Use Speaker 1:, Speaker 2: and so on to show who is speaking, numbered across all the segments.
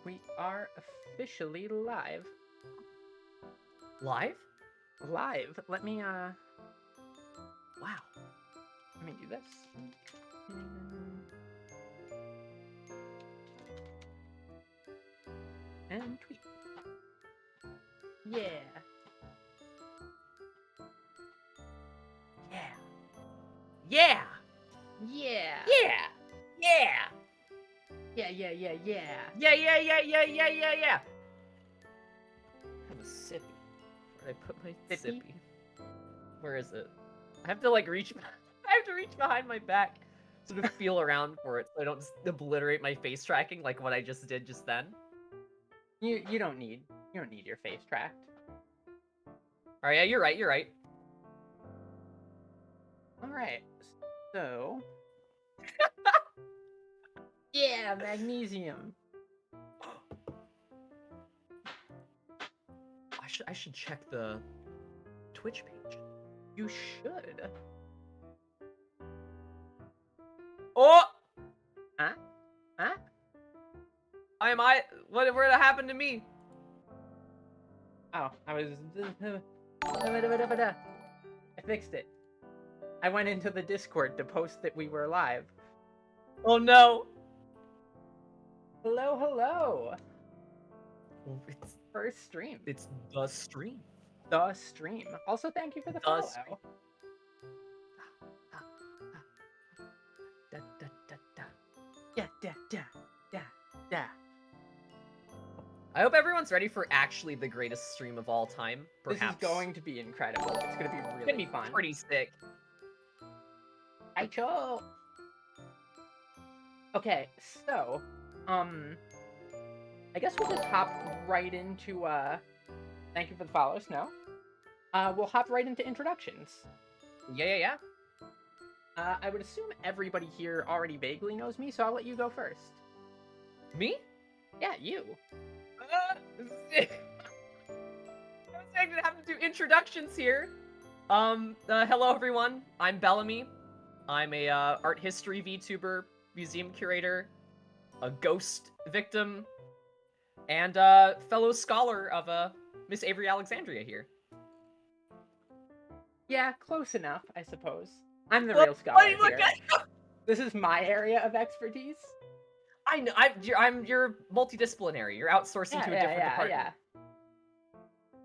Speaker 1: We are officially live.
Speaker 2: Live?
Speaker 1: Live. Let me
Speaker 2: Wow.
Speaker 1: do this. And tweet. Yeah.
Speaker 2: Yeah. Yeah.
Speaker 1: Yeah.
Speaker 2: Yeah. Yeah.
Speaker 1: Yeah, yeah, yeah, yeah.
Speaker 2: Yeah. Have a sippy. Where did I put my
Speaker 1: Sippy?
Speaker 2: sippy? Where is it? I have to like reach. I have to reach behind my back so to feel around for it, so I don't just obliterate my face tracking like what I just did just then.
Speaker 1: You don't need your face tracked.
Speaker 2: All right, yeah, you're right.
Speaker 1: All right. So. Yeah, magnesium.
Speaker 2: I should check the Twitch page.
Speaker 1: You should.
Speaker 2: Oh!
Speaker 1: Huh?
Speaker 2: What happened to me?
Speaker 1: Oh, I was. I fixed it. I went into the Discord to post that we were live.
Speaker 2: Oh no!
Speaker 1: Hello.
Speaker 2: It's
Speaker 1: First stream.
Speaker 2: It's the stream.
Speaker 1: The stream. Also, thank you for the follow. Yeah.
Speaker 2: I hope everyone's ready for actually the greatest stream of all time. Perhaps.
Speaker 1: This is going to be incredible. It's going to be really fun.
Speaker 2: Pretty sick.
Speaker 1: Aicho. Okay, so, I guess we'll just hop right into, thank you for the follow, Snow. We'll hop right into introductions.
Speaker 2: Yeah.
Speaker 1: I would assume everybody here already vaguely knows me, so I'll let you go first.
Speaker 2: Me?
Speaker 1: Yeah, you.
Speaker 2: I was going to have to do introductions here. Hello everyone. I'm Bellamy. I'm a art history VTuber, museum curator, a ghost victim, and fellow scholar of Miss Avery Alexandria here.
Speaker 1: Yeah, close enough, I suppose. I'm the real scholar here. This is my area of expertise.
Speaker 2: I know. You're multidisciplinary. You're outsourcing to a different department.
Speaker 1: Yeah.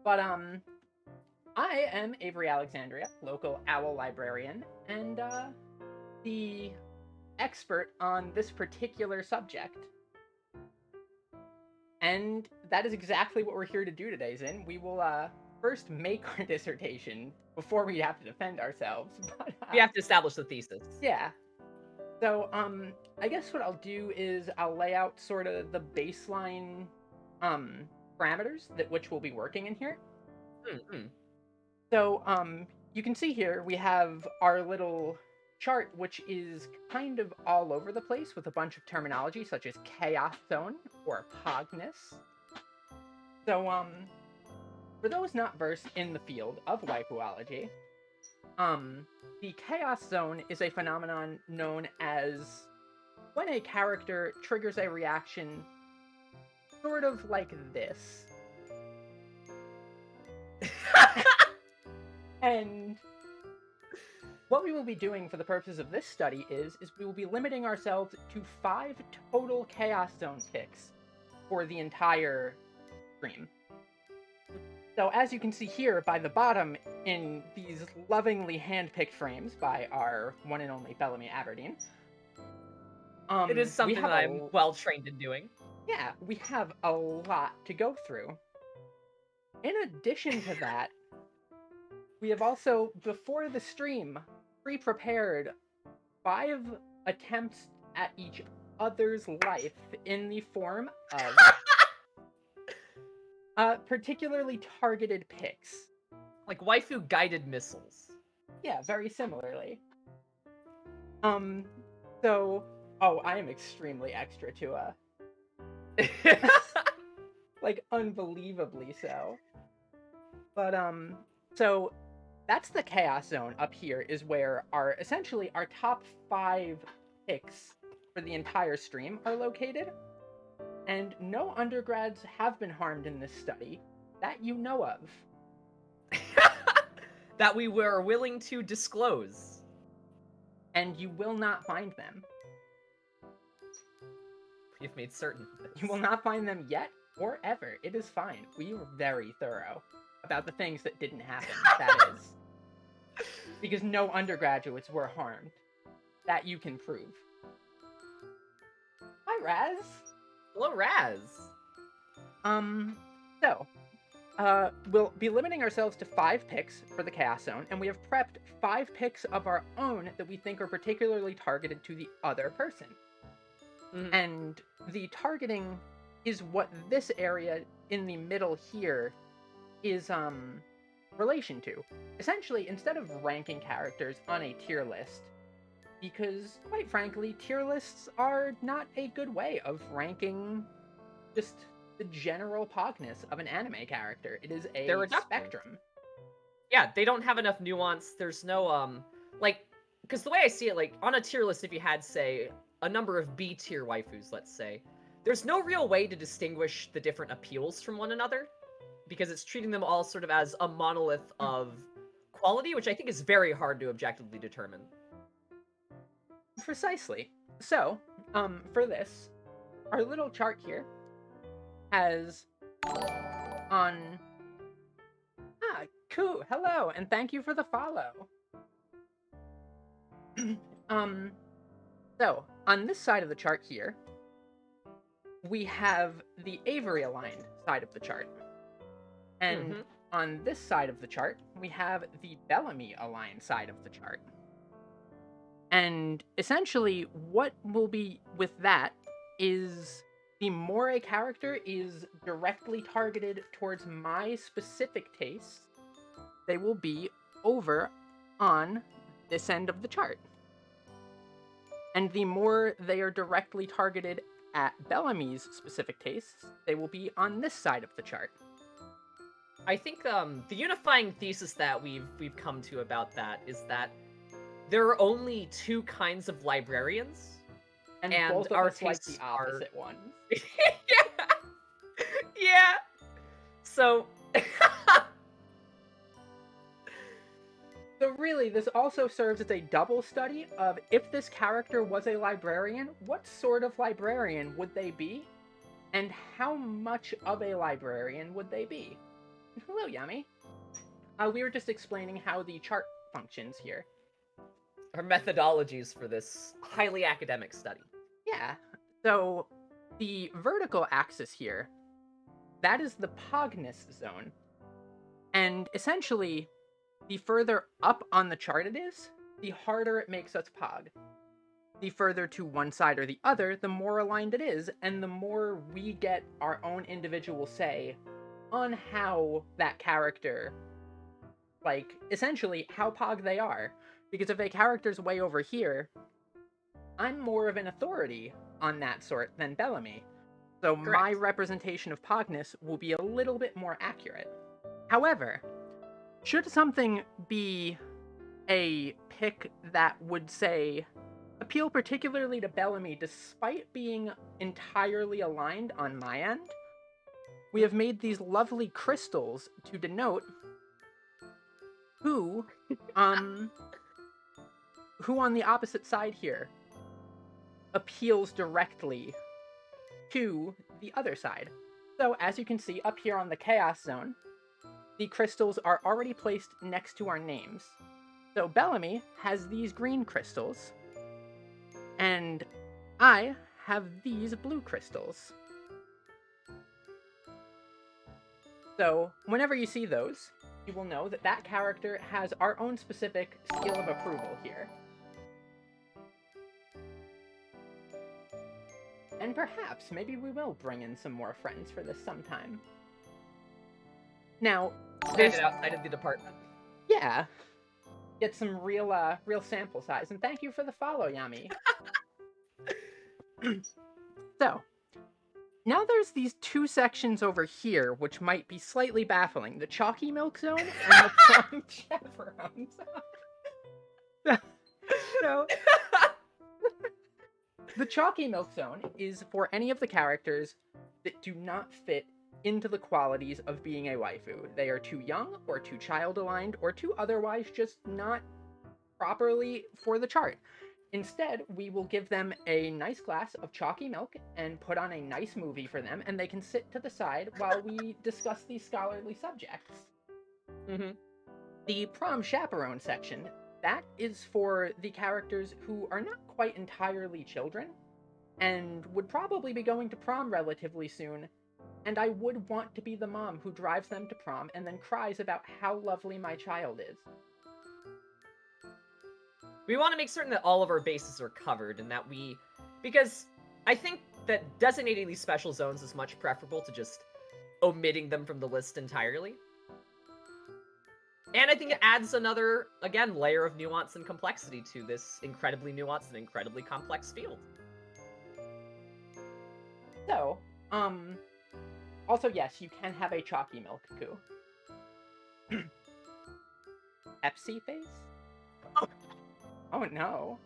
Speaker 1: But I am Avery Alexandria, local owl librarian, and the expert on this particular subject. And that is exactly what we're here to do today, Zin. We will first make our dissertation before we have to defend ourselves. But,
Speaker 2: we have to establish the thesis.
Speaker 1: Yeah. So, I guess what I'll do is I'll lay out sort of the baseline parameters that which we'll be working in here.
Speaker 2: Mm-hmm.
Speaker 1: So, you can see here we have our little chart, which is kind of all over the place with a bunch of terminology such as chaos zone or Pogness. So, for those not versed in the field of waifuology, the chaos zone is a phenomenon known as when a character triggers a reaction sort of like this. And what we will be doing for the purposes of this study is we will be limiting ourselves to 5 total chaos zone picks for the entire stream. So as you can see here by the bottom in these lovingly hand-picked frames by our one and only Bellamy Aberdeen.
Speaker 2: It is something that I'm well trained in doing.
Speaker 1: Yeah, we have a lot to go through. In addition to that, we have also, before the stream, pre-prepared 5 attempts at each other's life in the form of particularly targeted picks.
Speaker 2: Like waifu guided missiles.
Speaker 1: Yeah, very similarly. So, I am extremely extra to like unbelievably so. But so that's the chaos zone up here is where essentially our top 5 picks for the entire stream are located. and no undergrads have been harmed in this study that you know of.
Speaker 2: That we were willing to disclose.
Speaker 1: And you will not find them.
Speaker 2: We've made certain of this.
Speaker 1: You will not find them yet or ever. It is fine. We were very thorough about the things that didn't happen, that is. Because no undergraduates were harmed. That you can prove. Hi, Raz.
Speaker 2: Hello, Raz.
Speaker 1: We'll be limiting ourselves to 5 picks for the Chaos Zone, and we have prepped 5 picks of our own that we think are particularly targeted to the other person.
Speaker 2: Mhm.
Speaker 1: And the targeting is what this area in the middle here is relation to. Essentially, instead of ranking characters on a tier list, because quite frankly, tier lists are not a good way of ranking just the general pogness of an anime character. It is a
Speaker 2: They're reductive.
Speaker 1: spectrum.
Speaker 2: Yeah, they don't have enough nuance. There's no because the way I see it, like on a tier list, if you had say a number of B tier waifus, let's say, there's no real way to distinguish the different appeals from one another, because it's treating them all sort of as a monolith of quality, which I think is very hard to objectively determine.
Speaker 1: Precisely. So, for this, our little chart here has on... Cool, hello, and thank you for the follow. So, on this side of the chart here, we have the Avery aligned side of the chart. And on this side of the chart, we have the Bellamy aligned side of the chart. And essentially, what will be with that is the more a character is directly targeted towards my specific tastes, they will be over on this end of the chart. And the more they are directly targeted at Bellamy's specific tastes, they will be on this side of the chart.
Speaker 2: I think the unifying thesis that we've come to about that is that there are only 2 kinds of librarians,
Speaker 1: And
Speaker 2: and
Speaker 1: both of
Speaker 2: our
Speaker 1: us like the
Speaker 2: tastes are-
Speaker 1: opposite ones.
Speaker 2: Yeah. So.
Speaker 1: So really, this also serves as a double study of if this character was a librarian, what sort of librarian would they be? And how much of a librarian would they be? Hello, Yami. We were just explaining how the chart functions here.
Speaker 2: Our methodologies for this highly academic study.
Speaker 1: Yeah. So, the vertical axis here, that is the Pogness zone. And essentially, the further up on the chart it is, the harder it makes us pog. The further to one side or the other, the more aligned it is, and the more we get our own individual say on how that character, like, essentially, how pog they are. Because if a character's way over here, I'm more of an authority on that sort than Bellamy. So
Speaker 2: Correct.
Speaker 1: My representation of pogness will be a little bit more accurate. However, should something be a pick that would, say, appeal particularly to Bellamy despite being entirely aligned on my end, we have made these lovely crystals to denote who on the opposite side here appeals directly to the other side. So as you can see up here on the Chaos Zone, the crystals are already placed next to our names. So Bellamy has these green crystals, and I have these blue crystals. So whenever you see those, you will know that that character has our own specific seal of approval here. And perhaps, maybe we will bring in some more friends for this sometime. Now,
Speaker 2: Stand it outside of the department.
Speaker 1: yeah, get some real sample size. And thank you for the follow, Yami. So, now there's these 2 sections over here, which might be slightly baffling. The Chalky Milk Zone and the Plum Chaperone Zone. So, the Chalky Milk Zone is for any of the characters that do not fit into the qualities of being a waifu. They are too young, or too child-aligned, or too otherwise just not properly for the chart. Instead, we will give them a nice glass of chalky milk and put on a nice movie for them, and they can sit to the side while we discuss these scholarly subjects.
Speaker 2: Mm-hmm.
Speaker 1: The prom chaperone section, that is for the characters who are not quite entirely children, and would probably be going to prom relatively soon, and I would want to be the mom who drives them to prom and then cries about how lovely my child is.
Speaker 2: We want to make certain that all of our bases are covered and that because I think that designating these special zones is much preferable to just omitting them from the list entirely. And I think it adds another, again, layer of nuance and complexity to this incredibly nuanced and incredibly complex field.
Speaker 1: So, also yes, you can have a chalky milk coup. Pepsi face? Oh no.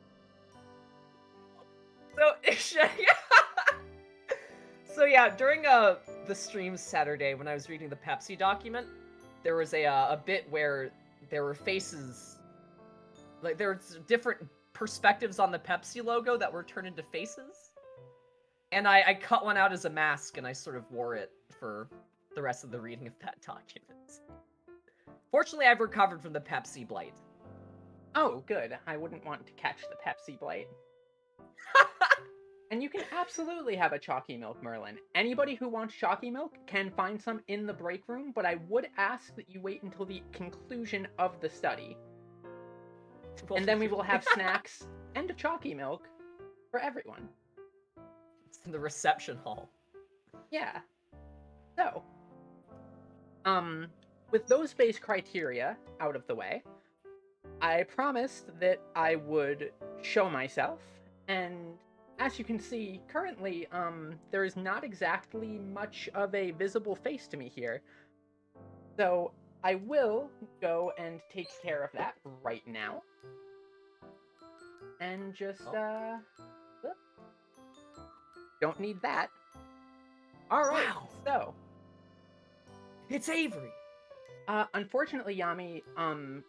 Speaker 2: So yeah, during the stream Saturday when I was reading the Pepsi document, there was a bit where there were faces, like there were different perspectives on the Pepsi logo that were turned into faces. And I cut one out as a mask and I sort of wore it for the rest of the reading of that document. Fortunately, I've recovered from the Pepsi blight.
Speaker 1: Oh, good. I wouldn't want to catch the Pepsi blight. And you can absolutely have a chalky milk Merlin. Anybody who wants chalky milk can find some in the break room, but I would ask that you wait until the conclusion of the study. And then we will have snacks and a chalky milk for everyone.
Speaker 2: It's in the reception hall.
Speaker 1: Yeah. So, with those base criteria out of the way, I promised that I would show myself, and as you can see, currently, there is not exactly much of a visible face to me here. So, I will go and take care of that right now. And just, don't need that. Alright,
Speaker 2: wow.
Speaker 1: So.
Speaker 2: It's Avery!
Speaker 1: Unfortunately, Yami,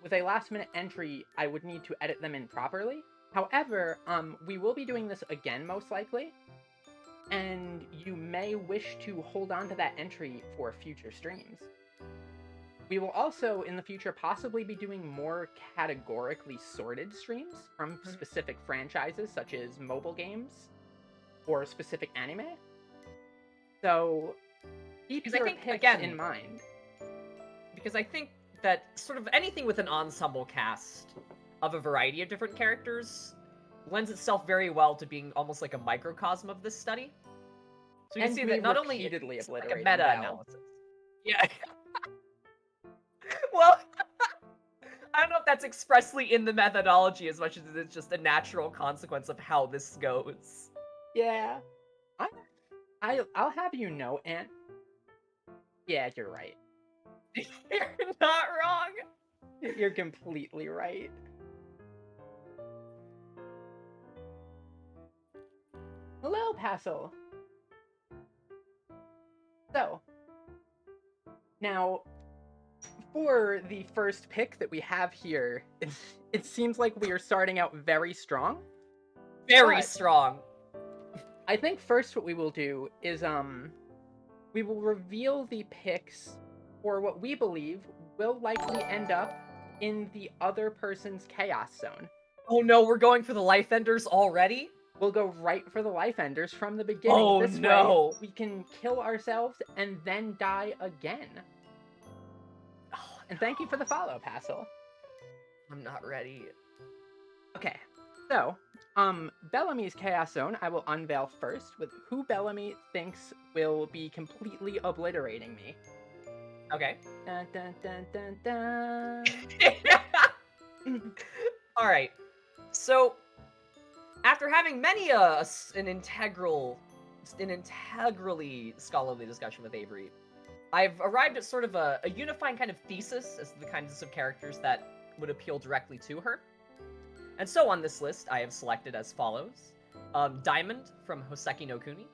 Speaker 1: with a last-minute entry, I would need to edit them in properly. However, we will be doing this again, most likely, and you may wish to hold on to that entry for future streams. We will also, in the future, possibly be doing more categorically sorted streams from specific franchises, such as mobile games or specific anime. So, keep your picks in mind.
Speaker 2: Because I think that sort of anything with an ensemble cast of a variety of different characters lends itself very well to being almost like a microcosm of this study. So you can see that not only it's like a meta-analysis. Yeah. Well, I don't know if that's expressly in the methodology as much as it's just a natural consequence of how this goes.
Speaker 1: Yeah. I'll have you know, Aunt. Yeah, you're right.
Speaker 2: You're not wrong.
Speaker 1: You're completely right. Hello, Passel. So, now, for the first pick that we have here, it seems like we are starting out very strong.
Speaker 2: Very strong.
Speaker 1: I think first what we will do is, we will reveal the picks for what we believe will likely end up in the other person's chaos zone.
Speaker 2: Oh no, we're going for the life enders already?
Speaker 1: We'll go right for the life enders from the beginning.
Speaker 2: Oh
Speaker 1: this
Speaker 2: no!
Speaker 1: way, we can kill ourselves and then die again.
Speaker 2: Oh,
Speaker 1: and thank you for the follow, Passel.
Speaker 2: I'm not ready.
Speaker 1: Okay, so, Bellamy's Chaos Zone I will unveil first with who Bellamy thinks will be completely obliterating me.
Speaker 2: Okay.
Speaker 1: Dun, dun, dun, dun, dun.
Speaker 2: Alright, so, after having many an integrally scholarly discussion with Avery, I've arrived at sort of a unifying kind of thesis as to the kinds of characters that would appeal directly to her. And so on this list, I have selected as follows. Diamond from Hoseki no Kuni.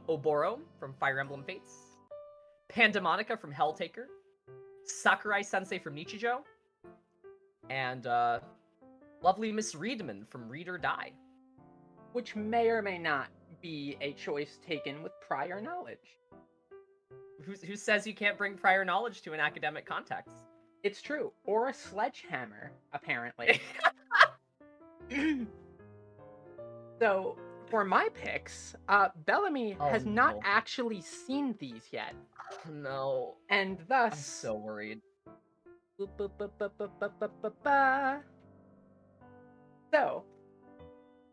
Speaker 2: Oboro from Fire Emblem Fates, Pandemonica from Helltaker, Sakurai Sensei from Nichijou, and lovely Miss Reedman from Read or Die.
Speaker 1: Which may or may not be a choice taken with prior knowledge.
Speaker 2: Who says you can't bring prior knowledge to an academic context?
Speaker 1: It's true. Or a sledgehammer, apparently. So, for my picks, Bellamy has not actually seen these yet.
Speaker 2: Oh, no.
Speaker 1: And thus...
Speaker 2: I'm so worried.
Speaker 1: So,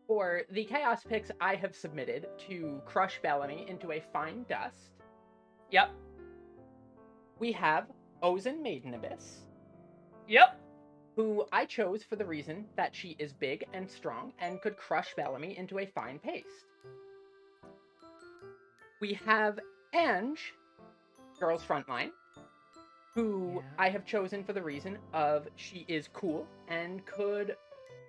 Speaker 1: for the Chaos picks I have submitted to crush Bellamy into a fine dust...
Speaker 2: Yep.
Speaker 1: We have Ozen Maiden Abyss.
Speaker 2: Yep.
Speaker 1: Who I chose for the reason that she is big and strong and could crush Bellamy into a fine paste. We have Ange, Girls Frontline, who I have chosen for the reason of she is cool and could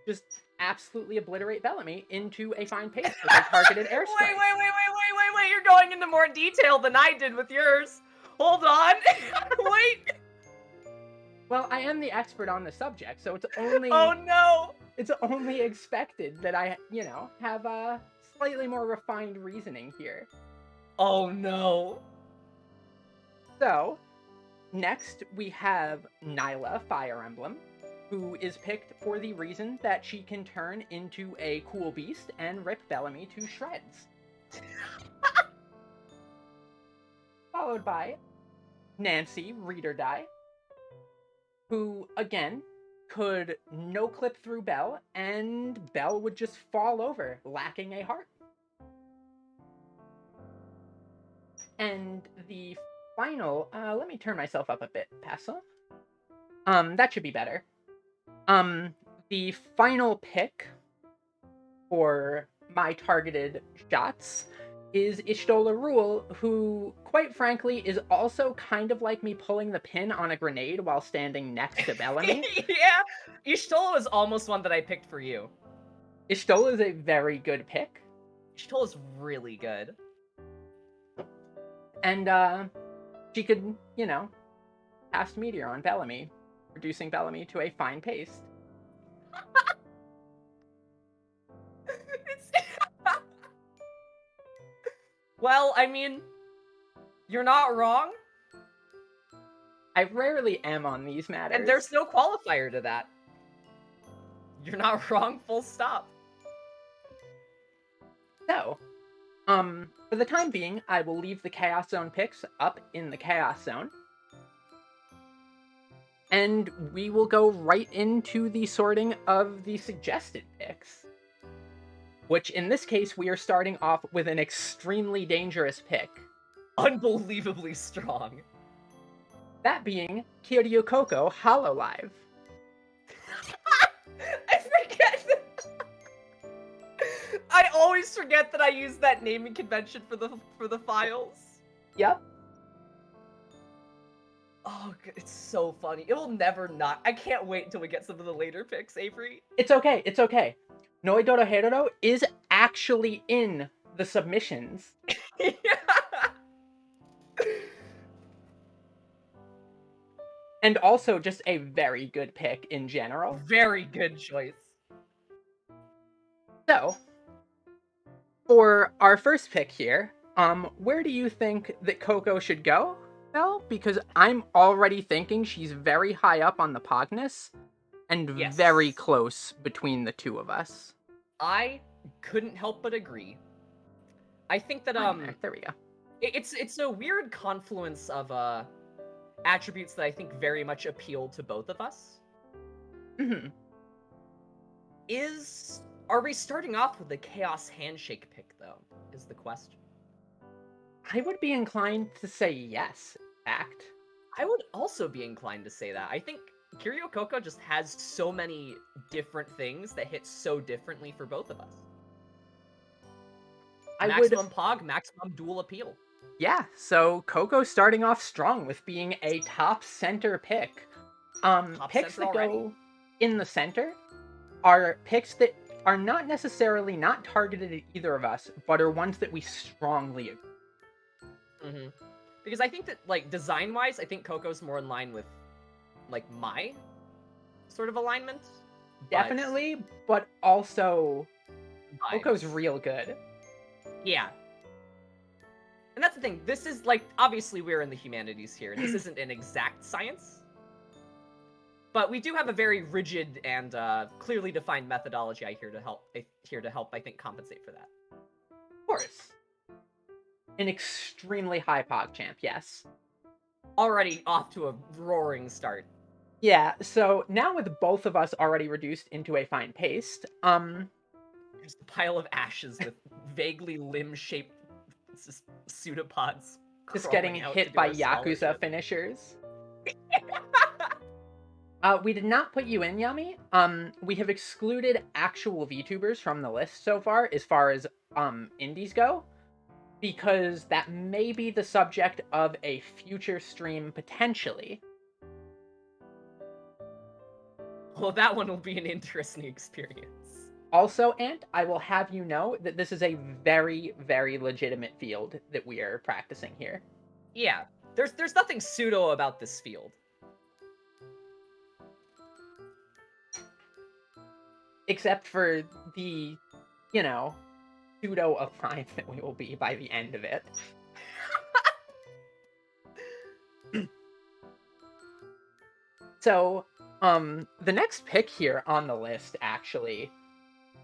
Speaker 1: just absolutely obliterate Bellamy into a fine paste with a targeted airstrike.
Speaker 2: Wait, you're going into more detail than I did with yours. Hold on. Wait.
Speaker 1: Well, I am the expert on the subject, so it's only...
Speaker 2: Oh, no!
Speaker 1: It's only expected that I, have a slightly more refined reasoning here.
Speaker 2: Oh, no.
Speaker 1: So, next we have Nyla Fire Emblem, who is picked for the reason that she can turn into a cool beast and rip Bellamy to shreds. Followed by Nancy Read or Die, who, again, could no-clip through Belle, and Belle would just fall over, lacking a heart. And the final... let me turn myself up a bit, Paso. That should be better. The final pick for my targeted shots is Ishtola Rule, who, quite frankly, is also kind of like me pulling the pin on a grenade while standing next to Bellamy.
Speaker 2: Yeah, Ishtola was almost one that I picked for you.
Speaker 1: Ishtola is a very good pick.
Speaker 2: Ishtola's really good.
Speaker 1: And, she could, cast Meteor on Bellamy, reducing Bellamy to a fine paste.
Speaker 2: Well, I mean, you're not wrong.
Speaker 1: I rarely am on these matters.
Speaker 2: And there's no qualifier to that. You're not wrong, full stop.
Speaker 1: So, for the time being, I will leave the Chaos Zone picks up in the Chaos Zone. And we will go right into the sorting of the suggested picks. Which, in this case, we are starting off with an extremely dangerous pick.
Speaker 2: Unbelievably strong.
Speaker 1: That being Kiryu Koko Hololive.
Speaker 2: I forget. I always forget that I used that naming convention for the files.
Speaker 1: Yep.
Speaker 2: Oh, it's so funny. It will never not. I can't wait until we get some of the later picks, Avery.
Speaker 1: It's okay. It's okay. Noi Dorohedoro is actually in the submissions.
Speaker 2: Yeah.
Speaker 1: And also just a very good pick in general.
Speaker 2: Very good choice.
Speaker 1: So, for our first pick here, where do you think that Coco should go, Belle? Because I'm already thinking she's very high up on the Pogness, and very close between the two of us.
Speaker 2: I couldn't help but agree. I think that
Speaker 1: there we go.
Speaker 2: It's a weird confluence of attributes that I think very much appeal to both of us.
Speaker 1: Mm-hmm.
Speaker 2: Are we starting off with the Chaos Handshake pick, though, is the question.
Speaker 1: I would be inclined to say yes, in fact.
Speaker 2: I would also be inclined to say that. I think Kiryu Koko just has so many different things that hit so differently for both of us. Maximum Pog, maximum dual appeal.
Speaker 1: Yeah, so Coco starting off strong with being a top center pick. Picks that go in the center are picks that are not necessarily not targeted at either of us, but are ones that we strongly agree.
Speaker 2: Mm-hmm. Because I think that, like, design-wise, I think Coco's more in line with, like, my sort of alignment.
Speaker 1: Definitely, but also Coco's
Speaker 2: Vibes.
Speaker 1: real good.
Speaker 2: Yeah. And that's the thing. This is, like, obviously we're in the humanities here. This isn't an exact science. But we do have a very rigid and clearly defined methodology here to help, I think, compensate for that.
Speaker 1: Of course. An extremely high PogChamp, yes.
Speaker 2: Already off to a roaring start.
Speaker 1: Yeah, so now with both of us already reduced into a fine paste,
Speaker 2: There's a pile of ashes with vaguely limb-shaped pseudopods
Speaker 1: just getting
Speaker 2: crawling out
Speaker 1: hit
Speaker 2: to do
Speaker 1: by
Speaker 2: our
Speaker 1: Yakuza
Speaker 2: scholarship.
Speaker 1: finishers. We did not put you in, Yummy. We have excluded actual VTubers from the list so far as indies go, because that may be the subject of a future stream potentially.
Speaker 2: Well, that one will be an interesting experience.
Speaker 1: Also, Ant, I will have you know that this is a very, very legitimate field that we are practicing here.
Speaker 2: Yeah, there's nothing pseudo about this field.
Speaker 1: Except for the, you know, pseudo-alive that we will be by the end of it. So, the next pick here on the list, actually,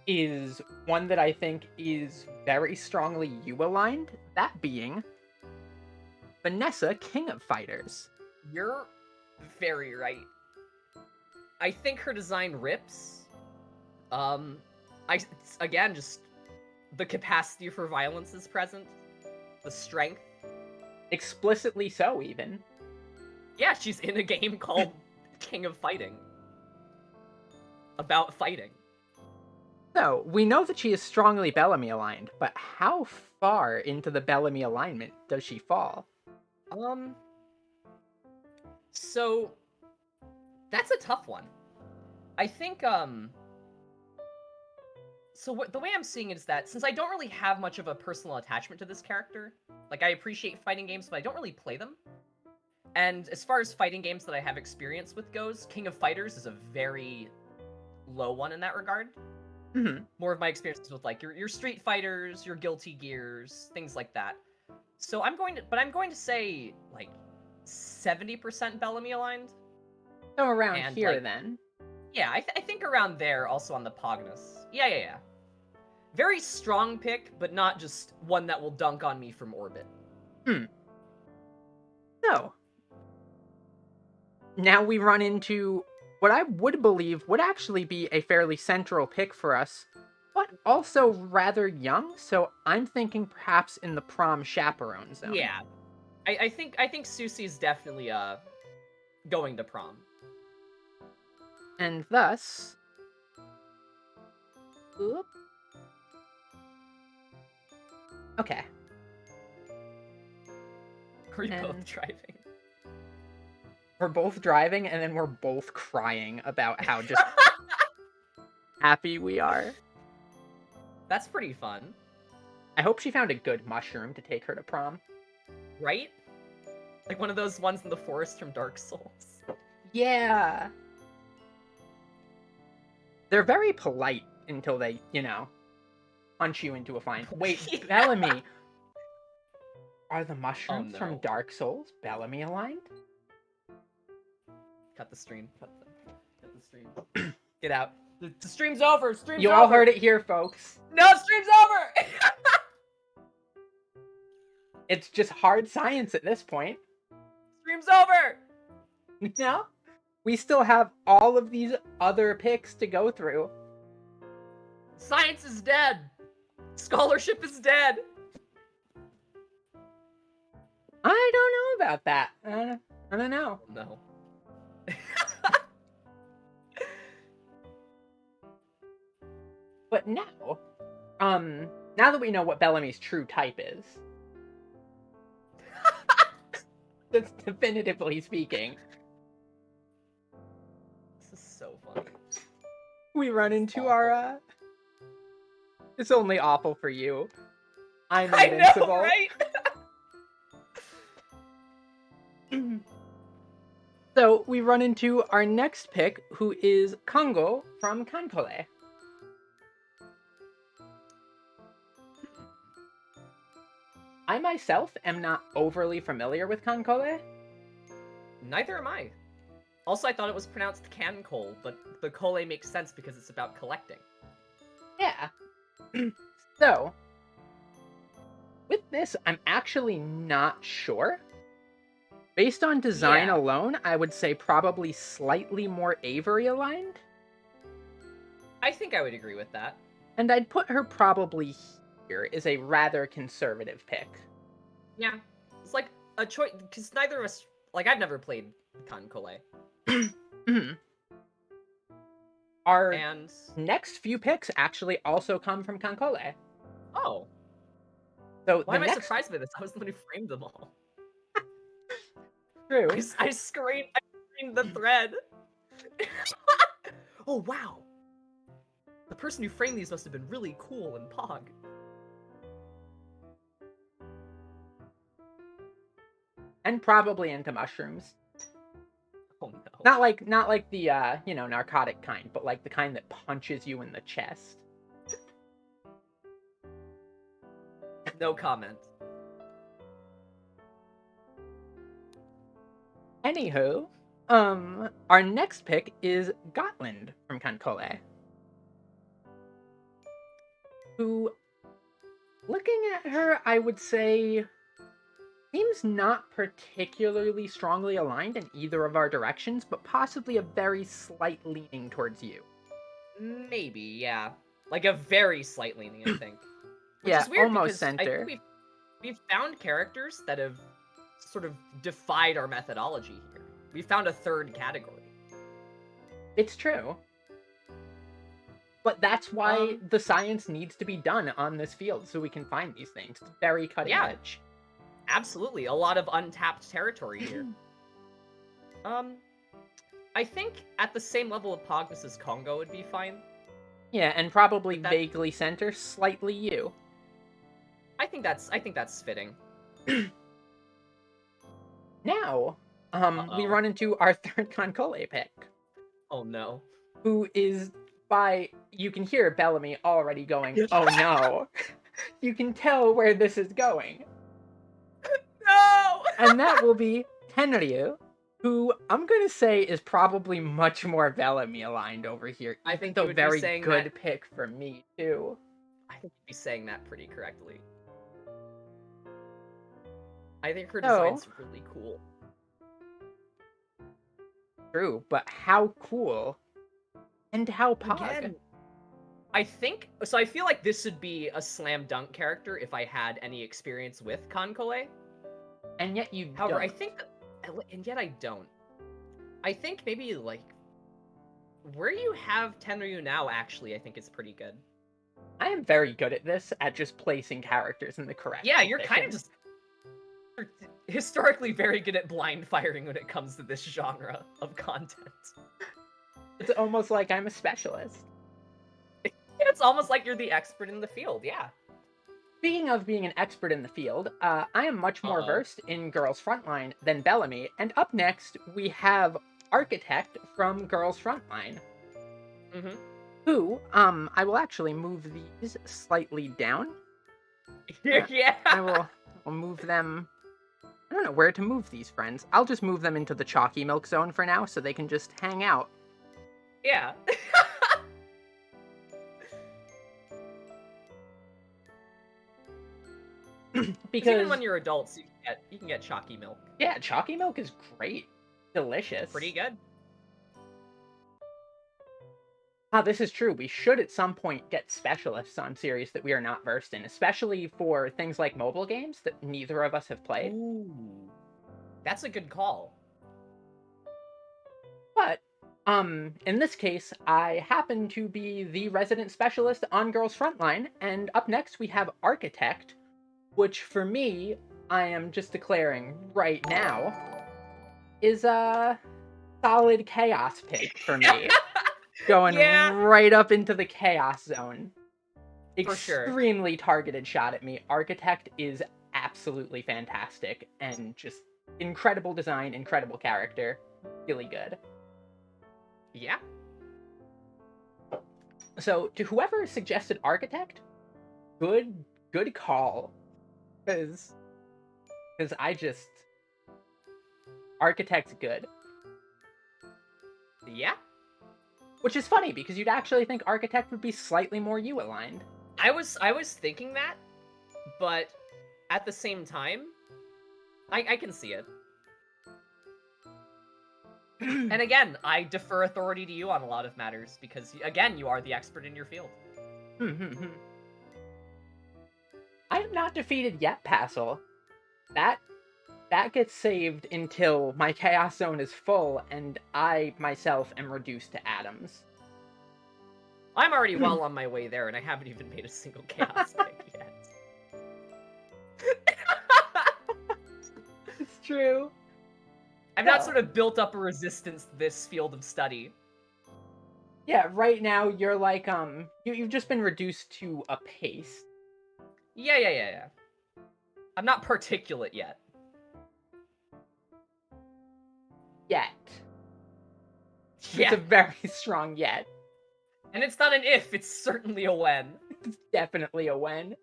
Speaker 1: is one that I think is very strongly you-aligned, that being Vanessa, King of Fighters.
Speaker 2: You're very right. I think her design rips. Again, just the capacity for violence is present. The strength.
Speaker 1: Explicitly so, even.
Speaker 2: Yeah, she's in a game called King of Fighting. About fighting.
Speaker 1: So, we know that she is strongly Bellamy aligned, but how far into the Bellamy alignment does she fall?
Speaker 2: So, that's a tough one. I think, so the way I'm seeing it is that, since I don't really have much of a personal attachment to this character, like, I appreciate fighting games, but I don't really play them. And as far as fighting games that I have experience with goes, King of Fighters is a very low one in that regard.
Speaker 1: Mm-hmm.
Speaker 2: More of my experiences with, like, your Street Fighters, your Guilty Gears, things like that. So I'm going to say, like, 70% Bellamy aligned.
Speaker 1: So around
Speaker 2: And,
Speaker 1: here,
Speaker 2: like,
Speaker 1: then.
Speaker 2: Yeah, I think around there, also on the Pogness. Yeah. Very strong pick, but not just one that will dunk on me from orbit.
Speaker 1: So, now we run into what I would believe would actually be a fairly central pick for us, but also rather young, so I'm thinking perhaps in the prom chaperone zone.
Speaker 2: Yeah. I think Susie's definitely going to prom.
Speaker 1: And thus... Oop. Okay.
Speaker 2: Are you both
Speaker 1: And-
Speaker 2: driving?
Speaker 1: We're both driving, and then we're both crying about how just happy we are.
Speaker 2: That's pretty fun.
Speaker 1: I hope she found a good mushroom to take her to prom.
Speaker 2: Right? Like one of those ones in the forest from Dark Souls.
Speaker 1: Yeah. They're very polite until they, punch you into a fine... Wait,
Speaker 2: Yeah.
Speaker 1: Bellamy! Are the mushrooms
Speaker 2: no.
Speaker 1: from Dark Souls Bellamy aligned?
Speaker 2: Cut the stream. Cut the stream. Get out. The stream's over. Stream's
Speaker 1: You
Speaker 2: over.
Speaker 1: all heard it here, folks.
Speaker 2: No, stream's over.
Speaker 1: It's just hard science at this point.
Speaker 2: Stream's over.
Speaker 1: No? We still have all of these other picks to go through.
Speaker 2: Science is dead. Scholarship is dead.
Speaker 1: I don't know about that. I don't know.
Speaker 2: No.
Speaker 1: But now, now that we know what Bellamy's true type is, that's definitively speaking,
Speaker 2: This is so funny.
Speaker 1: we run into
Speaker 2: Awful.
Speaker 1: our It's only awful for you. I'm
Speaker 2: I
Speaker 1: invincible.
Speaker 2: know, right?
Speaker 1: So we run into our next pick, who is Kongo from Kankole. I myself am not overly familiar with Kankole.
Speaker 2: Neither am I. Also, I thought it was pronounced Cancole, but the Cole makes sense because it's about collecting.
Speaker 1: Yeah. So, with this, I'm actually not sure. Based on design
Speaker 2: Yeah.
Speaker 1: alone, I would say probably slightly more Avery aligned.
Speaker 2: I think I would agree with that.
Speaker 1: And I'd put her probably here as a rather conservative pick.
Speaker 2: Yeah. It's like a choice, because neither of us, like, I've never played Cancole.
Speaker 1: Our
Speaker 2: And...
Speaker 1: next few picks actually also come from Kankole.
Speaker 2: Oh.
Speaker 1: So
Speaker 2: Why
Speaker 1: the
Speaker 2: am I
Speaker 1: next...
Speaker 2: surprised by this? I was the one who framed them all.
Speaker 1: True.
Speaker 2: I screened the thread. Oh, wow. The person who framed these must have been really cool and pog.
Speaker 1: And probably into mushrooms.
Speaker 2: Oh no.
Speaker 1: Not like the narcotic kind, but like the kind that punches you in the chest.
Speaker 2: No comment.
Speaker 1: Anywho, our next pick is Gotland from Kankole, who, looking at her, I would say seems not particularly strongly aligned in either of our directions, but possibly a very slight leaning towards you.
Speaker 2: Maybe, yeah. Like a very slight leaning, I think. Which
Speaker 1: Yeah,
Speaker 2: is weird
Speaker 1: almost
Speaker 2: because I
Speaker 1: center.
Speaker 2: think we've found characters that have sort of defied our methodology here. We found a third category.
Speaker 1: It's true. But that's why the science needs to be done on this field, so we can find these things. It's very cutting edge.
Speaker 2: Absolutely, a lot of untapped territory here. I think at the same level of Pogness as Congo would be fine.
Speaker 1: Yeah, and probably vaguely center, slightly you.
Speaker 2: I think that's fitting.
Speaker 1: Now, we run into our third Kankole pick.
Speaker 2: Oh no.
Speaker 1: Who is you can hear Bellamy already going, oh no. You can tell where this is going.
Speaker 2: No!
Speaker 1: And that will be Tenryu, who I'm going to say is probably much more Bellamy aligned over here.
Speaker 2: I think
Speaker 1: a very good
Speaker 2: that...
Speaker 1: pick for me, too.
Speaker 2: I think you'd be saying that pretty correctly. I think her design's really cool.
Speaker 1: True, but how cool and how pog.
Speaker 2: Again, I feel like this would be a slam dunk character if I had any experience with Kankole.
Speaker 1: And yet you
Speaker 2: However,
Speaker 1: don't.
Speaker 2: and yet I don't. I think maybe, like, where you have Tenryu now, actually, I think is pretty good.
Speaker 1: I am very good at this, at just placing characters in the correct
Speaker 2: Yeah, you're
Speaker 1: position.
Speaker 2: kind of just... You're historically very good at blind firing when it comes to this genre of content.
Speaker 1: It's almost like I'm a specialist.
Speaker 2: It's almost like you're the expert in the field, yeah.
Speaker 1: Speaking of being an expert in the field, I am much more versed in Girls Frontline than Bellamy, and up next we have Architect from Girls Frontline.
Speaker 2: Mm-hmm.
Speaker 1: Who, I will actually move these slightly down.
Speaker 2: Yeah.
Speaker 1: I'll move them... I don't know where to move these, friends. I'll just move them into the chalky milk zone for now, so they can just hang out.
Speaker 2: Yeah.
Speaker 1: Because
Speaker 2: even when you're adults, you can get chalky milk.
Speaker 1: Yeah, chalky milk is great. Delicious.
Speaker 2: Pretty good.
Speaker 1: This is true. We should at some point get specialists on series that we are not versed in, especially for things like mobile games that neither of us have played.
Speaker 2: Ooh. That's a good call.
Speaker 1: But, in this case, I happen to be the resident specialist on Girls Frontline, and up next we have Architect, which for me, I am just declaring right now, is a solid chaos pick for me. Going right up into the chaos zone.
Speaker 2: For sure.
Speaker 1: extremely targeted shot at me. Architect is absolutely fantastic and just incredible design, incredible character. Really good.
Speaker 2: Yeah.
Speaker 1: So, to whoever suggested Architect, good call. Because I just Architect's good.
Speaker 2: Yeah.
Speaker 1: Which is funny because you'd actually think Architect would be slightly more you aligned.
Speaker 2: I was thinking that, but at the same time, I can see it. And again, I defer authority to you on a lot of matters because, again, you are the expert in your field.
Speaker 1: I am not defeated yet, Passel. That gets saved until my Chaos Zone is full and I myself am reduced to atoms.
Speaker 2: I'm already well on my way there, and I haven't even made a single chaos pick yet.
Speaker 1: It's true.
Speaker 2: I've not sort of built up a resistance to this field of study.
Speaker 1: Yeah, right now you're like you've just been reduced to a paste.
Speaker 2: Yeah. I'm not particulate yet.
Speaker 1: Yet.
Speaker 2: Yeah.
Speaker 1: It's a very strong yet.
Speaker 2: And it's not an if, it's certainly a when.
Speaker 1: It's definitely a when.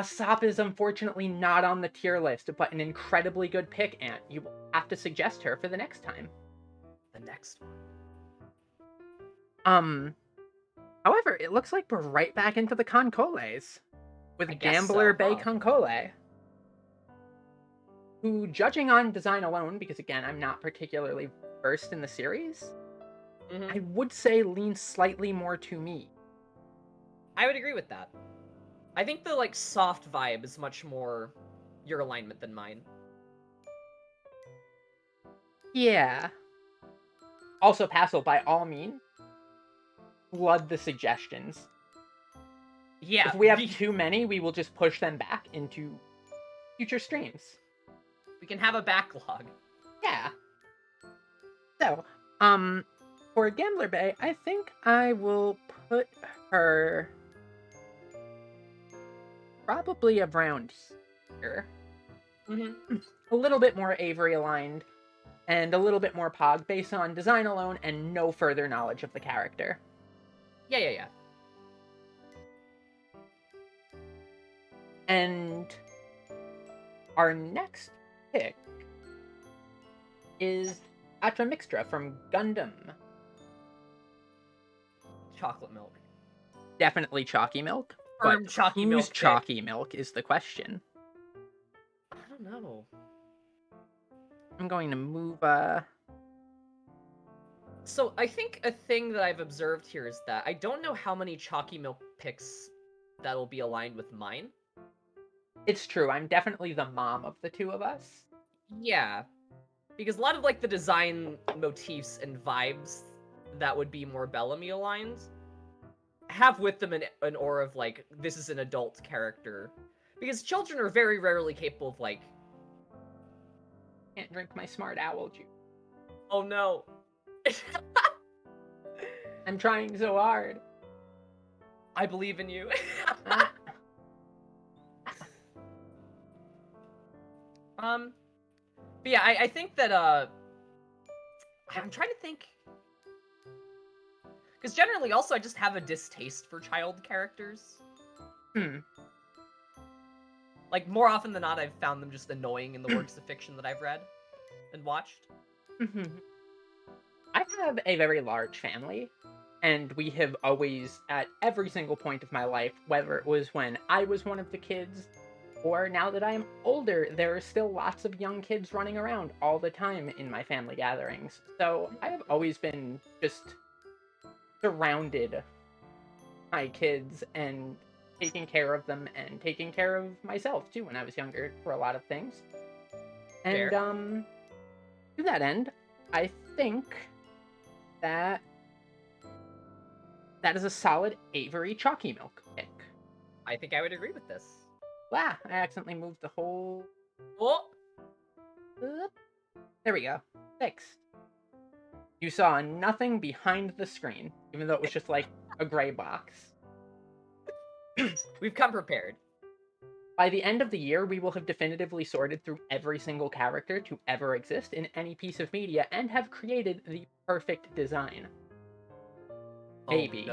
Speaker 1: Sop is unfortunately not on the tier list, but an incredibly good pick, Ant. You will have to suggest her for the next time.
Speaker 2: The next
Speaker 1: one. However, it looks like we're right back into the Concoles. With Gambler Bay Concole. Who, judging on design alone, because again, I'm not particularly versed in the series, I would say leans slightly more to me.
Speaker 2: I would agree with that. I think the, like, soft vibe is much more your alignment than mine.
Speaker 1: Yeah. Also, Passel, by all means, flood the suggestions.
Speaker 2: Yeah.
Speaker 1: If we have too many, we will just push them back into future streams.
Speaker 2: We can have a backlog.
Speaker 1: Yeah. So, for Gambler Bay, I think I will put her probably around here. A little bit more Avery aligned, and a little bit more Pog based on design alone and no further knowledge of the character.
Speaker 2: Yeah.
Speaker 1: And our next pick is Atra Mixtra from Gundam.
Speaker 2: Chocolate milk.
Speaker 1: Definitely chalky milk.
Speaker 2: But chalky milk.
Speaker 1: Whose chalky milk is the question?
Speaker 2: I don't know.
Speaker 1: I'm going to move,
Speaker 2: So, I think a thing that I've observed here is that I don't know how many chalky milk picks that'll be aligned with mine.
Speaker 1: It's true, I'm definitely the mom of the two of us.
Speaker 2: Yeah. Because a lot of, like, the design motifs and vibes that would be more Bellamy aligned have with them an aura of, like, this is an adult character. Because children are very rarely capable of, like...
Speaker 1: Can't drink my smart owl juice.
Speaker 2: Oh no.
Speaker 1: I'm trying so hard.
Speaker 2: I believe in you. But yeah, I think that, I'm trying to think... Because generally, also, I just have a distaste for child characters. Like, more often than not, I've found them just annoying in the works of fiction that I've read and watched.
Speaker 1: I have a very large family, and we have always, at every single point of my life, whether it was when I was one of the kids, or now that I am older, there are still lots of young kids running around all the time in my family gatherings. So I have always been just surrounded by kids and taking care of them and taking care of myself too when I was younger for a lot of things. And to that end, I think that is a solid Avery chalky milk pick.
Speaker 2: I think I would agree with this.
Speaker 1: Wow, I accidentally moved the whole...
Speaker 2: Oh!
Speaker 1: There we go. Fixed. You saw nothing behind the screen, even though it was just like a gray box.
Speaker 2: We've come prepared.
Speaker 1: By the end of the year, we will have definitively sorted through every single character to ever exist in any piece of media and have created the perfect design. Maybe.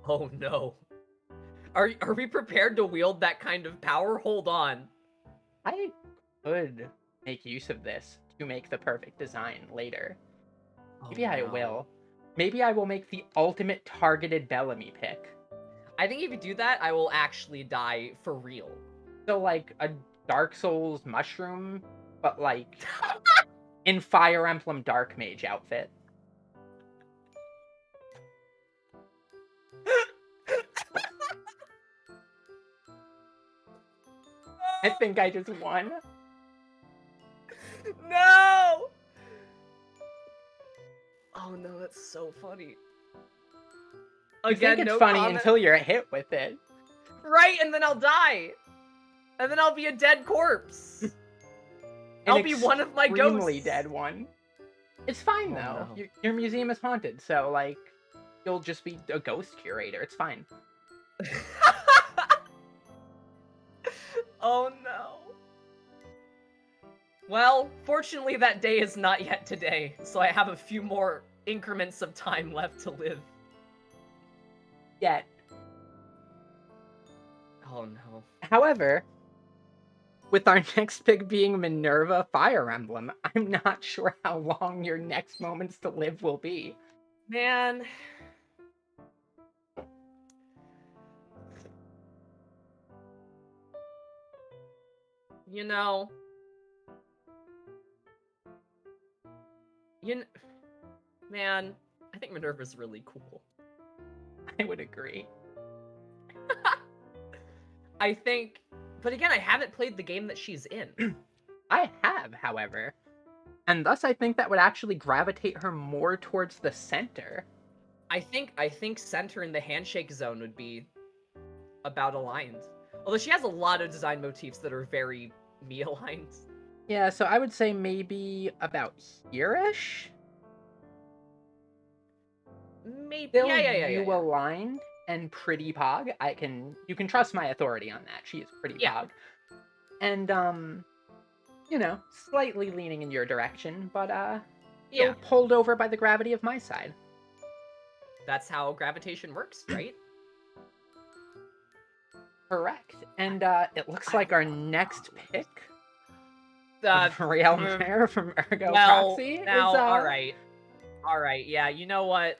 Speaker 2: Oh no. Are we prepared to wield that kind of power? Hold on.
Speaker 1: I could make use of this to make the perfect design later. Maybe I will. Maybe I will make the ultimate targeted Bellamy pick.
Speaker 2: I think if you do that, I will actually die for real.
Speaker 1: So, like, a Dark Souls mushroom, but, like, in Fire Emblem Dark Mage outfit. I think I just won.
Speaker 2: No! Oh no, that's so funny.
Speaker 1: You think it's funny until you're hit with it.
Speaker 2: Right, and then I'll die. And then I'll be a dead corpse. I'll be one of my ghosts.
Speaker 1: Extremely dead one. It's fine, though. No. Your museum is haunted, so, like, you'll just be a ghost curator. It's fine.
Speaker 2: Oh, no. Well, fortunately, that day is not yet today, so I have a few more increments of time left to live.
Speaker 1: Yet.
Speaker 2: Oh, no.
Speaker 1: However, with our next pick being Minerva Fire Emblem, I'm not sure how long your next moments to live will be.
Speaker 2: Man. You know. Man, I think Minerva's really cool.
Speaker 1: I would agree.
Speaker 2: I think, but again, I haven't played the game that she's in.
Speaker 1: I have, however. And thus I think that would actually gravitate her more towards the center.
Speaker 2: I think center in the handshake zone would be about aligned. Although she has a lot of design motifs that are very me-aligned.
Speaker 1: Yeah, so I would say maybe about here-ish?
Speaker 2: Maybe.
Speaker 1: Still
Speaker 2: Yeah.
Speaker 1: aligned and pretty Pog. You can trust my authority on that. She is pretty Pog. And you know, slightly leaning in your direction, but still pulled over by the gravity of my side.
Speaker 2: That's how gravitation works, right?
Speaker 1: Correct. And it looks like our next pick, Real Mare from Ergo Proxy,
Speaker 2: now, is all right. Yeah, you know what?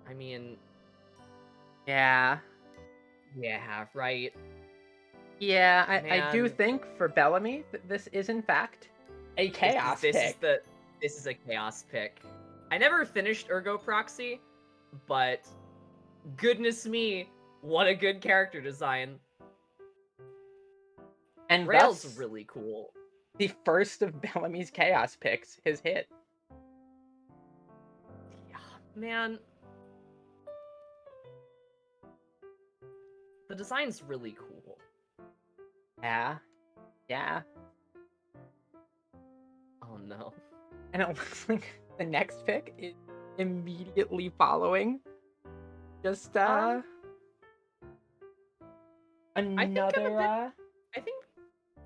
Speaker 2: I mean,
Speaker 1: yeah,
Speaker 2: right.
Speaker 1: Yeah, I do think for Bellamy that this is in fact a chaos pick.
Speaker 2: This is a chaos pick. I never finished Ergo Proxy, but goodness me, what a good character design.
Speaker 1: And
Speaker 2: Rail's really cool.
Speaker 1: The first of Bellamy's chaos picks, his hit.
Speaker 2: Yeah, man. The design's really cool.
Speaker 1: Yeah.
Speaker 2: Oh no.
Speaker 1: And it looks like the next pick is immediately following. Just another.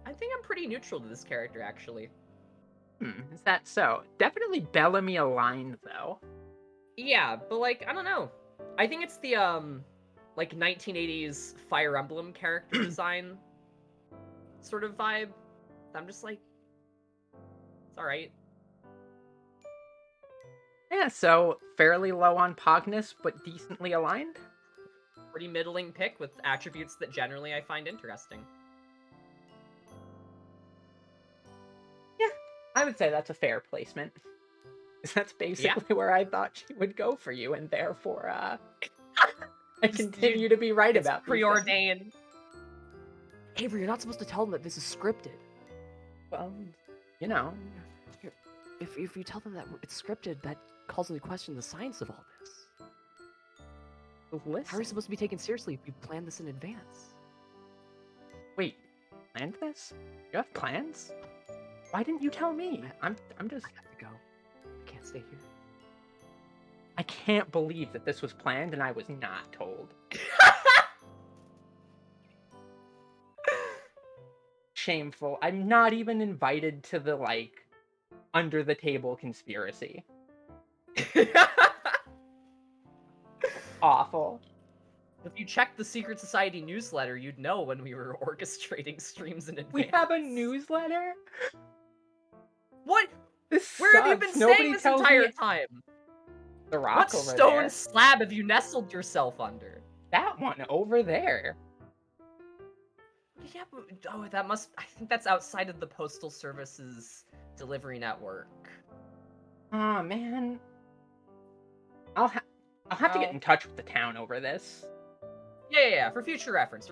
Speaker 2: I think I'm pretty neutral to this character, actually.
Speaker 1: Is that so? Definitely Bellamy aligned, though.
Speaker 2: Yeah, but like, I don't know. I think it's the like 1980s Fire Emblem character design sort of vibe. I'm just like, it's all right.
Speaker 1: Yeah, so fairly low on Pogness, but decently aligned.
Speaker 2: Pretty middling pick with attributes that generally I find interesting.
Speaker 1: Yeah, I would say that's a fair placement. That's basically where I thought she would go for you, and therefore, I continue to be right about
Speaker 2: preordained. Avery, you're not supposed to tell them that this is scripted.
Speaker 1: Well, you know.
Speaker 2: If you tell them that it's scripted, that calls into question the science of all this.
Speaker 1: Listen.
Speaker 2: How are you supposed to be taken seriously if you planned this in advance?
Speaker 1: Wait, planned this? You have plans? Why didn't you tell me? I'm just.
Speaker 2: I have to go. Stay here.
Speaker 1: I can't believe that this was planned and I was not told. Shameful. I'm not even invited to the, like, under the table conspiracy. Awful.
Speaker 2: If you checked the Secret Society newsletter, you'd know when we were orchestrating streams in advance.
Speaker 1: We have a newsletter?
Speaker 2: What?
Speaker 1: This
Speaker 2: Where have you been
Speaker 1: sucks. Nobody
Speaker 2: staying this
Speaker 1: tells
Speaker 2: entire
Speaker 1: me
Speaker 2: time?
Speaker 1: the rock
Speaker 2: What
Speaker 1: over
Speaker 2: stone
Speaker 1: there.
Speaker 2: slab have you nestled yourself under?
Speaker 1: That one over there.
Speaker 2: Yeah, but, oh, that must... I think that's outside of the Postal Service's delivery network.
Speaker 1: Aw, man. I'll have to get in touch with the town over this.
Speaker 2: Yeah, for future reference,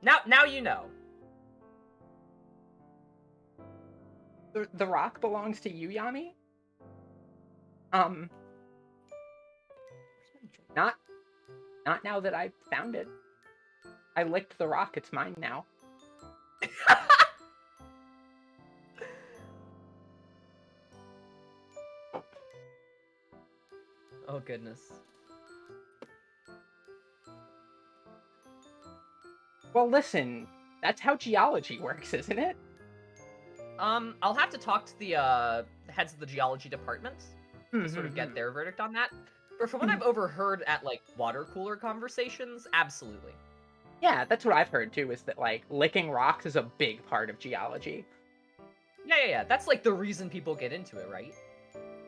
Speaker 2: Now you know.
Speaker 1: The rock belongs to you, Yami? Not now that I've found it. I licked the rock, it's mine now.
Speaker 2: Oh, goodness.
Speaker 1: Well, listen, that's how geology works, isn't it?
Speaker 2: I'll have to talk to the heads of the geology department to sort of get their verdict on that. But from what I've overheard at, like, water cooler conversations, absolutely.
Speaker 1: Yeah, that's what I've heard, too, is that, like, licking rocks is a big part of geology.
Speaker 2: Yeah. That's, like, the reason people get into it, right?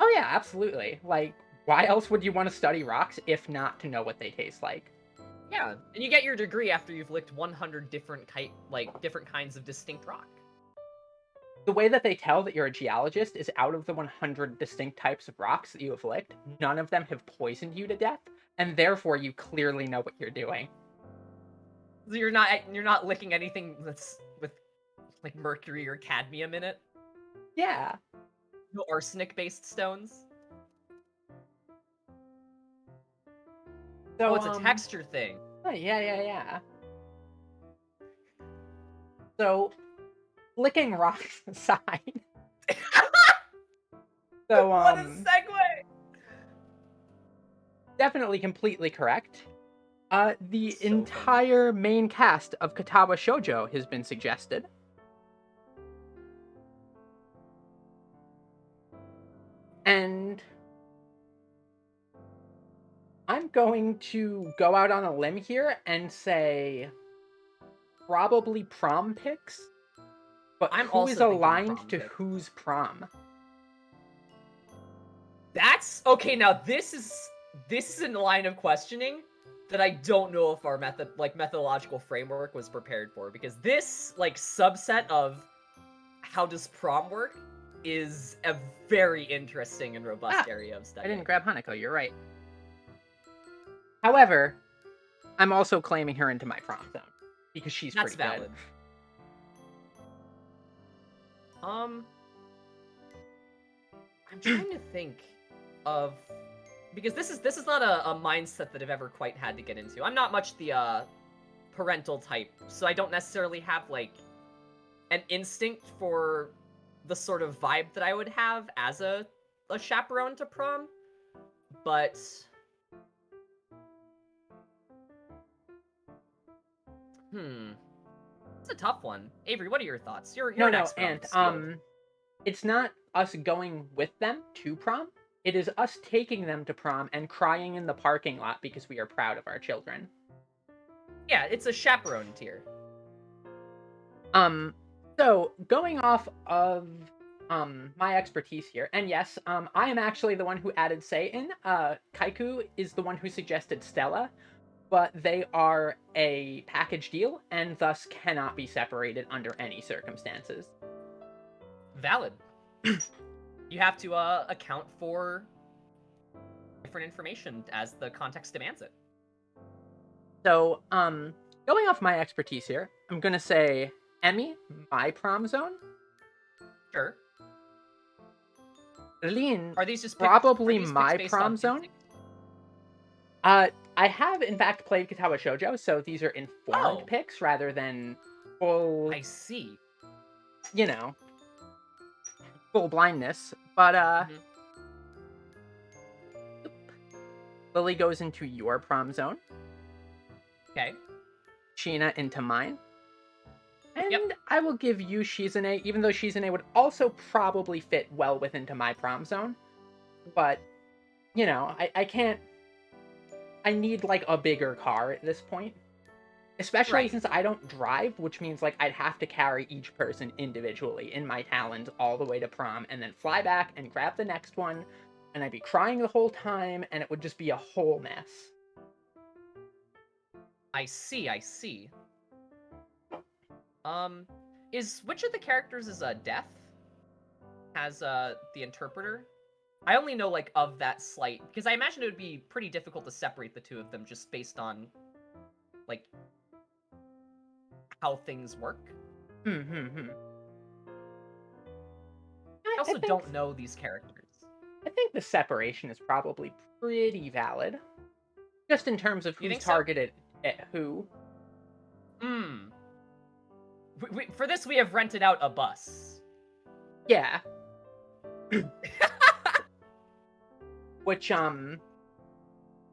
Speaker 1: Oh, yeah, absolutely. Like, why else would you want to study rocks if not to know what they taste like?
Speaker 2: Yeah, and you get your degree after you've licked 100 different kinds of distinct rock.
Speaker 1: The way that they tell that you're a geologist is out of the 100 distinct types of rocks that you have licked, none of them have poisoned you to death, and therefore you clearly know what you're doing.
Speaker 2: So you're not licking anything that's with, like, mercury or cadmium in it?
Speaker 1: Yeah.
Speaker 2: No arsenic-based stones?
Speaker 1: So,
Speaker 2: Oh, it's a texture thing.
Speaker 1: Yeah. So, licking rocks aside. So,
Speaker 2: What a segue!
Speaker 1: Definitely completely correct. The
Speaker 2: So
Speaker 1: entire main cast of Katawa Shoujo has been suggested. And I'm going to go out on a limb here and say probably prom pics, but
Speaker 2: I'm
Speaker 1: who
Speaker 2: also
Speaker 1: is
Speaker 2: thinking
Speaker 1: aligned
Speaker 2: prom
Speaker 1: to
Speaker 2: pic.
Speaker 1: whose prom?
Speaker 2: That's okay. Now this is in the line of questioning that I don't know if our methodological framework was prepared for, because this, like, subset of how does prom work is a very interesting and robust area of study.
Speaker 1: I didn't grab Hanako, you're right. However, I'm also claiming her into my prom zone because she's
Speaker 2: That's
Speaker 1: pretty
Speaker 2: valid.
Speaker 1: good.
Speaker 2: I'm trying to think of, because this is not a mindset that I've ever quite had to get into. I'm not much the parental type, so I don't necessarily have, like, an instinct for the sort of vibe that I would have as a chaperone to prom. But it's a tough one. Avery, what are your thoughts? You're an expert on this field.
Speaker 1: It's not us going with them to prom. It is us taking them to prom and crying in the parking lot because we are proud of our children.
Speaker 2: Yeah, it's a chaperone tier.
Speaker 1: So going off of my expertise here, and yes, I am actually the one who added Sei in. Kaiku is the one who suggested Stella, but they are a package deal and thus cannot be separated under any circumstances.
Speaker 2: Valid. You have to account for different information as the context demands it.
Speaker 1: So, going off my expertise here, I'm gonna say Emmy, my prom zone.
Speaker 2: Sure.
Speaker 1: Lin,
Speaker 2: Are these just
Speaker 1: probably
Speaker 2: picks
Speaker 1: my
Speaker 2: based
Speaker 1: prom
Speaker 2: on
Speaker 1: zone.
Speaker 2: instinct?
Speaker 1: I have in fact played Katawa Shoujo, so these are informed picks rather than full.
Speaker 2: I see.
Speaker 1: You know, full blindness. But Lily goes into your prom zone.
Speaker 2: Okay.
Speaker 1: Sheena into mine. And
Speaker 2: Yep.
Speaker 1: I will give you Shizune, even though Shizune would also probably fit well into my prom zone. But, you know, I can't... I need, like, a bigger car at this point. Especially
Speaker 2: Right.
Speaker 1: since I don't drive, which means, like, I'd have to carry each person individually in my talons all the way to prom, and then fly back and grab the next one, and I'd be crying the whole time, and it would just be a whole mess.
Speaker 2: I see. Which of the characters is Death? Has the interpreter? I only know like of that slight because I imagine it would be pretty difficult to separate the two of them just based on like how things work.
Speaker 1: I
Speaker 2: also don't know these characters.
Speaker 1: I think the separation is probably pretty valid. Just in terms of who's targeted at who.
Speaker 2: For this, we have rented out a bus.
Speaker 1: Yeah. Which,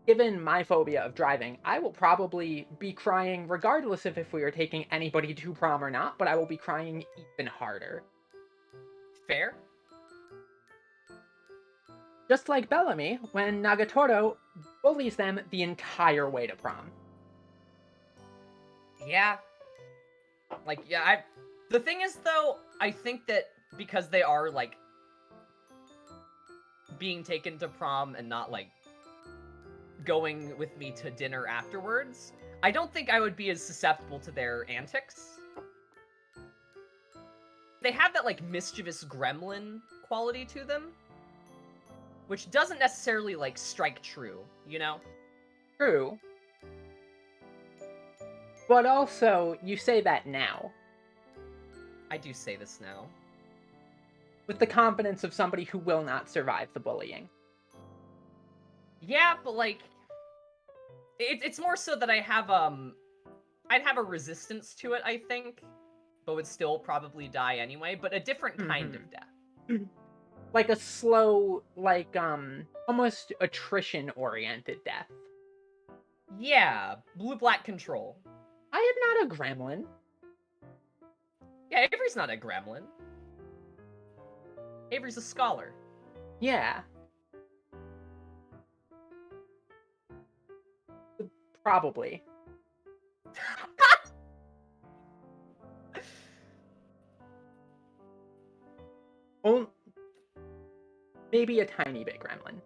Speaker 1: given my phobia of driving, I will probably be crying regardless of if we are taking anybody to prom or not, but I will be crying even harder.
Speaker 2: Fair.
Speaker 1: Just like Bellamy, when Nagatoro bullies them the entire way to prom.
Speaker 2: Yeah. Like, yeah, the thing is, though, I think that because they are, like, being taken to prom and not, like, going with me to dinner afterwards, I don't think I would be as susceptible to their antics. They have that, like, mischievous gremlin quality to them, which doesn't necessarily, like, strike true, you know?
Speaker 1: True. But also, you say that now.
Speaker 2: I do say this now.
Speaker 1: With the confidence of somebody who will not survive the bullying.
Speaker 2: Yeah, but, like, it's more so that I'd have a resistance to it, I think, but would still probably die anyway, but a different kind of death.
Speaker 1: Like a slow, like, almost attrition-oriented death.
Speaker 2: Yeah, blue-black control.
Speaker 1: I am not a gremlin.
Speaker 2: Yeah, Avery's not a gremlin. Avery's a scholar.
Speaker 1: Yeah. Probably. Maybe a tiny bit gremlin.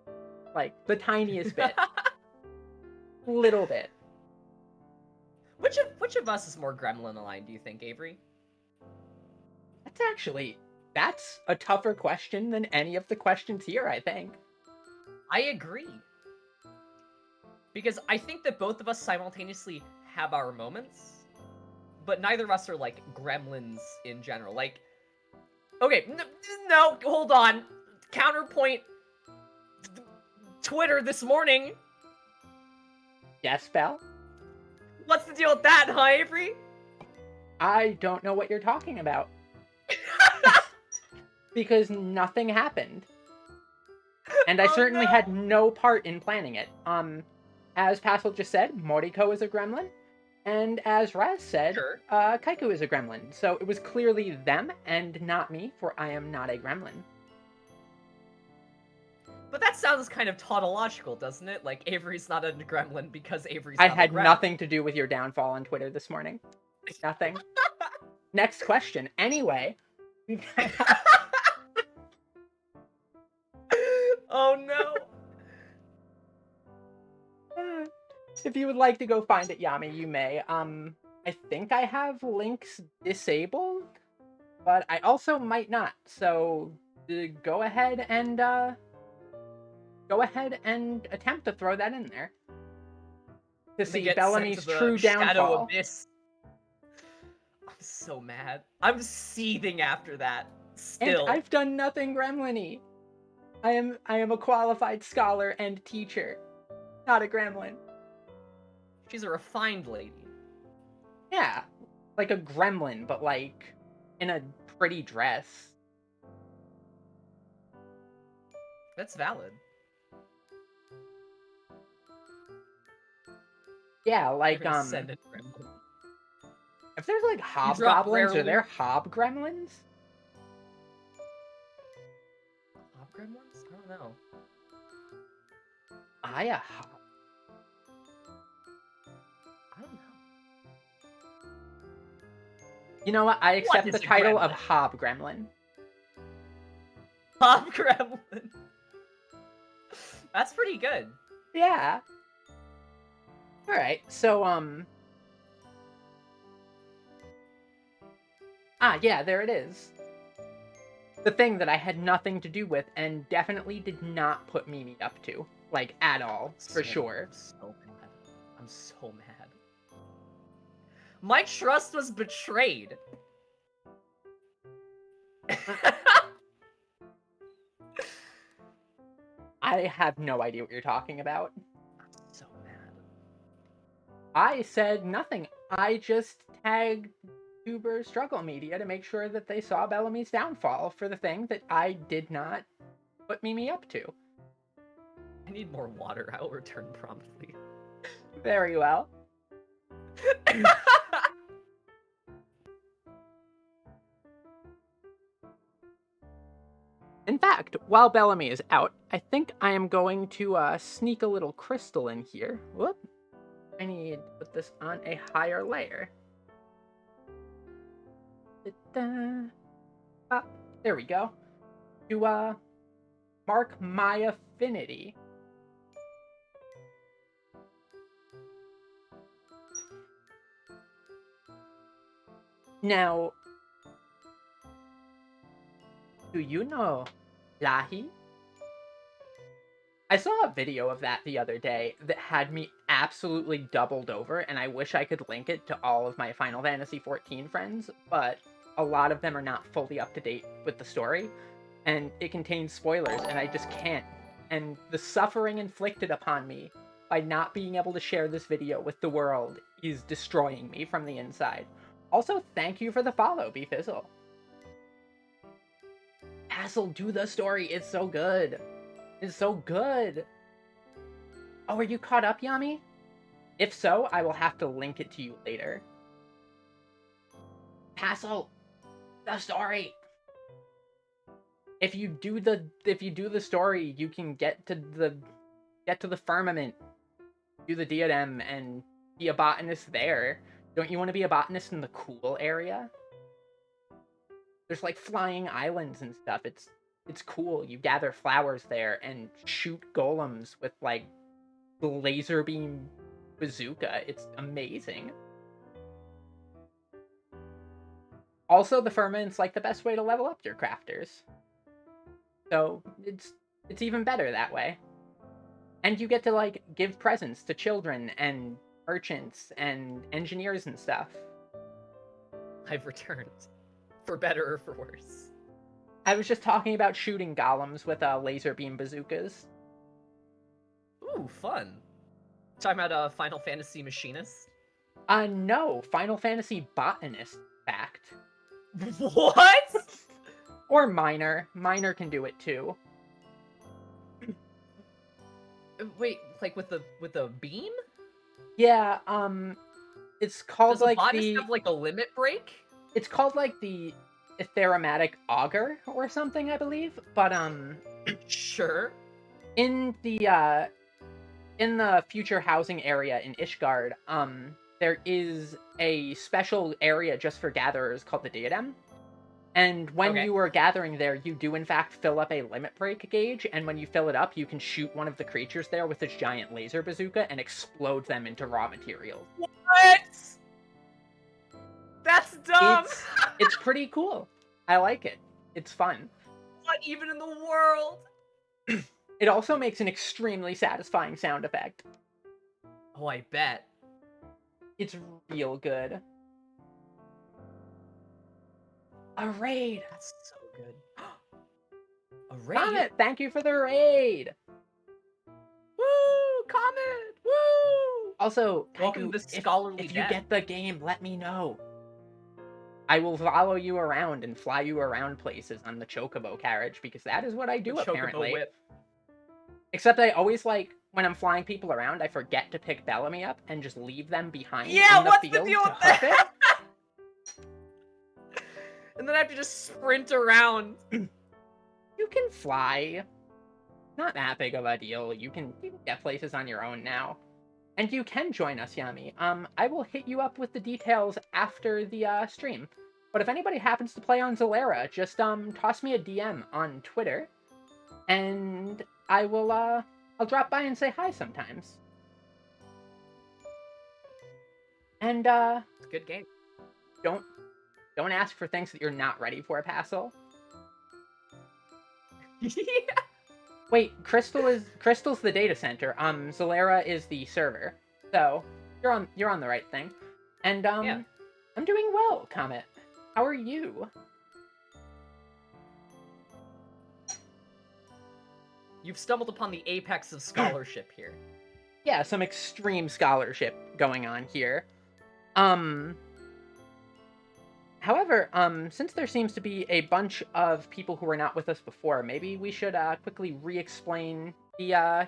Speaker 1: Like, the tiniest bit. Little bit.
Speaker 2: Which of us is more gremlin-aligned, do you think, Avery?
Speaker 1: That's a tougher question than any of the questions here, I think.
Speaker 2: I agree. Because I think that both of us simultaneously have our moments, but neither of us are, like, gremlins in general. Like, okay, no, hold on. Counterpoint. Twitter this morning.
Speaker 1: Yes, Belle?
Speaker 2: What's the deal with that, huh, Avery?
Speaker 1: I don't know what you're talking about. Because nothing happened. And I certainly had no part in planning it. As Pascal just said, Moriko is a gremlin. And as Raz said,
Speaker 2: Sure.
Speaker 1: Kaiku is a gremlin. So it was clearly them and not me, for I am not a gremlin.
Speaker 2: But that sounds kind of tautological, doesn't it? Like, Avery's not a gremlin because Avery's not a gremlin.
Speaker 1: I had nothing to do with your downfall on Twitter this morning. Nothing. Next question. Anyway.
Speaker 2: Oh no.
Speaker 1: If you would like to go find it, Yami, you may. I think I have links disabled, but I also might not. So go ahead and attempt to throw that in there to see Bellamy's true downfall.
Speaker 2: Abyss. I'm so mad. I'm seething after that. Still.
Speaker 1: And I've done nothing gremlin-y. I am a qualified scholar and teacher, not a gremlin.
Speaker 2: She's a refined lady.
Speaker 1: Yeah, like a gremlin, but like in a pretty dress.
Speaker 2: That's valid.
Speaker 1: Yeah,
Speaker 2: You're
Speaker 1: like,
Speaker 2: gonna send it for him.
Speaker 1: if there's, like,
Speaker 2: You drop
Speaker 1: hobgoblins,
Speaker 2: rare
Speaker 1: are there
Speaker 2: loot.
Speaker 1: hobgremlins?
Speaker 2: Hobgremlins? I don't know.
Speaker 1: I a hob...
Speaker 2: I don't know.
Speaker 1: You know what? I
Speaker 2: What
Speaker 1: accept
Speaker 2: is
Speaker 1: the
Speaker 2: a
Speaker 1: title of
Speaker 2: gremlin?
Speaker 1: hobgremlin.
Speaker 2: Hobgremlin. That's pretty good.
Speaker 1: Yeah. Alright, so, ah, yeah, there it is. The thing that I had nothing to do with and definitely did not put Mimi up to. Like, at all, for sure.
Speaker 2: I'm so mad. I'm so mad. My trust was betrayed.
Speaker 1: I have no idea what you're talking about.
Speaker 2: I'm so mad.
Speaker 1: I said nothing. I just tagged Tuber Struggle Media to make sure that they saw Bellamy's downfall for the thing that I did not put Mimi up to.
Speaker 2: I need more water. I will return promptly.
Speaker 1: Very well. In fact, while Bellamy is out, I think I am going to sneak a little crystal in here. Whoop. I need to put this on a higher layer. Da-da. Ah, there we go. To mark my affinity. Now, do you know Lahi? I saw a video of that the other day that had me absolutely doubled over, and I wish I could link it to all of my Final Fantasy XIV friends, but a lot of them are not fully up to date with the story, and it contains spoilers, and I just can't. And the suffering inflicted upon me by not being able to share this video with the world is destroying me from the inside. Also, thank you for the follow, Befizzle. Hassel, do the story, it's so good. It's so good. Oh, are you caught up, Yami? If so, I will have to link it to you later. Hassel, the story. If you do the story, you can get to the firmament, do the diadem, and be a botanist there. Don't you want to be a botanist in the cool area? There's like flying islands and stuff. It's cool. You gather flowers there and shoot golems with like the laser beam bazooka. It's amazing. Also, the firmament's like the best way to level up your crafters. So it's even better that way. And you get to like give presents to children and merchants and engineers and stuff.
Speaker 2: I've returned. For better or for worse.
Speaker 1: I was just talking about shooting golems with laser beam bazookas.
Speaker 2: Ooh, fun. Talking about a Final Fantasy machinist?
Speaker 1: No, Final Fantasy botanist, fact.
Speaker 2: What?
Speaker 1: Or miner. Miner can do it too.
Speaker 2: Wait, like with the beam?
Speaker 1: Yeah, it's called
Speaker 2: Does a
Speaker 1: like
Speaker 2: botanist
Speaker 1: the...
Speaker 2: have like a limit break?
Speaker 1: It's called like the Aromatic Auger or something, I believe. But
Speaker 2: Sure.
Speaker 1: in the future housing area in Ishgard, there is a special area just for gatherers called the Diadem. And when you are gathering there, you do in fact fill up a limit break gauge, and when you fill it up, you can shoot one of the creatures there with this giant laser bazooka and explode them into raw materials.
Speaker 2: What? That's dumb!
Speaker 1: It's pretty cool. I like it. It's fun.
Speaker 2: What even in the world?
Speaker 1: It also makes an extremely satisfying sound effect.
Speaker 2: Oh, I bet.
Speaker 1: It's real good. A raid!
Speaker 2: That's so good. A raid?
Speaker 1: Comet, thank you for the raid!
Speaker 2: Woo! Comet! Woo!
Speaker 1: Also,
Speaker 2: welcome to Scholarly
Speaker 1: if you get the game, let me know. I will follow you around and fly you around places on the Chocobo carriage, because that is what I do, apparently.
Speaker 2: Chocobo whip.
Speaker 1: Except I always, like, when I'm flying people around, I forget to pick Bellamy up and just leave them behind
Speaker 2: Yeah,
Speaker 1: in the
Speaker 2: what's the
Speaker 1: field
Speaker 2: deal
Speaker 1: to
Speaker 2: with
Speaker 1: hoof it.
Speaker 2: that? And then I have to just sprint around.
Speaker 1: You can fly. Not that big of a deal. You can get places on your own now. And you can join us, Yami. I will hit you up with the details after the stream. But if anybody happens to play on Zalera, just toss me a DM on Twitter, and I'll drop by and say hi sometimes. And
Speaker 2: It's a good game.
Speaker 1: don't ask for things that you're not ready for, Passel.
Speaker 2: Yeah.
Speaker 1: Wait, Crystal's the data center. Zalera is the server. So you're on the right thing. And
Speaker 2: Yeah.
Speaker 1: I'm doing well, Comet. How are you?
Speaker 2: You've stumbled upon the apex of scholarship here.
Speaker 1: Yeah, some extreme scholarship going on here. However, since there seems to be a bunch of people who were not with us before, maybe we should quickly re-explain the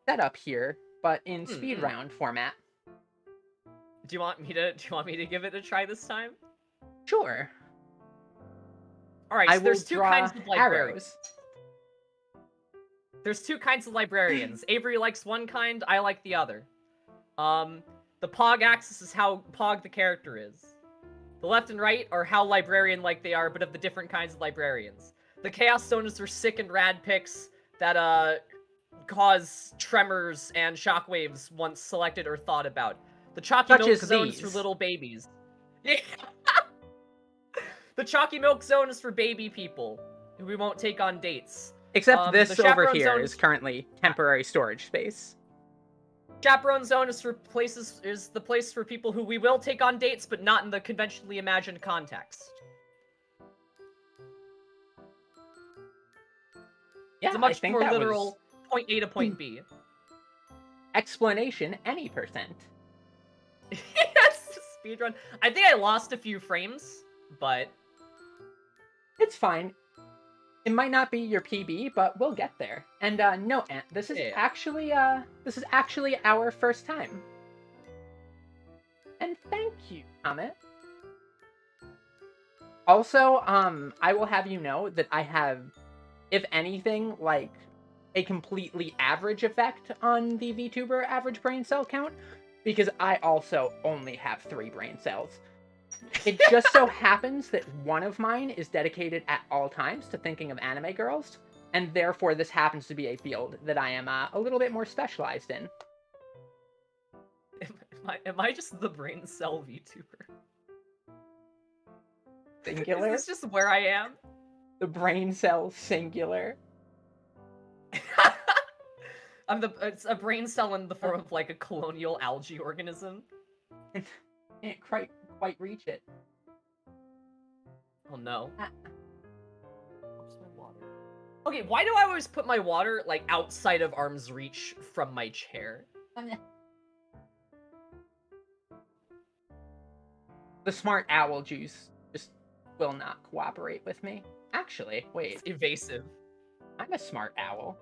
Speaker 1: setup here, but in speed round format.
Speaker 2: Do you want me to give it a try this time?
Speaker 1: Sure.
Speaker 2: All right, so there's two kinds of librarians.
Speaker 1: Arrows.
Speaker 2: There's two kinds of librarians. Avery likes one kind, I like the other. The Pog axis is how Pog the character is. The left and right are how librarian-like they are, but of the different kinds of librarians. The Chaos Zones are sick and rad picks that cause tremors and shockwaves once selected or thought about. The Chalky
Speaker 1: Such
Speaker 2: Milk
Speaker 1: as
Speaker 2: Zone is
Speaker 1: these.
Speaker 2: for little babies. Yeah. The Chalky Milk Zone is for baby people who we won't take on dates.
Speaker 1: Except this
Speaker 2: the
Speaker 1: over
Speaker 2: Chaperone
Speaker 1: here
Speaker 2: Zone
Speaker 1: is currently temporary storage space.
Speaker 2: Chaperone Zone is the place for people who we will take on dates, but not in the conventionally imagined context.
Speaker 1: Yeah,
Speaker 2: It's a much
Speaker 1: I think
Speaker 2: more
Speaker 1: that
Speaker 2: literal
Speaker 1: was...
Speaker 2: point A to point B.
Speaker 1: Explanation, any percent.
Speaker 2: Yes, speedrun. I think I lost a few frames, but
Speaker 1: It's fine. It might not be your PB, but we'll get there. And no, Ant, this is actually our first time. And thank you, Comet. Also, I will have you know that I have, if anything, like a completely average effect on the VTuber average brain cell count, because I also only have 3 brain cells. It just so happens that one of mine is dedicated at all times to thinking of anime girls, and therefore this happens to be a field that I am a little bit more specialized in.
Speaker 2: Am I just the brain cell VTuber?
Speaker 1: Singular?
Speaker 2: Is this just where I am?
Speaker 1: The brain cell singular.
Speaker 2: It's a brain cell in the form of like a colonial algae organism.
Speaker 1: Can't quite reach it.
Speaker 2: Oh no. Where's my water? Okay, why do I always put my water like outside of arm's reach from my chair?
Speaker 1: The smart owl juice just will not cooperate with me. Actually, wait.
Speaker 2: It's evasive.
Speaker 1: I'm a smart owl.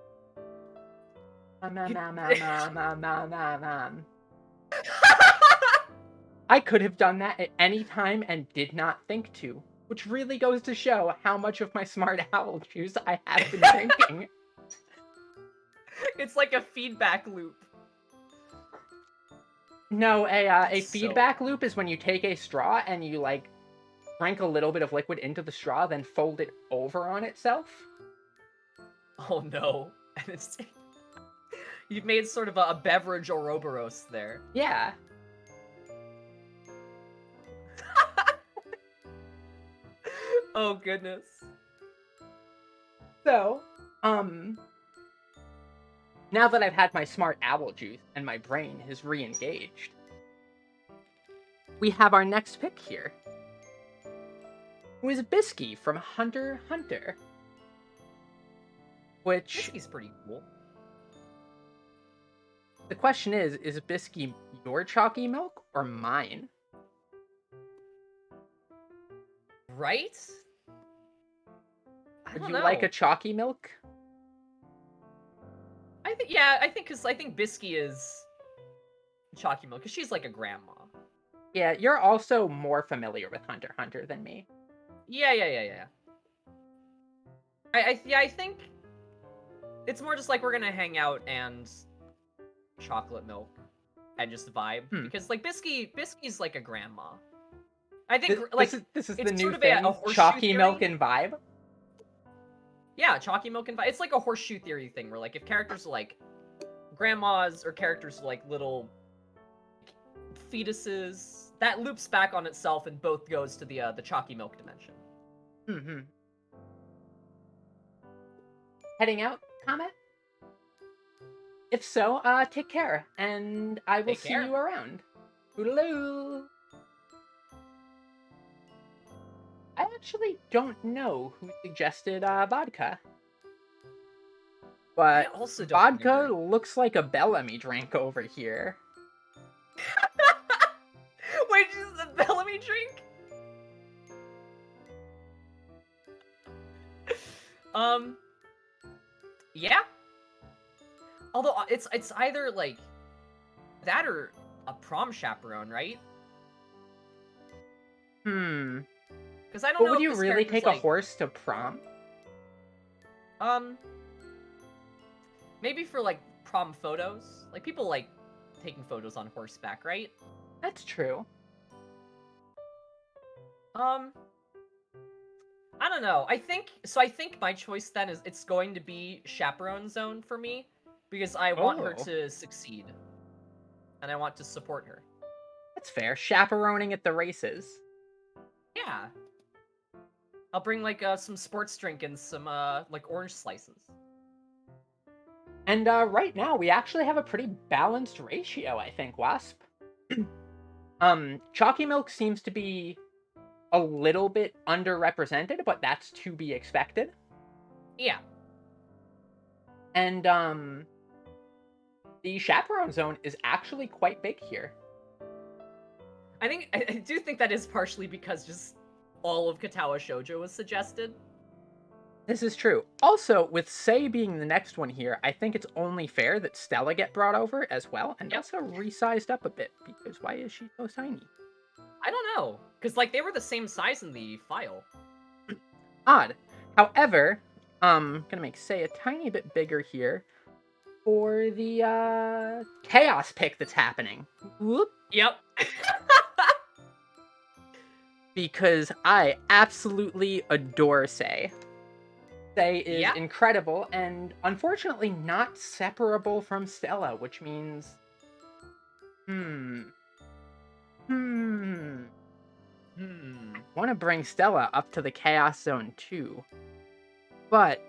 Speaker 1: I could have done that at any time and did not think to, which really goes to show how much of my smart owl juice I have been drinking.
Speaker 2: It's like a feedback loop.
Speaker 1: No, a feedback loop is when you take a straw and you, like, drink a little bit of liquid into the straw, then fold it over on itself.
Speaker 2: Oh no. And it's... You've made sort of a beverage Ouroboros there.
Speaker 1: Yeah.
Speaker 2: Oh goodness.
Speaker 1: So, now that I've had my smart owl juice and my brain is re-engaged, we have our next pick here, who is Bisky from Hunter x Hunter. Which...
Speaker 2: Bisky's pretty cool.
Speaker 1: The question is Bisky your chalky milk or mine?
Speaker 2: Right?
Speaker 1: Would you like a chalky milk?
Speaker 2: I I think because I think Bisky is Chalky Milk because she's like a grandma.
Speaker 1: Yeah, you're also more familiar with Hunter x Hunter than me.
Speaker 2: Yeah. I think it's more just like we're gonna hang out and chocolate milk and just vibe because like Bisky's like a grandma. I think
Speaker 1: This is
Speaker 2: it's
Speaker 1: the new
Speaker 2: sort of
Speaker 1: thing.
Speaker 2: a horseshoe
Speaker 1: Chalky
Speaker 2: theory.
Speaker 1: milk and vibe.
Speaker 2: Yeah, chalky milk and vibe. It's like a horseshoe theory thing where like if characters are like grandmas or characters are like little fetuses, that loops back on itself and both goes to the chalky milk dimension.
Speaker 1: Mm-hmm. Heading out, Comet? If so, take care, and I will see you around. Toodaloo! I actually don't know who suggested vodka. But
Speaker 2: also
Speaker 1: vodka looks like a Bellamy drink over here.
Speaker 2: Wait, is this a Bellamy drink? Yeah. Although it's either like that or a prom chaperone, right? Because I don't know.
Speaker 1: But would you really take a horse to prom?
Speaker 2: Maybe for like prom photos. Like people like taking photos on horseback, right?
Speaker 1: That's true.
Speaker 2: I don't know. I think my choice then is it's going to be chaperone zone for me because I want her to succeed. And I want to support her.
Speaker 1: That's fair. Chaperoning at the races.
Speaker 2: Yeah. I'll bring like some sports drink and some like orange slices.
Speaker 1: And right now we actually have a pretty balanced ratio, I think, Wasp. Chalky milk seems to be a little bit underrepresented, but that's to be expected.
Speaker 2: Yeah.
Speaker 1: And the chaperone zone is actually quite big here.
Speaker 2: I do think that is partially because just all of Katawa Shoujo was suggested.
Speaker 1: This is true. Also, with Sei being the next one here, I think it's only fair that Stella get brought over as well, and also resized up a bit, because why is she so tiny?
Speaker 2: I don't know, because like they were the same size in the file.
Speaker 1: Odd. However, gonna make Sei a tiny bit bigger here for the chaos pick that's happening. Whoop.
Speaker 2: Yep.
Speaker 1: Because I absolutely adore Sei. Sei is incredible and unfortunately not separable from Stella, which means want to bring Stella up to the Chaos Zone too. But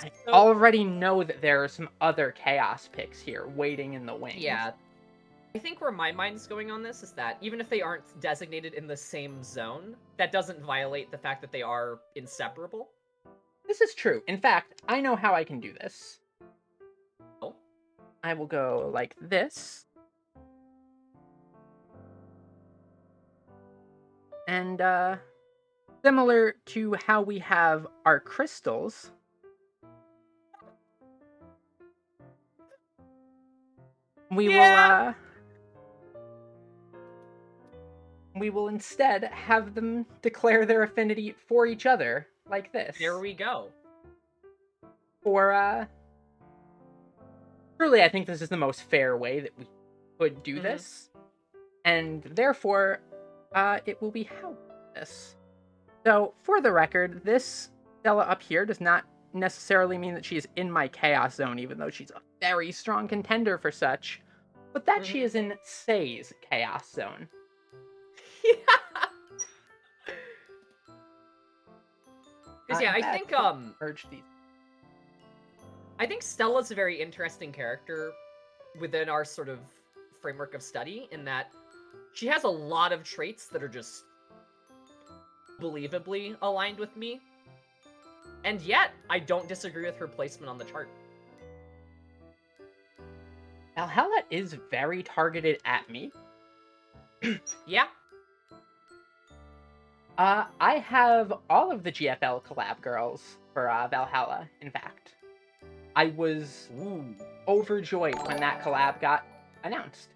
Speaker 1: I already know that there are some other Chaos picks here waiting in the wings.
Speaker 2: Yeah. I think where my mind's going on this is that even if they aren't designated in the same zone, that doesn't violate the fact that they are inseparable.
Speaker 1: This is true. In fact, I know how I can do this.
Speaker 2: Oh.
Speaker 1: I will go like this. And, similar to how we have our crystals, we will instead have them declare their affinity for each other, like this.
Speaker 2: There we go.
Speaker 1: Or, truly, I think this is the most fair way that we could do this. And therefore, it will be how this. So, for the record, this Stella up here does not necessarily mean that she is in my Chaos Zone, even though she's a very strong contender for such, but that she is in Sei's Chaos Zone.
Speaker 2: Because I think
Speaker 1: merge these.
Speaker 2: I think Stella's a very interesting character within our sort of framework of study in that she has a lot of traits that are just believably aligned with me. And yet, I don't disagree with her placement on the chart.
Speaker 1: Valhalla is very targeted at me.
Speaker 2: Yeah.
Speaker 1: I have all of the GFL collab girls for Valhalla, in fact. I was overjoyed when that collab got announced.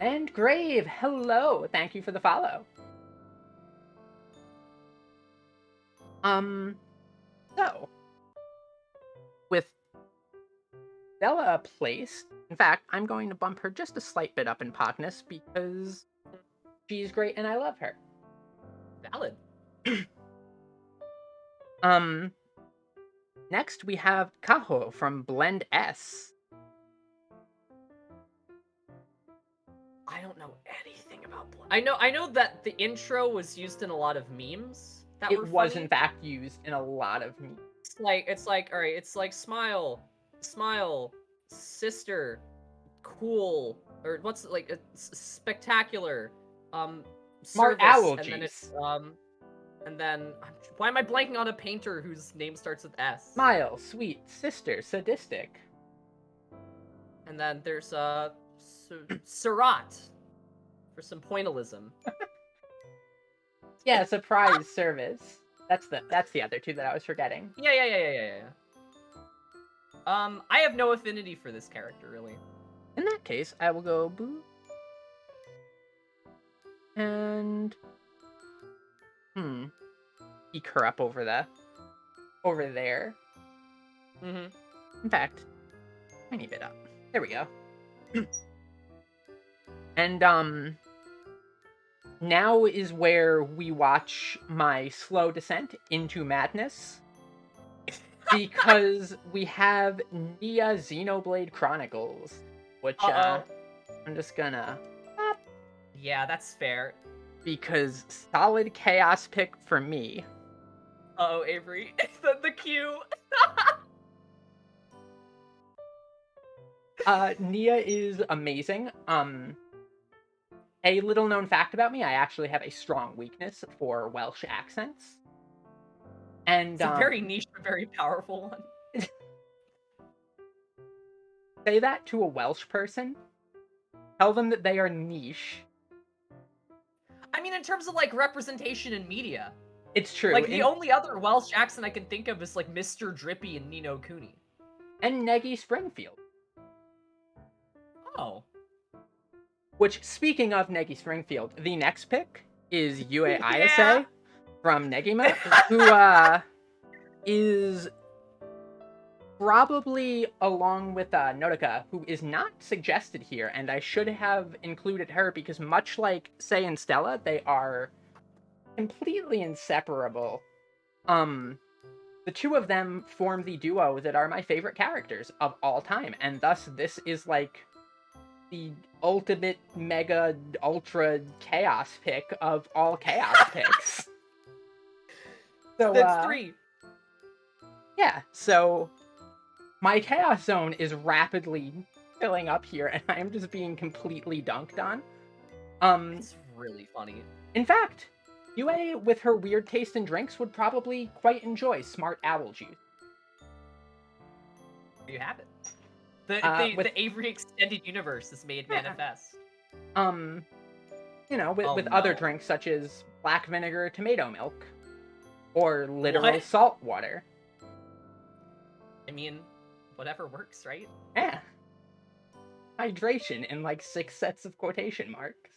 Speaker 1: And Grave, hello! Thank you for the follow. So, with Bella placed, in fact, I'm going to bump her just a slight bit up in Pogness because she's great and I love her.
Speaker 2: Valid.
Speaker 1: Next we have Kaho from Blend S.
Speaker 2: I don't know anything about Blend. I know that the intro was used in a lot of memes that were
Speaker 1: It was
Speaker 2: funny.
Speaker 1: in fact used in a lot of memes.
Speaker 2: It's like, all right, it's like smile, sister, cool, or what's like spectacular,
Speaker 1: Smart
Speaker 2: service,
Speaker 1: owl
Speaker 2: and then
Speaker 1: juice.
Speaker 2: and then why am I blanking on a painter whose name starts with S?
Speaker 1: Smile, sweet, sister, sadistic.
Speaker 2: And then there's Surat for some pointillism.
Speaker 1: Yeah, surprise service. That's the other two that I was forgetting.
Speaker 2: Yeah. I have no affinity for this character, really.
Speaker 1: In that case, I will go boo. And peek her up over there.
Speaker 2: Mm-hmm.
Speaker 1: In fact, tiny bit up. There we go. And now is where we watch my slow descent into madness. Because we have Nia Xenoblade Chronicles, which I'm just gonna...
Speaker 2: Yeah, that's fair.
Speaker 1: Because solid chaos pick for me.
Speaker 2: Uh-oh, Avery. the cue.
Speaker 1: Nia is amazing. A little known fact about me, I actually have a strong weakness for Welsh accents. And
Speaker 2: it's a very niche but very powerful one.
Speaker 1: Say that to a Welsh person. Tell them that they are niche.
Speaker 2: I mean, in terms of, like, representation in media.
Speaker 1: It's true.
Speaker 2: Like, the only other Welsh accent I can think of is, like, Mr. Drippy and Nino Cooney.
Speaker 1: And Neggy Springfield.
Speaker 2: Oh.
Speaker 1: Which, speaking of Neggy Springfield, the next pick is Yue Ayase from Negima, who is probably, along with Nodoka, who is not suggested here, and I should have included her because much like Sei and Stella, they are completely inseparable. The two of them form the duo that are my favorite characters of all time, and thus this is like the ultimate mega ultra chaos pick of all chaos picks. So
Speaker 2: that's 3.
Speaker 1: Yeah, so my chaos zone is rapidly filling up here, and I am just being completely dunked on.
Speaker 2: It's really funny.
Speaker 1: In fact, Yue, with her weird taste in drinks, would probably quite enjoy smart owl juice.
Speaker 2: There you have it. The Avery extended universe is made manifest.
Speaker 1: You know, with other drinks such as black vinegar tomato milk, or literal salt water.
Speaker 2: I mean, whatever works, right?
Speaker 1: Yeah. Hydration in like 6 sets of quotation marks.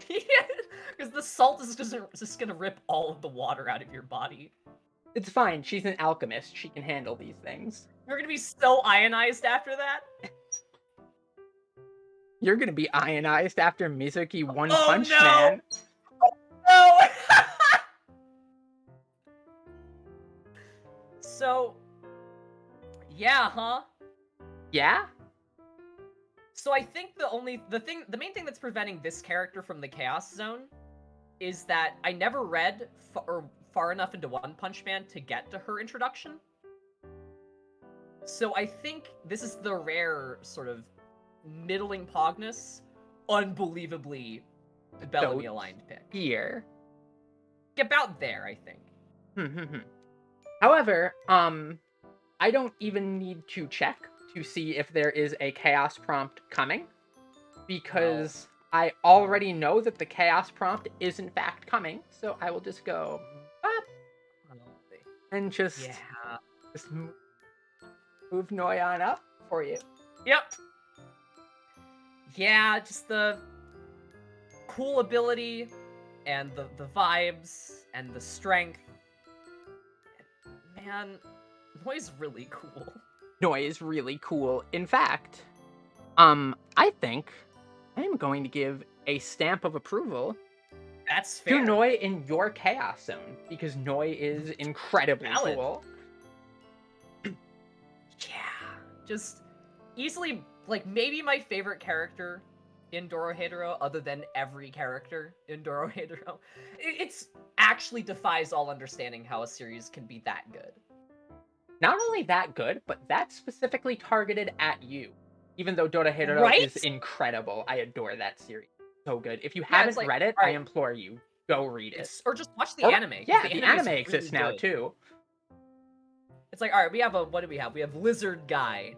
Speaker 2: Yeah, because the salt is just gonna rip all of the water out of your body.
Speaker 1: It's fine. She's an alchemist. She can handle these things.
Speaker 2: You're gonna be so ionized after that?
Speaker 1: You're gonna be ionized after Mizuki One
Speaker 2: Oh,
Speaker 1: Punch
Speaker 2: no!
Speaker 1: Man.
Speaker 2: Oh, no! So, yeah, huh?
Speaker 1: Yeah?
Speaker 2: So I think the main thing that's preventing this character from the Chaos Zone is that I never read far enough into One Punch Man to get to her introduction. So I think this is the rare sort of middling Pogness, unbelievably Bellamy aligned pick.
Speaker 1: Here.
Speaker 2: About there, I think.
Speaker 1: However, I don't even need to check to see if there is a chaos prompt coming, because I already know that the chaos prompt is in fact coming, so I will just go and just move. move Noi on up for you.
Speaker 2: Yep. Yeah, just the cool ability and the vibes and the strength. Man, Noi's really cool.
Speaker 1: Noi is really cool. In fact, I think I'm going to give a stamp of approval
Speaker 2: That's
Speaker 1: to
Speaker 2: fair.
Speaker 1: Noi in your Chaos Zone, because Noi is incredibly
Speaker 2: Valid.
Speaker 1: cool.
Speaker 2: Yeah, just easily, like, maybe my favorite character in Dorohedoro, other than every character in Dorohedoro. It's actually defies all understanding how a series can be that good.
Speaker 1: Not only that good, but that's specifically targeted at you. Even though Dorohedoro
Speaker 2: Right?
Speaker 1: is incredible, I adore that series. So good. If you
Speaker 2: Yeah,
Speaker 1: haven't
Speaker 2: it's like,
Speaker 1: read it, I
Speaker 2: alright,
Speaker 1: implore you, go read it.
Speaker 2: or just watch the
Speaker 1: Or-
Speaker 2: anime. 'cause
Speaker 1: Yeah,
Speaker 2: the
Speaker 1: the
Speaker 2: anime's
Speaker 1: anime
Speaker 2: really
Speaker 1: exists now
Speaker 2: good.
Speaker 1: too.
Speaker 2: It's like, alright, we have what do we have? We have Lizard Guy.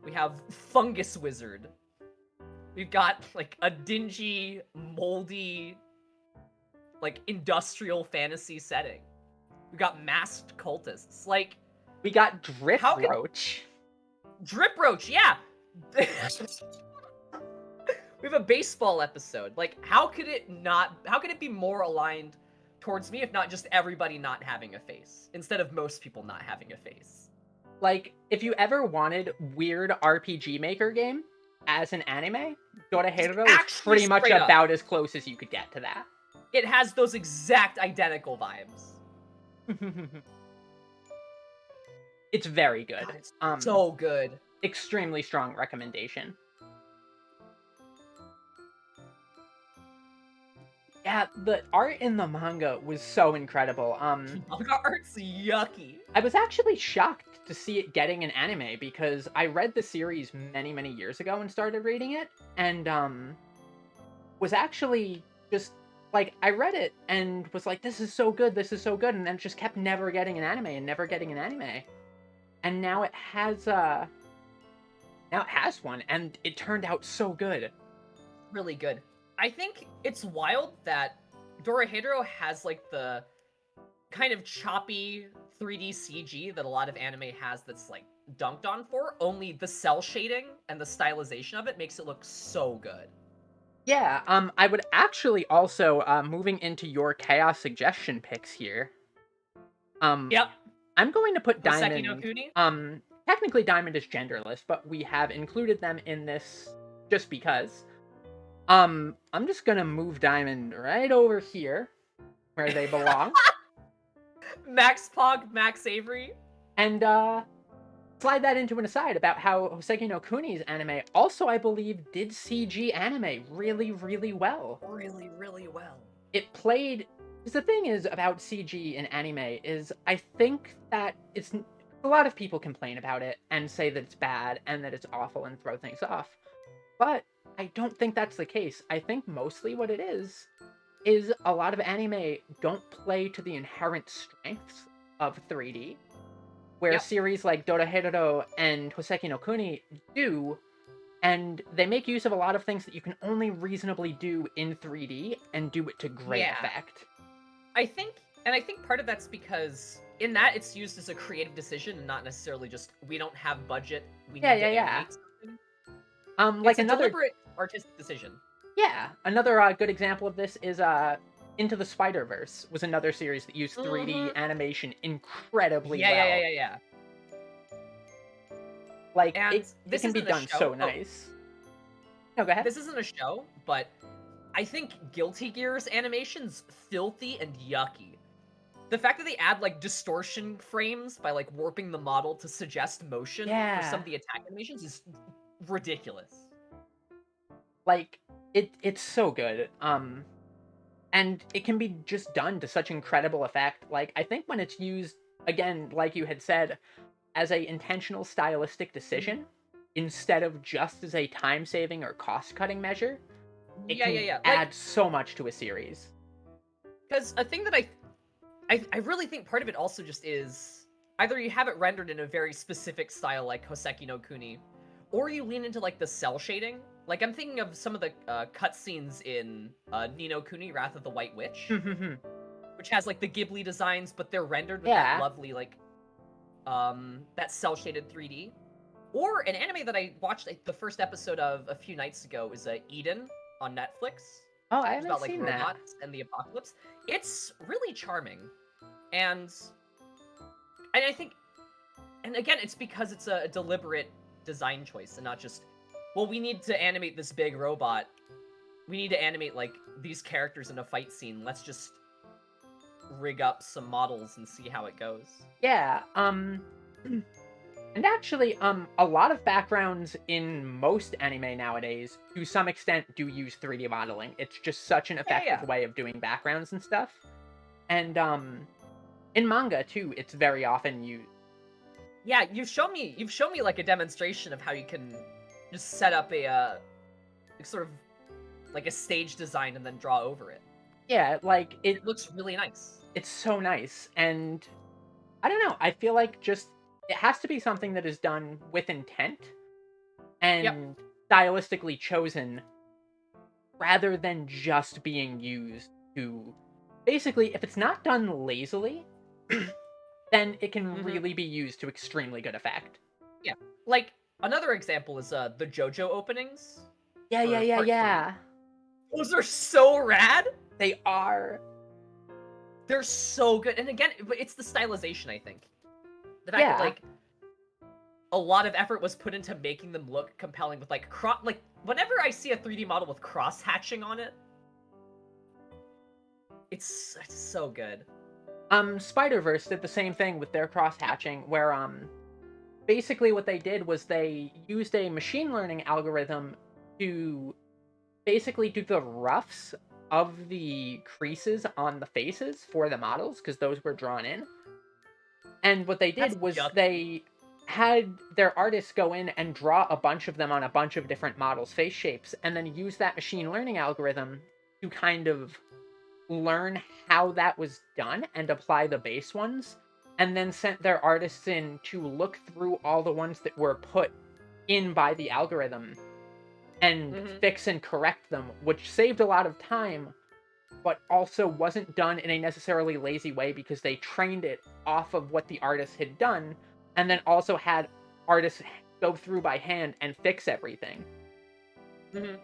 Speaker 2: We have Fungus Wizard. We've got, like, a dingy, moldy, like, industrial fantasy setting. We've got masked cultists. Like,
Speaker 1: We got Drip
Speaker 2: How can-
Speaker 1: Roach.
Speaker 2: Drip Roach, yeah! We have a baseball episode. Like, how could it be more aligned towards me if not just everybody not having a face, instead of most people not having a face?
Speaker 1: Like, if you ever wanted weird RPG Maker game as an anime, Dorohedoro is
Speaker 2: Actually
Speaker 1: pretty much
Speaker 2: straight up.
Speaker 1: about as close as you could get to that.
Speaker 2: It has those exact identical vibes.
Speaker 1: It's very good.
Speaker 2: God, it's so good.
Speaker 1: Extremely strong recommendation. Yeah, the art in the manga was so incredible.
Speaker 2: Manga art's yucky.
Speaker 1: I was actually shocked to see it getting an anime because I read the series many, many years ago and started reading it, and was actually just like, I read it and was like, this is so good, and then just kept never getting an anime and never getting an anime. And now it has one, and it turned out so good.
Speaker 2: Really good. I think it's wild that Dorohedoro has, like, the kind of choppy 3D CG that a lot of anime has that's, like, dunked on for. Only the cell shading and the stylization of it makes it look so good.
Speaker 1: Yeah, I would actually also, moving into your chaos suggestion picks here.
Speaker 2: Yep.
Speaker 1: I'm going to put
Speaker 2: Hoseki
Speaker 1: Diamond.
Speaker 2: no Kuni?
Speaker 1: Technically Diamond is genderless, but we have included them in this just because. I'm just gonna move Diamond right over here, where they belong,
Speaker 2: Max Pog, Max Avery.
Speaker 1: and slide that into an aside about how Hoseki no Kuni's anime also, I believe, did CG anime really, really well.
Speaker 2: Really, really well.
Speaker 1: It played. Because the thing is about CG in anime is, I think that it's a lot of people complain about it and say that it's bad and that it's awful and throw things off, but I don't think that's the case. I think mostly what it is a lot of anime don't play to the inherent strengths of 3D, where
Speaker 2: Yep.
Speaker 1: series like Dorohedoro and Hoseki no Kuni do, and they make use of a lot of things that you can only reasonably do in 3D and do it to great
Speaker 2: Yeah.
Speaker 1: effect.
Speaker 2: I think part of that's because in that it's used as a creative decision and not necessarily just, we don't have budget, we need to animate something.
Speaker 1: Like
Speaker 2: It's a
Speaker 1: another
Speaker 2: deliberate artistic decision.
Speaker 1: Yeah, another good example of this is Into the Spider-Verse was another series that used 3D animation incredibly well.
Speaker 2: Yeah.
Speaker 1: Like,
Speaker 2: And
Speaker 1: it
Speaker 2: this
Speaker 1: can be
Speaker 2: isn't a
Speaker 1: done
Speaker 2: show.
Speaker 1: so
Speaker 2: Oh.
Speaker 1: nice. No, go ahead.
Speaker 2: This isn't a show, but I think Guilty Gear's animation's filthy and yucky. The fact that they add, like, distortion frames by, like, warping the model to suggest motion for some of the attack animations is ridiculous.
Speaker 1: Like, it's so good. And it can be just done to such incredible effect. Like, I think when it's used, again, like you had said, as a intentional stylistic decision, instead of just as a time-saving or cost-cutting measure, it can add so much to a series.
Speaker 2: Because a thing that I really think part of it also just is, either you have it rendered in a very specific style like Hoseki no Kuni, or you lean into, like, the cell shading. Like, I'm thinking of some of the cutscenes in Ni no Kuni, Wrath of the White Witch, which has, like, the Ghibli designs, but they're rendered with that lovely, like, that cell-shaded 3D. Or an anime that I watched like, the first episode of a few nights ago is Eden on Netflix.
Speaker 1: Oh, I
Speaker 2: It's
Speaker 1: haven't
Speaker 2: about like
Speaker 1: seen that.
Speaker 2: robots and the apocalypse. It's really charming, and I think, and again, it's because it's a deliberate design choice and not just, well, we need to animate this big robot. We need to animate like these characters in a fight scene. Let's just rig up some models and see how it goes.
Speaker 1: Yeah, and actually, a lot of backgrounds in most anime nowadays, to some extent, do use 3D modeling. It's just such an effective
Speaker 2: Yeah.
Speaker 1: way of doing backgrounds and stuff. And, in manga, too, it's very often used.
Speaker 2: Yeah, you've shown me like a demonstration of how you can just set up a sort of like a stage design and then draw over it.
Speaker 1: Yeah, like,
Speaker 2: It looks really nice.
Speaker 1: it's so nice, and I don't know, I feel like just it has to be something that is done with intent
Speaker 2: Yep.
Speaker 1: and stylistically chosen rather than just being used to basically, if it's not done lazily, then it can
Speaker 2: Mhm.
Speaker 1: really be used to extremely good effect.
Speaker 2: Yeah. Like another example is the JoJo openings
Speaker 1: Yeah, yeah,
Speaker 2: for
Speaker 1: yeah,
Speaker 2: part 3.
Speaker 1: yeah.
Speaker 2: Those are so rad.
Speaker 1: They are.
Speaker 2: They're so good. And again, but it's the stylization, I think. The fact that
Speaker 1: Yeah.
Speaker 2: like a lot of effort was put into making them look compelling with like like whenever I see a 3D model with cross hatching on it, it's so good.
Speaker 1: Spider-Verse did the same thing with their cross-hatching, where, basically what they did was they used a machine learning algorithm to basically do the roughs of the creases on the faces for the models, because those were drawn in. And what they
Speaker 2: That's
Speaker 1: did was
Speaker 2: yucky.
Speaker 1: they had their artists go in and draw a bunch of them on a bunch of different models' face shapes, and then use that machine learning algorithm to kind of learn how that was done and apply the base ones, and then sent their artists in to look through all the ones that were put in by the algorithm and
Speaker 2: Mhm.
Speaker 1: fix and correct them, which saved a lot of time, but also wasn't done in a necessarily lazy way because they trained it off of what the artist had done, and then also had artists go through by hand and fix everything.
Speaker 2: Mhm.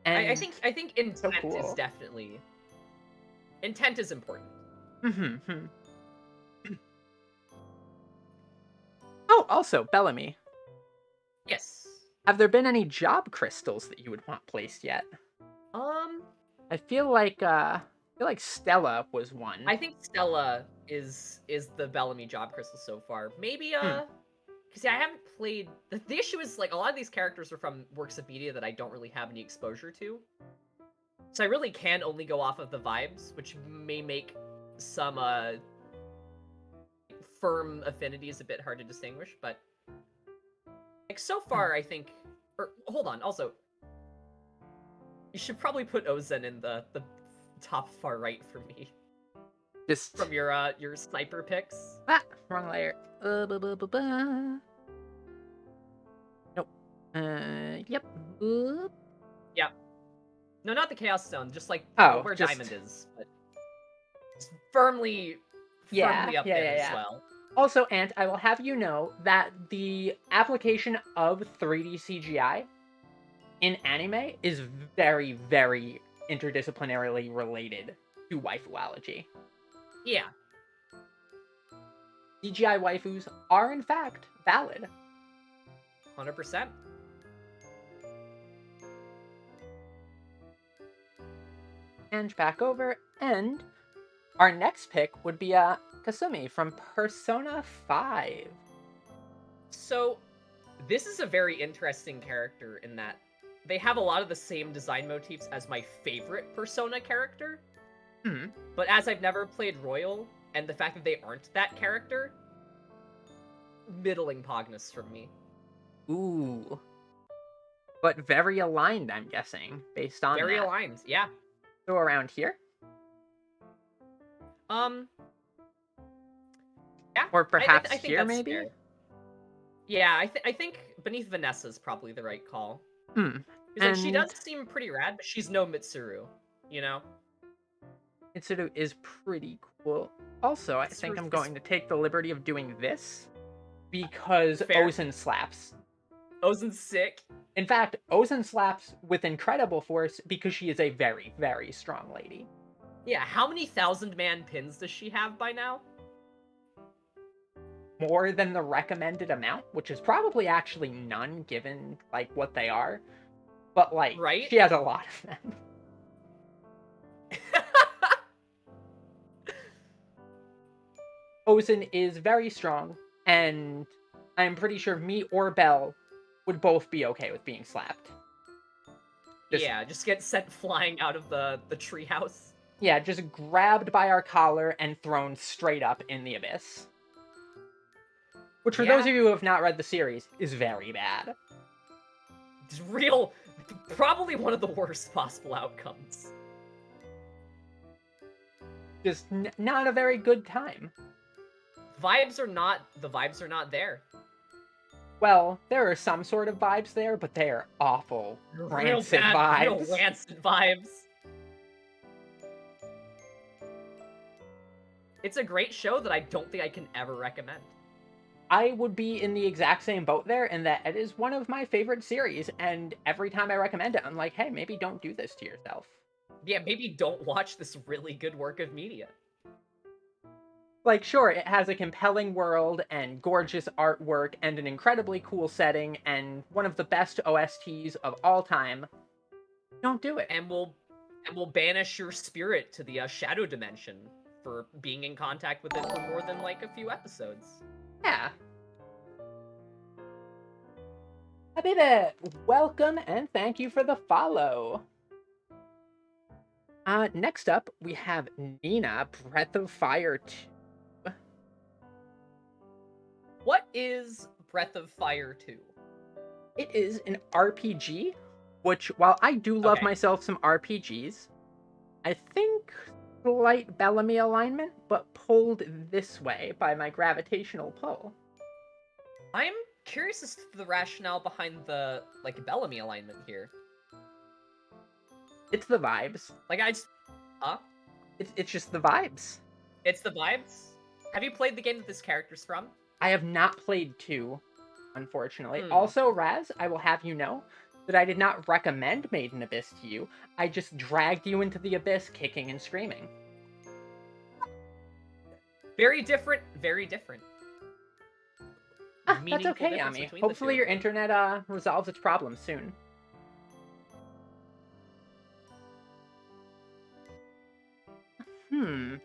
Speaker 2: I
Speaker 1: And
Speaker 2: think
Speaker 1: so
Speaker 2: intent is
Speaker 1: cool.
Speaker 2: definitely intent is important.
Speaker 1: Mm-hmm. Oh, also, Bellamy.
Speaker 2: Yes.
Speaker 1: Have there been any job crystals that you would want placed yet?
Speaker 2: Um,
Speaker 1: I feel like Stella was one.
Speaker 2: I think Stella is the Bellamy job crystal so far. Maybe
Speaker 1: Hmm.
Speaker 2: because I haven't played. The issue is like a lot of these characters are from works of media that I don't really have any exposure to, so I really can only go off of the vibes, which may make some firm affinities a bit hard to distinguish. But like so far, I think. Or hold on, also. You should probably put Ozen in the top far right for me
Speaker 1: Just
Speaker 2: from your sniper picks.
Speaker 1: wrong layer. Ba. Nope. Yep. Oop.
Speaker 2: Yeah. No, not the Chaos Stone, just like
Speaker 1: Oh,
Speaker 2: where
Speaker 1: just
Speaker 2: Diamond is, but it's firmly
Speaker 1: yeah,
Speaker 2: up
Speaker 1: yeah,
Speaker 2: there
Speaker 1: yeah,
Speaker 2: as
Speaker 1: yeah.
Speaker 2: well.
Speaker 1: Also, Ant, I will have you know that the application of 3D CGI in anime is very, very interdisciplinarily related to waifuology.
Speaker 2: Yeah.
Speaker 1: CGI waifus are, in fact, valid.
Speaker 2: 100%.
Speaker 1: And back over, and our next pick would be Kasumi from Persona 5.
Speaker 2: So, this is a very interesting character in that they have a lot of the same design motifs as my favorite Persona character.
Speaker 1: Hmm.
Speaker 2: But as I've never played Royal, and the fact that they aren't that character, middling Pogness from me.
Speaker 1: Ooh. But very aligned, I'm guessing, based on
Speaker 2: Very
Speaker 1: that.
Speaker 2: aligned, yeah.
Speaker 1: So around here?
Speaker 2: Yeah.
Speaker 1: Or perhaps
Speaker 2: I think
Speaker 1: here,
Speaker 2: that's
Speaker 1: maybe?
Speaker 2: fair. Yeah, I think beneath Vanessa's probably the right call.
Speaker 1: Hmm.
Speaker 2: Because like, she does seem pretty rad, but she's no Mitsuru, you know?
Speaker 1: Mitsuru is pretty cool. Also, I think I'm going to take the liberty of doing this. because
Speaker 2: Fair.
Speaker 1: Ozen slaps.
Speaker 2: Ozen's sick.
Speaker 1: In fact, Ozen slaps with incredible force because she is a very, very strong lady.
Speaker 2: Yeah, how many 1,000-man pins does she have by now?
Speaker 1: More than the recommended amount, which is probably actually none given, like, what they are. But, like,
Speaker 2: Right?
Speaker 1: she has a lot of them. Ozen is very strong, and I'm pretty sure me or Belle would both be okay with being slapped.
Speaker 2: Yeah, just get sent flying out of the treehouse.
Speaker 1: Yeah, just grabbed by our collar and thrown straight up in the abyss. Which, for those of you who have not read the series, is very bad.
Speaker 2: It's probably one of the worst possible outcomes.
Speaker 1: Just not a very good time.
Speaker 2: The vibes are not there.
Speaker 1: Well, there are some sort of vibes there, but they are awful, rancid vibes.
Speaker 2: Real rancid vibes. It's a great show that I don't think I can ever recommend.
Speaker 1: I would be in the exact same boat there, in that it is one of my favorite series, and every time I recommend it, I'm like, hey, maybe don't do this to yourself.
Speaker 2: Yeah, maybe don't watch this really good work of media.
Speaker 1: Like, sure, it has a compelling world and gorgeous artwork and an incredibly cool setting and one of the best OSTs of all time. Don't do it.
Speaker 2: And we'll banish your spirit to the shadow dimension for being in contact with it for more than like a few episodes.
Speaker 1: Yeah. Habibe, welcome and thank you for the follow. Next up, we have Nina, Breath of Fire 2.
Speaker 2: What is Breath of Fire 2?
Speaker 1: It is an RPG, which, while I do love myself some RPGs, I think slight Bellamy alignment, but pulled this way by my gravitational pull.
Speaker 2: I'm curious as to the rationale behind the, like, Bellamy alignment here.
Speaker 1: It's the vibes.
Speaker 2: Like, Huh?
Speaker 1: It's just the vibes.
Speaker 2: It's the vibes? Have you played the game that this character's from?
Speaker 1: I have not played 2, unfortunately. Also, Raz, I will have you know that I did not recommend Made in Abyss to you. I just dragged you into the abyss kicking and screaming.
Speaker 2: Very different, very different.
Speaker 1: That's okay, Ami. Hopefully your internet resolves its problems soon. Given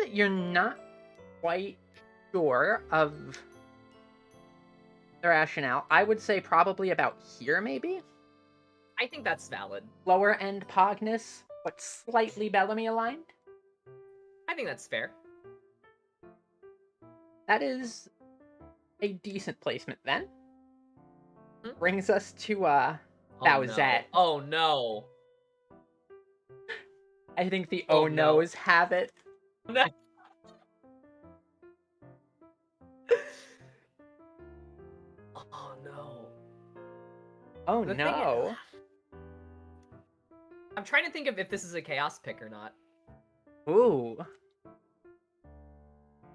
Speaker 1: that you're not quite sure of the rationale, I would say probably about here, maybe?
Speaker 2: I think that's valid.
Speaker 1: Lower end Pogness, but slightly Bellamy aligned?
Speaker 2: I think that's fair.
Speaker 1: That is a decent placement, then. Brings us to, Bowsette.
Speaker 2: Oh, no.
Speaker 1: I think the oh no's have it.
Speaker 2: No. Oh, no.
Speaker 1: Oh, no.
Speaker 2: I'm trying to think of if this is a chaos pick or not.
Speaker 1: Ooh.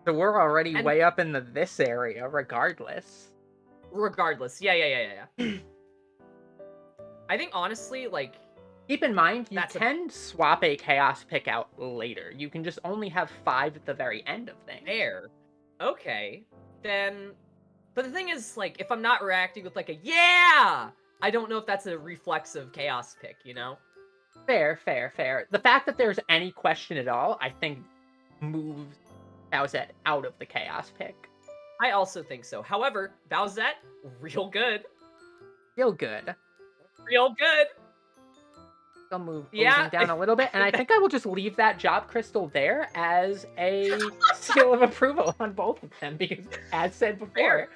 Speaker 1: So we're already way up in this area, regardless.
Speaker 2: Regardless. Yeah. I think, honestly, like...
Speaker 1: Keep in mind, you can swap a chaos pick out later. You can just only have 5 at the very end of things.
Speaker 2: There. Okay. Then... But the thing is, like, if I'm not reacting with, like, a yeah! I don't know if that's a reflexive chaos pick, you know?
Speaker 1: Fair. The fact that there's any question at all, I think, moves Bowsette out of the chaos pick.
Speaker 2: I also think so. However, Bowsette, real good.
Speaker 1: Real good. I'll move Ozen down a little bit, and I think I will just leave that job crystal there as a seal of approval on both of them, because, as said before,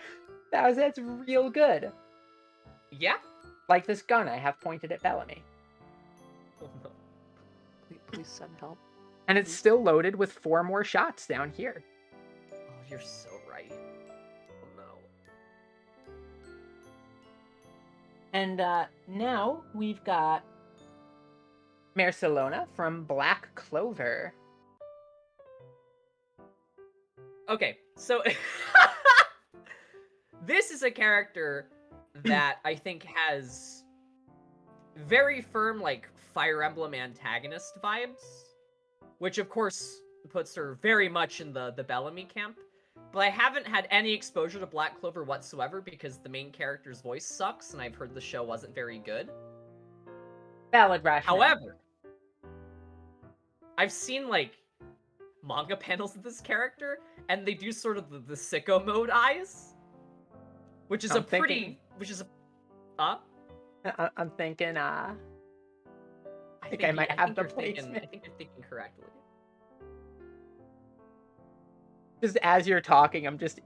Speaker 1: Bowsette's real good.
Speaker 2: Yeah?
Speaker 1: Like this gun I have pointed at Bellamy.
Speaker 3: Oh no. Please send help.
Speaker 1: And it's still loaded with 4 more shots down here.
Speaker 2: Oh, you're so right. Oh no.
Speaker 1: And now we've got Mercelona from Black Clover.
Speaker 2: Okay, so This is a character that I think has very firm, like, Fire Emblem antagonist vibes, which of course puts her very much in the Bellamy camp. But I haven't had any exposure to Black Clover whatsoever because the main character's voice sucks, and I've heard the show wasn't very good.
Speaker 1: Valid rationale.
Speaker 2: However, I've seen, like, manga panels of this character, and they do sort of the sicko mode eyes, which is
Speaker 1: I'm thinking, I'm thinking, I think I might have the placement.
Speaker 2: I think you're thinking correctly.
Speaker 1: Just as you're talking, I'm just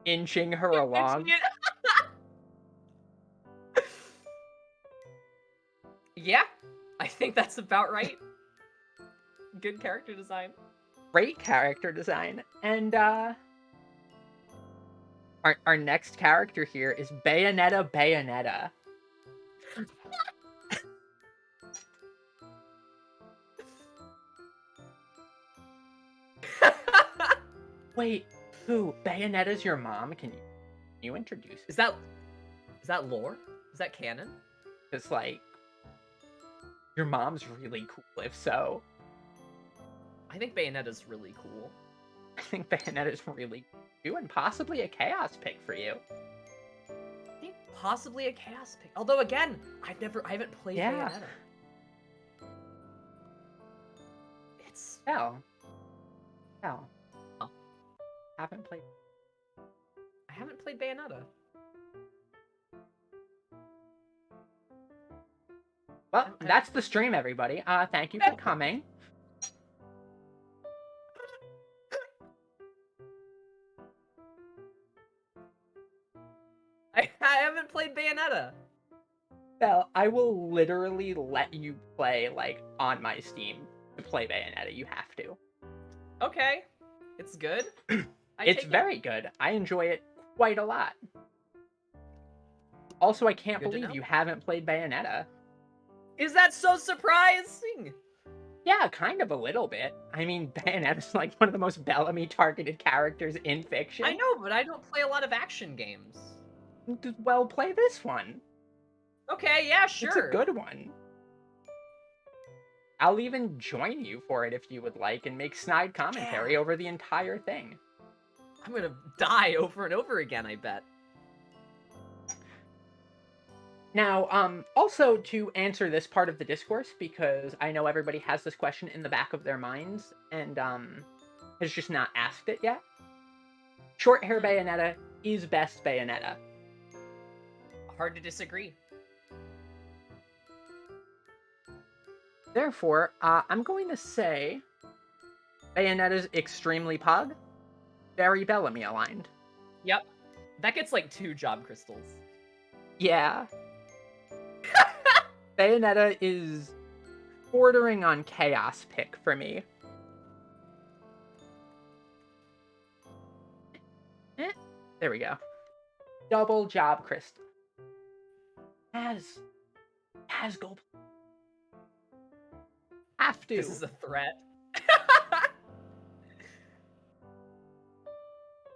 Speaker 1: inching her along.
Speaker 2: Yeah, I think that's about right. Good character design.
Speaker 1: Great character design. And our next character here is Bayonetta. Wait, who? Bayonetta's your mom? Can you introduce
Speaker 2: Is that lore? Is that canon?
Speaker 1: It's like, your mom's really cool, if so.
Speaker 2: I think Bayonetta's really cool.
Speaker 1: I think Bayonetta's really cool, and possibly a chaos pick for you.
Speaker 2: I think possibly a chaos pick. Although again, I haven't played Bayonetta. It's
Speaker 1: Hell.
Speaker 2: Oh.
Speaker 1: I
Speaker 2: haven't played Bayonetta.
Speaker 1: Well, that's the stream, everybody. Thank you for coming.
Speaker 2: I haven't played Bayonetta.
Speaker 1: Well, I will literally let you play, like, on my Steam to play Bayonetta. You have to.
Speaker 2: Okay. It's good.
Speaker 1: It's very good. I enjoy it quite a lot. Also, I can't believe you haven't played Bayonetta.
Speaker 2: Is that so surprising?
Speaker 1: Yeah, kind of a little bit. I mean, Bayonetta's like one of the most Bellamy targeted characters in fiction.
Speaker 2: I know, but I don't play a lot of action games.
Speaker 1: Well, play this one.
Speaker 2: Okay, yeah, sure.
Speaker 1: It's a good one. I'll even join you for it if you would like and make snide commentary over the entire thing.
Speaker 2: I'm gonna die over and over again, I bet.
Speaker 1: Now, also to answer this part of the discourse, because I know everybody has this question in the back of their minds and has just not asked it yet. Short hair Bayonetta is best Bayonetta.
Speaker 2: Hard to disagree.
Speaker 1: Therefore, I'm going to say Bayonetta's extremely pug, very Bellamy aligned.
Speaker 2: Yep. That gets like 2 job crystals.
Speaker 1: Yeah. Bayonetta is bordering on chaos pick for me. There we go. Double job crystal. Has gold. Have to.
Speaker 2: This is a threat.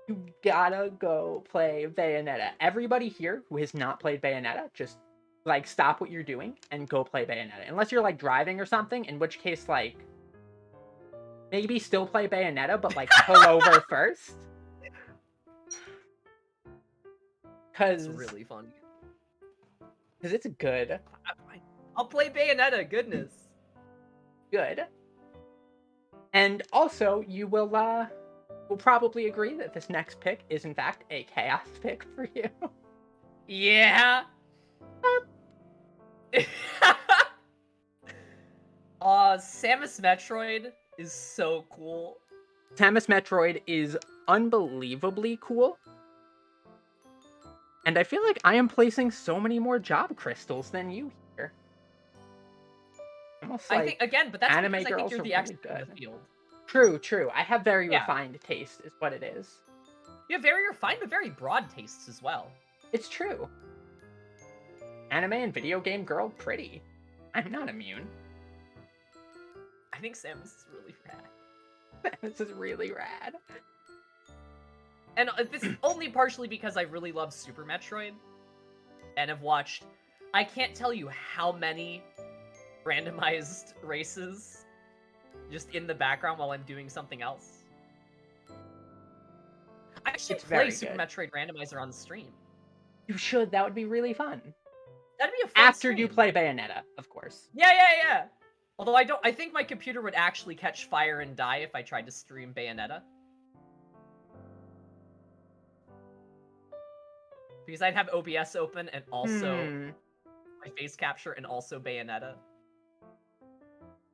Speaker 1: You gotta go play Bayonetta. Everybody here who has not played Bayonetta, just, like, stop what you're doing and go play Bayonetta. Unless you're, like, driving or something, in which case, like, maybe still play Bayonetta, but, like, pull over first. Because
Speaker 2: It's really fun.
Speaker 1: Because it's good.
Speaker 2: I'll play Bayonetta, goodness.
Speaker 1: Good. And also, you will probably agree that this next pick is, in fact, a chaos pick for you.
Speaker 2: Yeah. Samus Metroid is so cool.
Speaker 1: Samus Metroid is unbelievably cool. And I feel like I am placing so many more job crystals than you here. Almost like
Speaker 2: I think, again, but that's
Speaker 1: anime
Speaker 2: because I
Speaker 1: girls
Speaker 2: think you're
Speaker 1: are
Speaker 2: the expert
Speaker 1: really
Speaker 2: in the
Speaker 1: good.
Speaker 2: field.
Speaker 1: True. I have very refined taste, is what it is.
Speaker 2: You have very refined but very broad tastes as well.
Speaker 1: It's true. Anime and video game girl pretty. I'm not immune.
Speaker 2: I think Samus is really rad.
Speaker 1: This is really rad.
Speaker 2: And this is only partially because I really love Super Metroid, and have watched, I can't tell you how many randomized races just in the background while I'm doing something else. I should
Speaker 1: It's
Speaker 2: play
Speaker 1: very
Speaker 2: Super
Speaker 1: good.
Speaker 2: Metroid Randomizer on the stream.
Speaker 1: You should. That would be really fun.
Speaker 2: That'd be a fun
Speaker 1: After you
Speaker 2: stream.
Speaker 1: play Bayonetta, of course.
Speaker 2: Yeah. Although I think my computer would actually catch fire and die if I tried to stream Bayonetta. Because I'd have OBS open and also my face capture and also Bayonetta.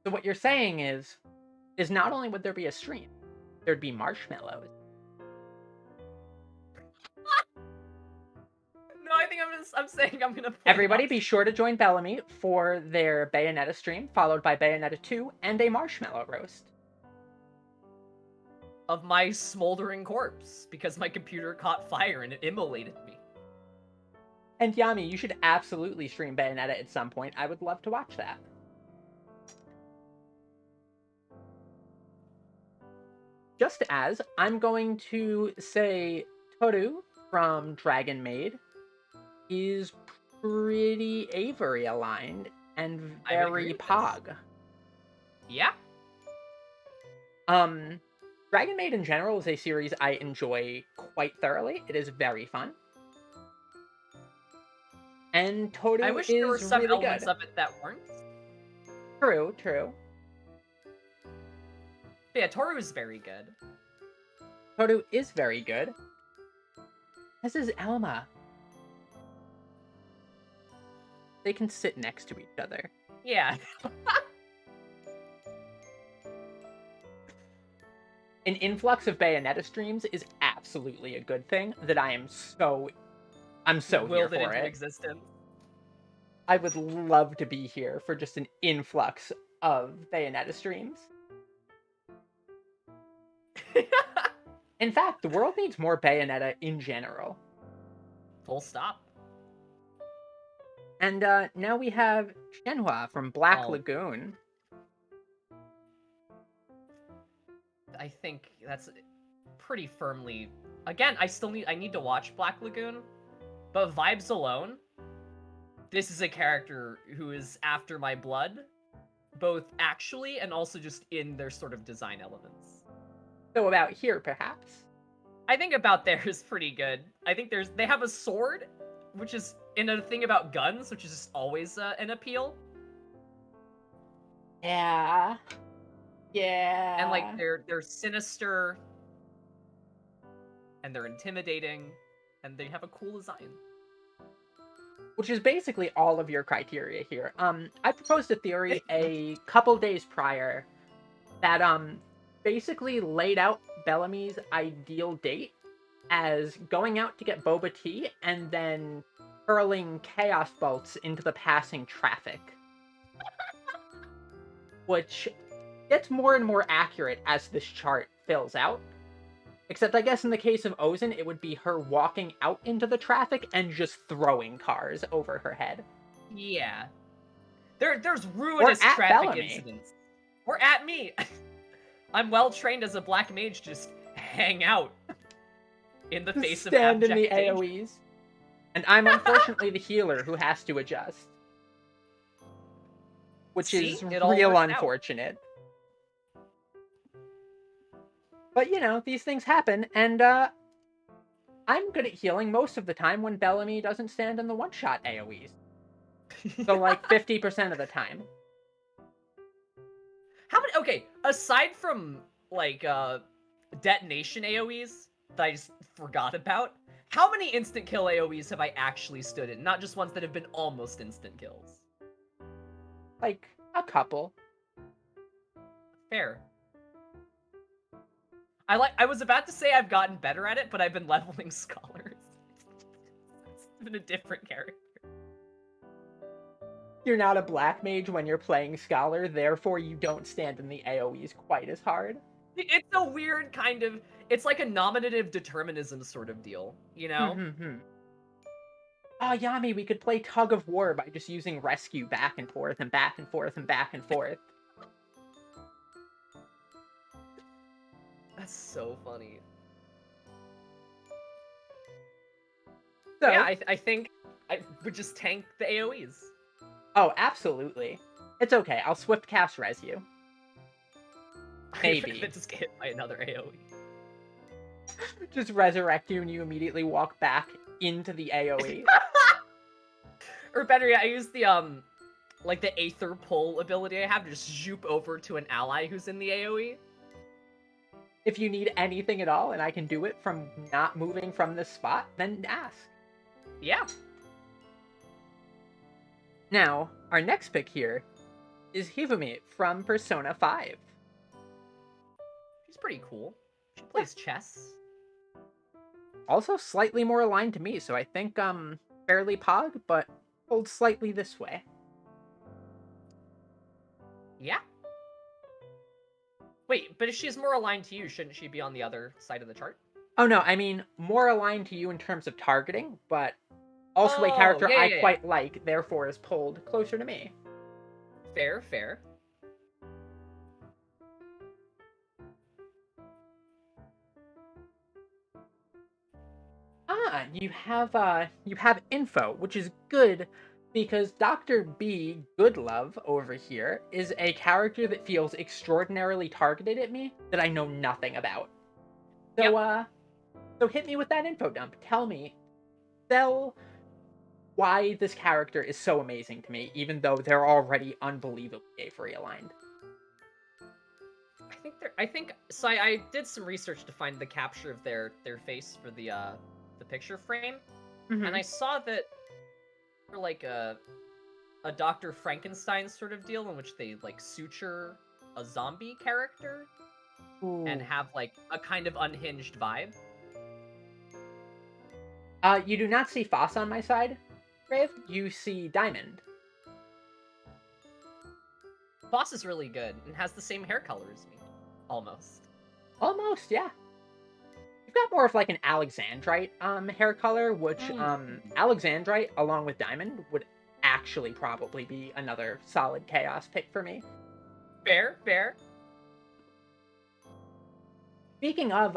Speaker 1: So what you're saying is not only would there be a stream, there'd be marshmallows.
Speaker 2: No, I think I'm saying I'm gonna play
Speaker 1: Everybody be sure to join Bellamy for their Bayonetta stream, followed by Bayonetta 2 and a marshmallow roast.
Speaker 2: Of my smoldering corpse, because my computer caught fire and it immolated me.
Speaker 1: And Yami, you should absolutely stream Bayonetta at some point. I would love to watch that. Just as, I'm going to say Toru from Dragon Maid is pretty Avery aligned and
Speaker 2: I would agree
Speaker 1: very
Speaker 2: with this.
Speaker 1: Pog.
Speaker 2: Yeah.
Speaker 1: Dragon Maid in general is a series I enjoy quite thoroughly. It is very fun. And Toru
Speaker 2: I wish
Speaker 1: is
Speaker 2: there were some
Speaker 1: really
Speaker 2: elements
Speaker 1: good.
Speaker 2: of it that weren't.
Speaker 1: True.
Speaker 2: But yeah, Toru is very good.
Speaker 1: Toru is very good. As is Elma. They can sit next to each other.
Speaker 2: Yeah.
Speaker 1: An influx of Bayonetta streams is absolutely a good thing that I'm so here
Speaker 2: Willed it
Speaker 1: for
Speaker 2: into
Speaker 1: it.
Speaker 2: existence.
Speaker 1: I would love to be here for just an influx of Bayonetta streams. In fact, the world needs more Bayonetta in general.
Speaker 2: Full stop.
Speaker 1: And now we have Shenhua from Black
Speaker 2: Oh.
Speaker 1: Lagoon.
Speaker 2: I think that's pretty firmly. Again, I need to watch Black Lagoon, but vibes alone, this is a character who is after my blood, both actually and also just in their sort of design elements.
Speaker 1: So about here, perhaps.
Speaker 2: I think about there is pretty good. I think they have a sword, which is in a thing about guns, which is just always an appeal.
Speaker 1: Yeah.
Speaker 2: And like they're sinister, and they're intimidating, and they have a cool design.
Speaker 1: Which is basically all of your criteria here. I proposed a theory a couple days prior that basically laid out Bellamy's ideal date as going out to get boba tea and then hurling chaos bolts into the passing traffic. Which gets more and more accurate as this chart fills out. Except I guess in the case of Ozen, it would be her walking out into the traffic and just throwing cars over her head.
Speaker 2: Yeah. There's ruinous
Speaker 1: at
Speaker 2: traffic
Speaker 1: Bellamy.
Speaker 2: incidents. Or at me. I'm well trained as a black mage to just hang out in the face of
Speaker 1: Stand in
Speaker 2: abject
Speaker 1: the
Speaker 2: danger.
Speaker 1: AoEs. And I'm unfortunately the healer who has to adjust. Which
Speaker 2: See?
Speaker 1: is
Speaker 2: It all
Speaker 1: real
Speaker 2: worked out.
Speaker 1: unfortunate. But you know, these things happen, and I'm good at healing most of the time when Bellamy doesn't stand in the one-shot AoEs. So like 50% of the time.
Speaker 2: How many? Okay, aside from like detonation AoEs that I just forgot about, how many instant kill AoEs have I actually stood in? Not just ones that have been almost instant kills.
Speaker 1: Like, a couple.
Speaker 2: Fair. I was about to say I've gotten better at it, but I've been leveling scholars. It's been a different character.
Speaker 1: You're not a black mage when you're playing Scholar, therefore you don't stand in the AoEs quite as hard.
Speaker 2: It's a weird kind of, it's like a nominative determinism sort of deal, you know?
Speaker 1: Oh, Yami, we could play Tug of War by just using Rescue back and forth and back and forth and back and forth.
Speaker 2: That's so funny.
Speaker 1: So,
Speaker 2: Yeah, I think I would just tank the AoEs.
Speaker 1: oh, absolutely. It's okay. I'll swift cast res you. Maybe.
Speaker 2: Then just get hit by another AoE.
Speaker 1: Just resurrect you and you immediately walk back into the AoE.
Speaker 2: Or better yet, I use the like the Aether Pull ability I have to just zoop over to an ally who's in the AoE.
Speaker 1: If you need anything at all and I can do it from not moving from this spot, then ask.
Speaker 2: Yeah.
Speaker 1: Now, our next pick here is Hifumi from Persona 5.
Speaker 2: She's pretty cool. She plays chess.
Speaker 1: Also slightly more aligned to me, so I think fairly pog, but pulled slightly this way.
Speaker 2: Yeah. Wait, but if she's more aligned to you, shouldn't she be on the other side of the chart?
Speaker 1: Oh no, I mean more aligned to you in terms of targeting, but also a
Speaker 2: Oh,
Speaker 1: character
Speaker 2: yeah,
Speaker 1: I
Speaker 2: yeah,
Speaker 1: quite like, therefore is pulled closer to me.
Speaker 2: Fair, fair.
Speaker 1: Ah, you have info, which is good because Dr. B Goodlove over here is a character that feels extraordinarily targeted at me that I know nothing about. So so hit me with that info dump. Tell me, sell why this character is so amazing to me, even though they're already unbelievably Avery aligned.
Speaker 2: I think so. I did some research to find the capture of their face for the picture frame, and I saw that for like a Dr. Frankenstein sort of deal in which they like suture a zombie character and have like a kind of unhinged vibe.
Speaker 1: You do not see Foss on my side, Brave. You see Diamond.
Speaker 2: Boss is really good and has the same hair color as me, almost.
Speaker 1: Almost, yeah. You've got more of like an Alexandrite hair color, which Alexandrite along with Diamond would actually probably be another solid chaos pick for me.
Speaker 2: Fair, fair.
Speaker 1: Speaking of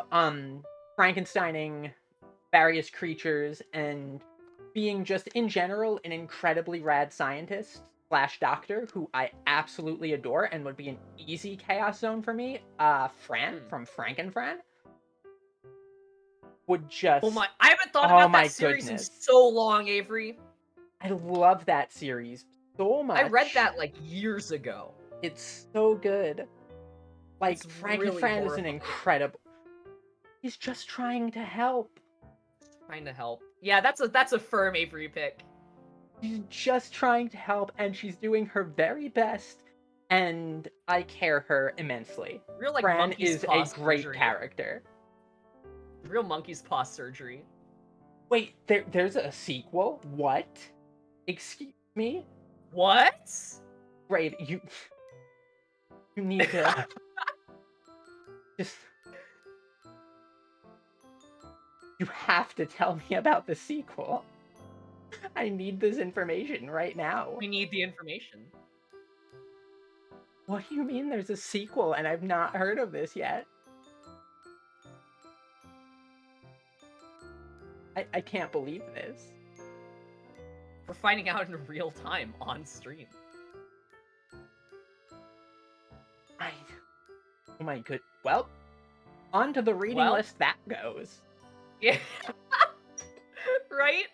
Speaker 1: Frankensteining various creatures and being just in general an incredibly rad scientist / doctor who I absolutely adore and would be an easy chaos zone for me, Fran from Frankenfran would just...
Speaker 2: Oh my, I haven't thought about that series
Speaker 1: goodness.
Speaker 2: in so long, Avery.
Speaker 1: I love that series so much.
Speaker 2: I read that like years ago.
Speaker 1: It's so good. Like,
Speaker 2: It's
Speaker 1: Frankenfran
Speaker 2: really
Speaker 1: is an incredible... He's just trying to help.
Speaker 2: Trying to help. Yeah, that's a firm Avery pick.
Speaker 1: She's just trying to help, and she's doing her very best, and I care her immensely.
Speaker 2: Real like
Speaker 1: Fran
Speaker 2: monkey's
Speaker 1: is
Speaker 2: paw
Speaker 1: a great
Speaker 2: surgery.
Speaker 1: character.
Speaker 2: Real monkey's paw surgery.
Speaker 1: Wait, there's a sequel? What? Excuse me?
Speaker 2: What?
Speaker 1: Brave, you need to just... You have to tell me about the sequel. I need this information right now.
Speaker 2: We need the information.
Speaker 1: What do you mean there's a sequel and I've not heard of this yet? I can't believe this.
Speaker 2: We're finding out in real time on stream.
Speaker 1: Oh my good. Well, on to the reading list that goes.
Speaker 2: Yeah. Right?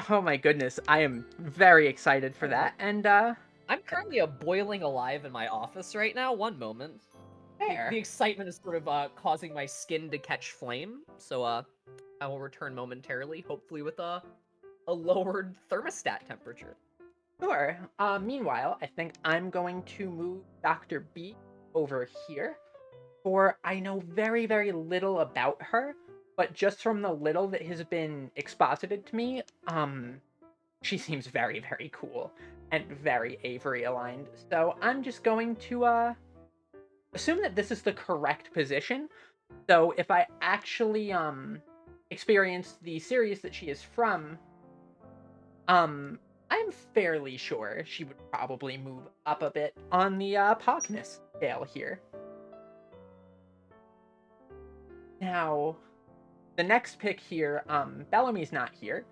Speaker 1: Oh my goodness, I am very excited for that, and
Speaker 2: I'm currently boiling alive in my office right now. One moment.
Speaker 1: fair.
Speaker 2: The excitement is sort of causing my skin to catch flame, so I will return momentarily, hopefully with a lowered thermostat temperature.
Speaker 1: Sure. Meanwhile, I think I'm going to move Dr. B over here, for I know very, very little about her, but just from the little that has been exposited to me, she seems very, very cool and very Avery aligned. So I'm just going to assume that this is the correct position. So if I actually experienced the series that she is from, I'm fairly sure she would probably move up a bit on the Pogness scale here. Now, the next pick here, Bellamy's not here.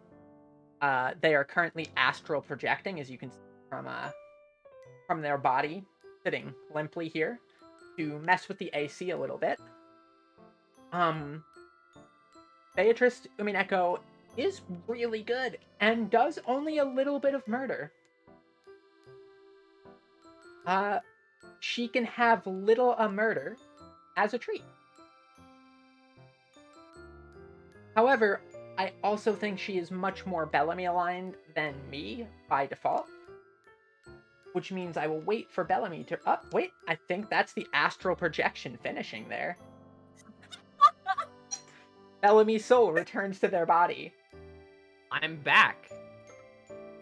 Speaker 1: They are currently astral projecting, as you can see from their body, sitting limply here, to mess with the AC a little bit. Beatrice Umineko is really good and does only a little bit of murder. She can have little a murder as a treat. However, I also think she is much more Bellamy aligned than me by default. Which means I will wait for Bellamy to... Oh, wait, I think that's the astral projection finishing there. Bellamy's soul returns to their body.
Speaker 2: I'm back.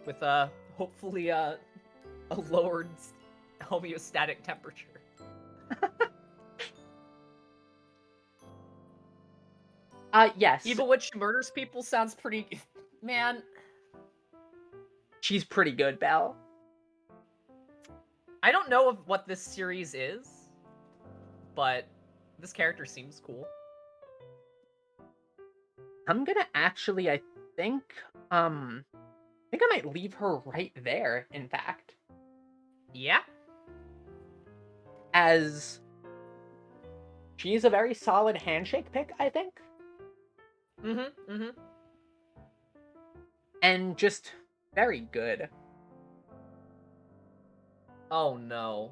Speaker 2: With hopefully a lowered homeostatic temperature.
Speaker 1: Yes.
Speaker 2: Evil Witch murders people sounds pretty... Man.
Speaker 1: She's pretty good, Belle.
Speaker 2: I don't know what this series is, but this character seems cool.
Speaker 1: I'm gonna actually, I think I might leave her right there, in fact.
Speaker 2: Yeah?
Speaker 1: As she's a very solid handshake pick, I think. And just very good.
Speaker 2: Oh no.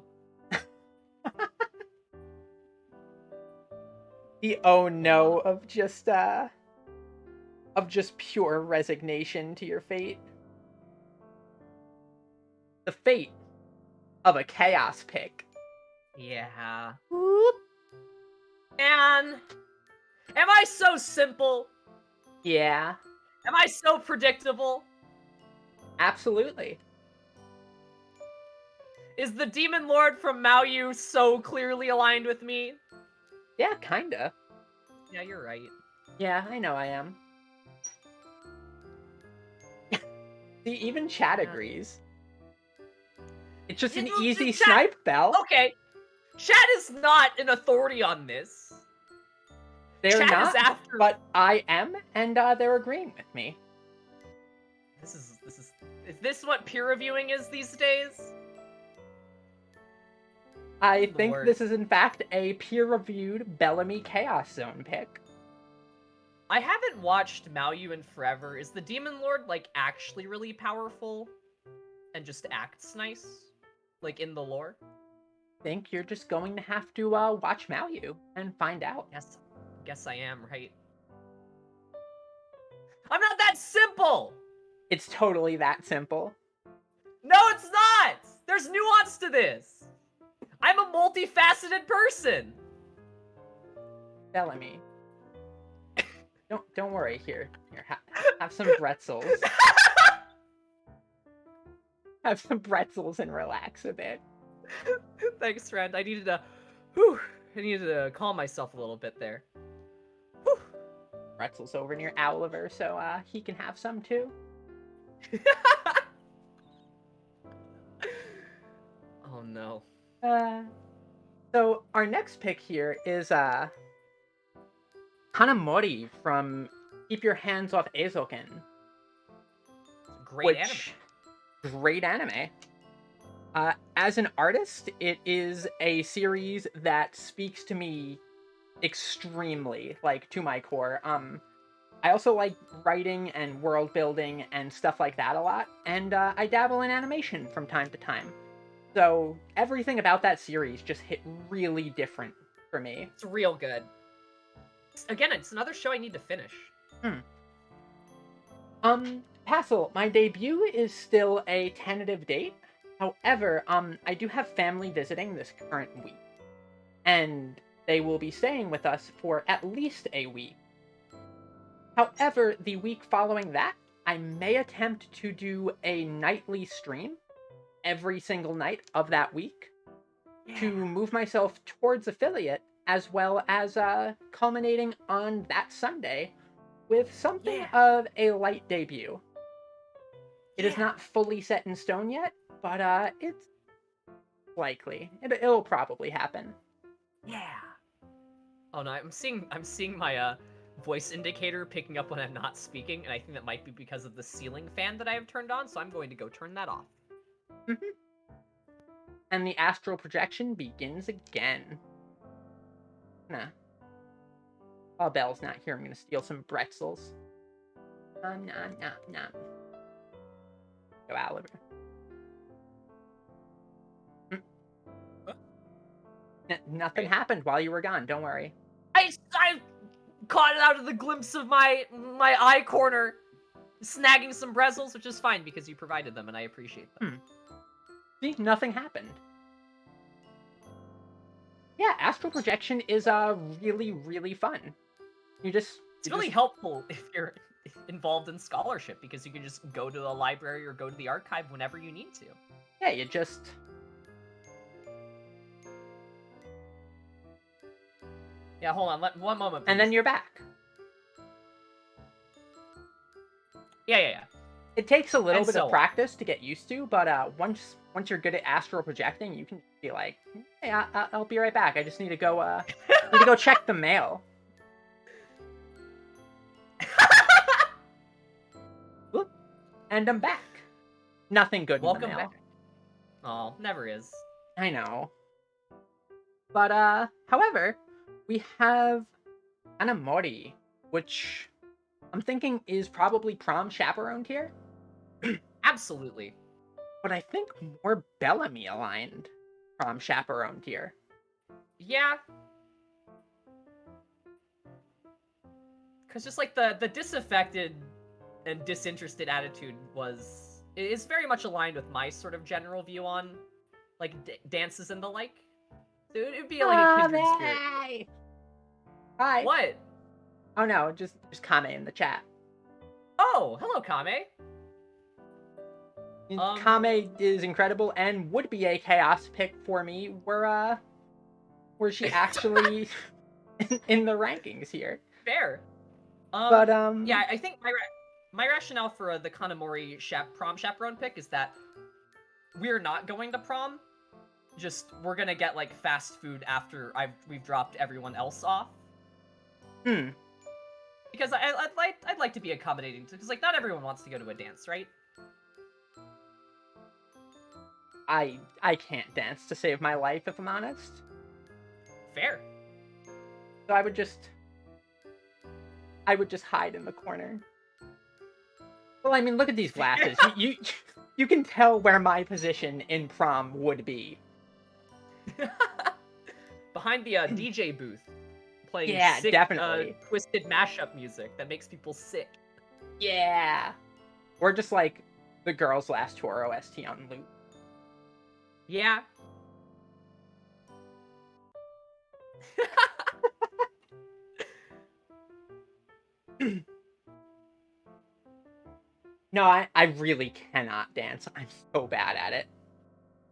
Speaker 1: The oh no of just pure resignation to your fate. The fate of a chaos pick.
Speaker 2: Yeah.
Speaker 1: Whoop.
Speaker 2: And am I so simple?
Speaker 1: Yeah.
Speaker 2: Am I so predictable?
Speaker 1: Absolutely.
Speaker 2: Is the Demon Lord from Maoyu so clearly aligned with me?
Speaker 1: Yeah, kinda.
Speaker 2: Yeah, you're right.
Speaker 1: Yeah, I know I am. See, even chat agrees. It's just an easy
Speaker 2: Chat-
Speaker 1: snipe, Belle.
Speaker 2: Okay. Chat is not an authority on this.
Speaker 1: They're
Speaker 2: Chat
Speaker 1: not,
Speaker 2: is after...
Speaker 1: but I am, and they're agreeing with me.
Speaker 2: Is this what peer reviewing is these days?
Speaker 1: I
Speaker 2: Good
Speaker 1: think
Speaker 2: lord.
Speaker 1: this is in fact a peer-reviewed Bellamy Chaos Zone pick.
Speaker 2: I haven't watched Maoyu in forever. Is the Demon Lord, like, actually really powerful? And just acts nice? Like, in the lore?
Speaker 1: I think you're just going to have to watch Maoyu and find out.
Speaker 2: Guess I am, right? I'm not that simple!
Speaker 1: It's totally that simple.
Speaker 2: No, it's not! There's nuance to this! I'm a multifaceted person!
Speaker 1: Bellamy. Don't worry. Here, have some pretzels. Have some pretzels and relax a bit.
Speaker 2: Thanks, friend. I needed to calm myself a little bit there.
Speaker 1: Pretzels over near Oliver, so he can have some too.
Speaker 2: Oh no.
Speaker 1: So our next pick here is Kanamori from Keep Your Hands Off Eizouken.
Speaker 2: Great anime.
Speaker 1: Great anime. As an artist, it is a series that speaks to me extremely, like, to my core. I also like writing and world building and stuff like that a lot, and I dabble in animation from time to time. So everything about that series just hit really different for me.
Speaker 2: It's real good. Again, it's another show I need to finish.
Speaker 1: Hassel, my debut is still a tentative date. However, I do have family visiting this current week, and they will be staying with us for at least a week. However, the week following that, I may attempt to do a nightly stream every single night of that week to move myself towards affiliate, as well as culminating on that Sunday with something of a light debut. It is not fully set in stone yet, but it's likely. It'll probably happen.
Speaker 2: Yeah. Oh no, I'm seeing my voice indicator picking up when I'm not speaking, and I think that might be because of the ceiling fan that I have turned on, so I'm going to go turn that off.
Speaker 1: And the astral projection begins again. Nah. While Belle's not here, I'm gonna steal some pretzels. Nom. Go, Oliver. Nothing happened while you were gone. Don't worry.
Speaker 2: I caught it out of the glimpse of my eye corner, snagging some pretzels, which is fine because you provided them, and I appreciate them.
Speaker 1: See, nothing happened. Yeah, astral projection is really, really fun.
Speaker 2: It's really helpful if you're involved in scholarship because you can just go to the library or go to the archive whenever you need to.
Speaker 1: Yeah, you just.
Speaker 2: Yeah, hold on, one moment. Please.
Speaker 1: And then you're back.
Speaker 2: Yeah.
Speaker 1: It takes a little bit of practice to get used to, but once you're good at astral projecting, you can be like, "Hey, I'll be right back. I just need to go check the mail." Whoop. And I'm back. Nothing good.
Speaker 2: Welcome
Speaker 1: in the mail.
Speaker 2: back. Oh, never is.
Speaker 1: I know. But however, we have Anamori, which I'm thinking is probably prom chaperoned here.
Speaker 2: Absolutely.
Speaker 1: But I think more Bellamy aligned prom chaperoned here.
Speaker 2: Yeah. Because just like the disaffected and disinterested attitude is very much aligned with my sort of general view on like dances and the like. So it'd be like a kindred spirit.
Speaker 1: Hi.
Speaker 2: What?
Speaker 1: Oh no, just Kame in the chat.
Speaker 2: Oh, hello, Kame.
Speaker 1: Kame is incredible and would be a chaos pick for me were she actually in the rankings here.
Speaker 2: Fair. Yeah, I think my rationale for the Kanamori prom chaperone pick is that we're not going to prom. Just we're gonna get like fast food after we've dropped everyone else off. Because I'd like to be accommodating because like not everyone wants to go to a dance, right?
Speaker 1: I can't dance to save my life if I'm honest.
Speaker 2: Fair.
Speaker 1: So I would just hide in the corner. Well, I mean, look at these glasses. you can tell where my position in prom would be.
Speaker 2: Behind the DJ booth, playing sick,
Speaker 1: definitely
Speaker 2: twisted mashup music that makes people sick.
Speaker 1: Yeah. Or just like the Girls' Last Tour OST on loop.
Speaker 2: Yeah.
Speaker 1: No, I really cannot dance. I'm so bad at it.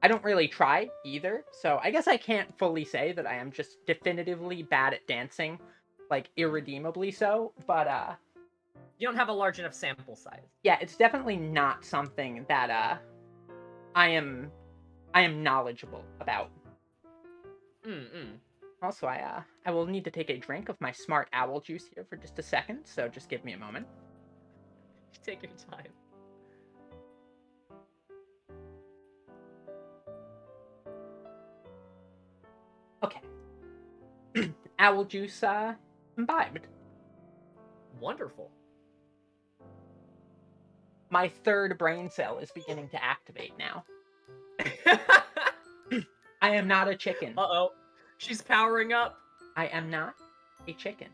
Speaker 1: I don't really try either, so I guess I can't fully say that I am just definitively bad at dancing, like irredeemably so, but
Speaker 2: you don't have a large enough sample size.
Speaker 1: Yeah, it's definitely not something that I am knowledgeable about. Also, I will need to take a drink of my smart owl juice here for just a second, so just give me a moment.
Speaker 2: Take your time.
Speaker 1: Okay. Owl juice imbibed.
Speaker 2: Wonderful.
Speaker 1: My third brain cell is beginning to activate now. I am not a chicken.
Speaker 2: Uh-oh. She's powering up.
Speaker 1: I am not a chicken.